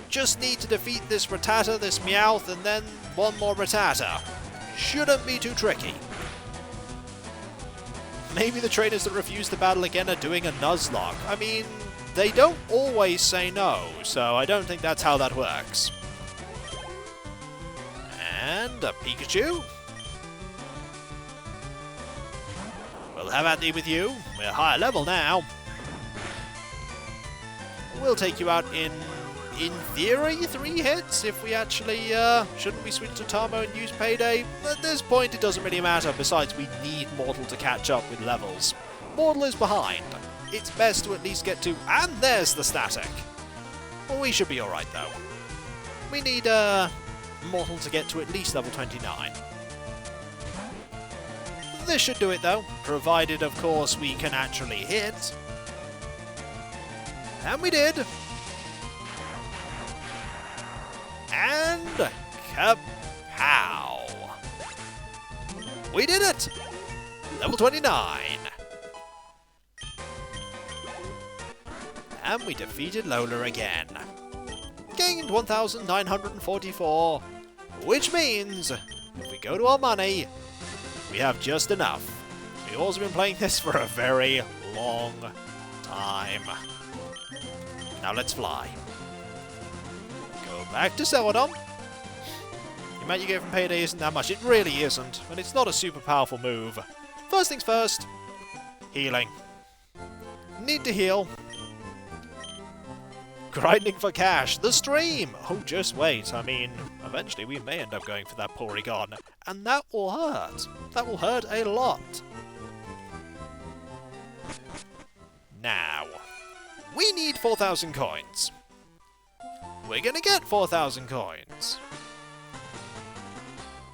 Just need to defeat this Rattata, this Meowth, and then one more Rattata. Shouldn't be too tricky. Maybe the trainers that refuse to battle again are doing a Nuzlocke. I mean, they don't always say no, so I don't think that's how that works. And a Pikachu. We'll have at thee with you. We're higher level now. We'll take you out in theory, 3 hits if we actually, shouldn't we switch to Tamo and use Payday? At this point, it doesn't really matter. Besides, we need Mortal to catch up with levels. Mortal is behind. It's best to at least get to, and there's the static. Well, we should be alright, though. We need, Mortal to get to at least level 29. This should do it, though, provided, of course, we can actually hit. And we did. And kapow! We did it! Level 29! And we defeated Lola again. gained 1,944, which means if we go to our money, we have just enough. We've also been playing this for a very long time. Now let's fly. Go back to Celadon. The amount you get from Payday isn't that much. It really isn't, and it's not a super powerful move. First things first, healing. Need to heal. Grinding for cash. The stream! Oh, just wait. I mean, eventually we may end up going for that Porygon, and that will hurt. That will hurt a lot. Now, we need 4,000 coins. We're gonna get 4,000 coins.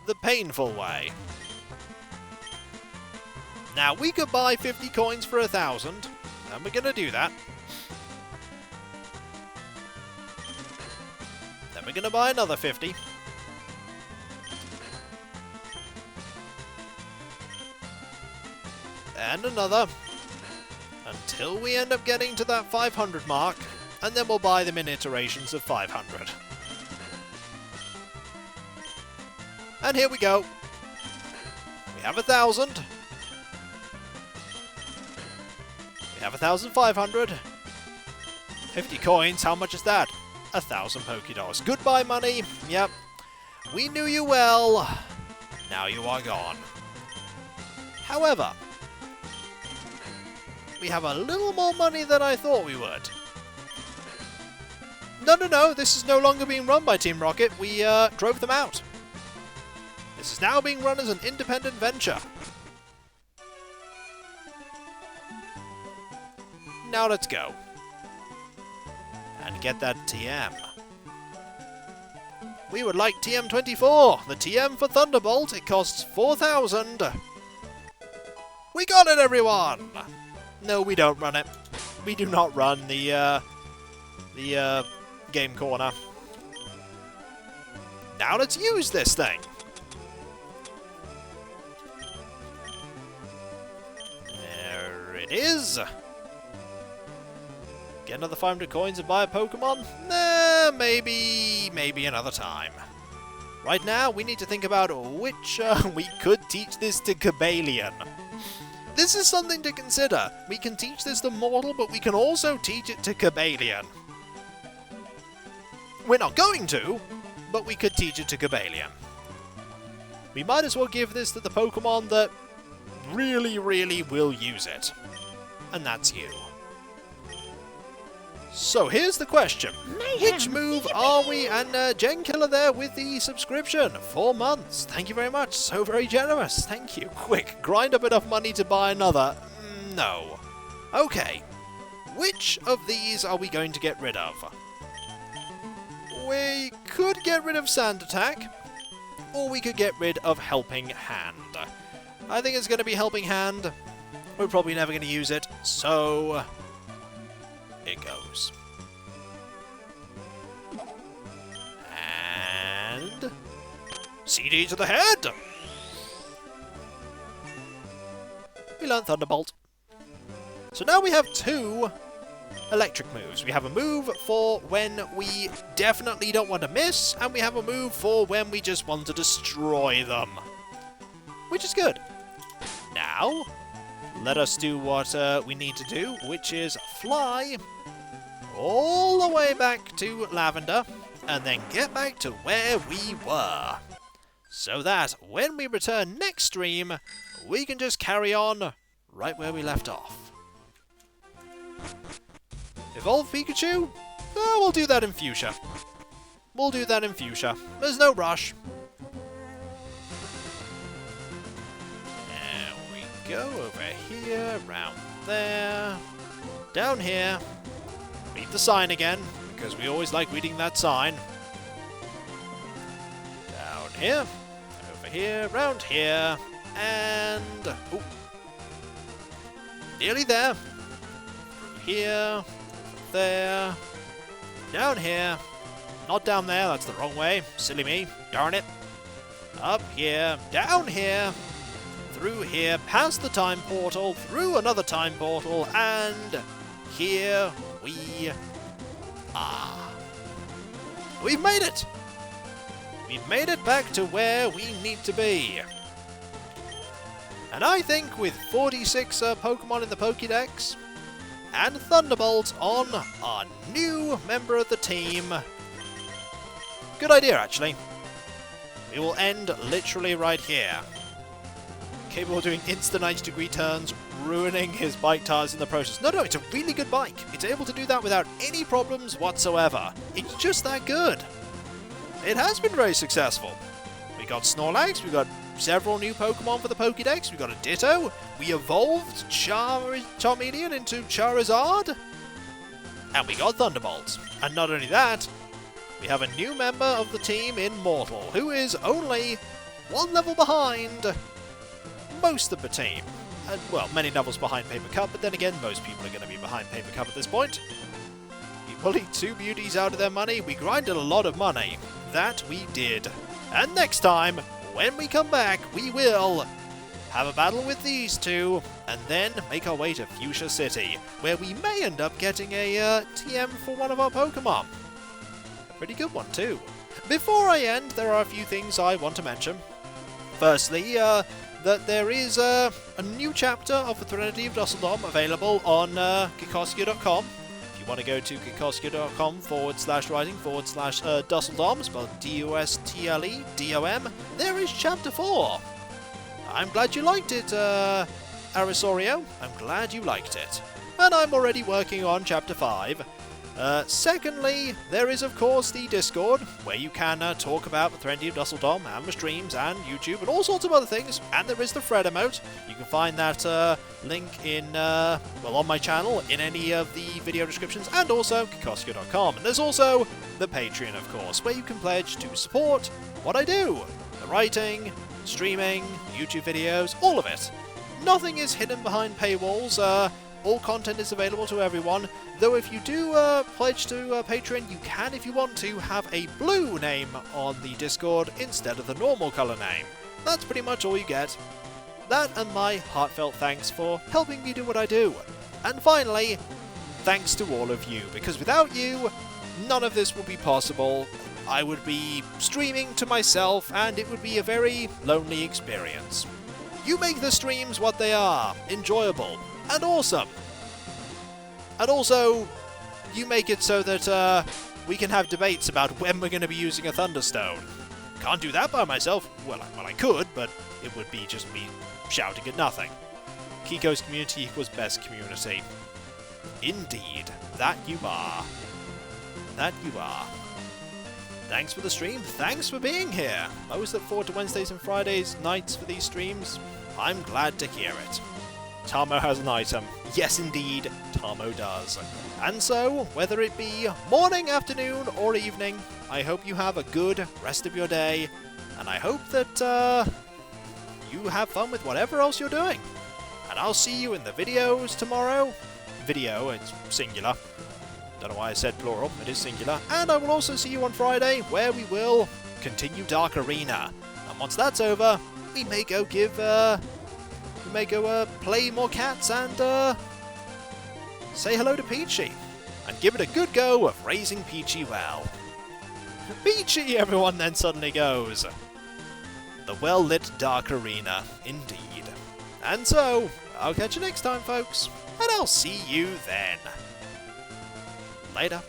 The painful way. Now, we could buy 50 coins for 1,000, and we're gonna do that. Then we're gonna buy another 50. And another. Until we end up getting to that 500 mark, and then we'll buy them in iterations of 500. And here we go. We have 1,000. We have 1,500. 50 coins, how much is that? 1,000 Pokédollars. Goodbye, money. Yep. We knew you well. Now you are gone. However, we have a little more money than I thought we would. No, this is no longer being run by Team Rocket. We drove them out. This is now being run as an independent venture. Now let's go. And get that TM. We would like TM24, the TM for Thunderbolt. It costs 4,000. We got it, everyone! No, we don't run it. We do not run the game corner. Now let's use this thing. There it is. Get another 500 coins and buy a Pokemon? Nah, maybe another time. Right now, we need to think about which we could teach this to Chameleon. This is something to consider. We can teach this to Mortal, but we can also teach it to Chameleon. We're not going to, but we could teach it to Chameleon. We might as well give this to the Pokemon that really will use it. And that's you. So here's the question. Mayhem. Which move are we? And Gen Killer there with the subscription. 4 months. Thank you very much. So very generous. Thank you. Quick, grind up enough money to buy another. No. Okay. Which of these are we going to get rid of? We could get rid of Sand Attack, or we could get rid of Helping Hand. I think it's going to be Helping Hand. We're probably never going to use it, so it goes. And CD to the head! We learned Thunderbolt. So now we have 2 electric moves. We have a move for when we definitely don't want to miss, and we have a move for when we just want to destroy them. Which is good. Now, let us do what we need to do, which is fly all the way back to Lavender, and then get back to where we were. So that when we return next stream, we can just carry on right where we left off. Evolve Pikachu? Oh, we'll do that in Fuchsia. We'll do that in Fuchsia. There's no rush. There we go, over here, round there, down here. Read the sign again, because we always like reading that sign. Down here, over here, round here, and ooh, nearly there. Through here, there, down here, not down there, that's the wrong way, silly me, darn it. Up here, down here, through here, past the time portal, through another time portal, and here we are. We've made it! We've made it back to where we need to be. And I think with 46 Pokemon in the Pokédex, and Thunderbolt on our new member of the team. Good idea, actually. We will end literally right here. Capable of doing instant 90-degree turns, ruining his bike tires in the process. No, it's a really good bike. It's able to do that without any problems whatsoever. It's just that good. It has been very successful. We got Snorlax, we got several new Pokemon for the Pokédex, we got a Ditto, we evolved Charmeleon into Charizard, and we got Thunderbolt. And not only that, we have a new member of the team in Mortal, who is only one level behind most of the team. And, well, many levels behind Paper Cup, but then again, most people are going to be behind Paper Cup at this point. We bullied two beauties out of their money, we grinded a lot of money. That we did. And next time, when we come back, we will have a battle with these two, and then make our way to Fuchsia City, where we may end up getting a TM for one of our Pokemon. A pretty good one, too. Before I end, there are a few things I want to mention. Firstly, that there is a new chapter of the Threnody of Dusseldom available on Kikoskia.com. If you want to go to kikoskia.com/writing/Dusseldom, spelled DUSTLEDOM, there is chapter 4. I'm glad you liked it, Arisorio. I'm glad you liked it. And I'm already working on chapter 5. Secondly, there is of course the Discord, where you can talk about the Threnody of Dusseldom and the streams and YouTube and all sorts of other things. And there is the Fred emote. You can find that link in, well, on my channel, in any of the video descriptions, and also Kikoskia.com. And there's also the Patreon, of course, where you can pledge to support what I do. The writing, streaming, YouTube videos, all of it. Nothing is hidden behind paywalls. All content is available to everyone, though if you do pledge to Patreon, you can, if you want to, have a blue name on the Discord instead of the normal colour name. That's pretty much all you get. That and my heartfelt thanks for helping me do what I do. And finally, thanks to all of you, because without you, none of this would be possible. I would be streaming to myself, and it would be a very lonely experience. You make the streams what they are, enjoyable and awesome. And also, you make it so that we can have debates about when we're going to be using a Thunderstone. Can't do that by myself. Well, I could, but it would be just me shouting at nothing. Kiko's community equals best community. Indeed, that you are. That you are. Thanks for the stream. Thanks for being here. I always look forward to Wednesdays and Fridays nights for these streams. I'm glad to hear it. Tamo has an item. Yes, indeed, Tamo does. And so, whether it be morning, afternoon, or evening, I hope you have a good rest of your day, and I hope that you have fun with whatever else you're doing. And I'll see you in the videos tomorrow. Video, it's singular. Don't know why I said plural, it is singular. And I will also see you on Friday, where we will continue Dark Arena. And once that's over, we may go play more cats and say hello to Peachy. And give it a good go of raising Peachy well. Peachy, everyone then suddenly goes. The well-lit Dark Arena, indeed. And so, I'll catch you next time, folks. And I'll see you then. Later.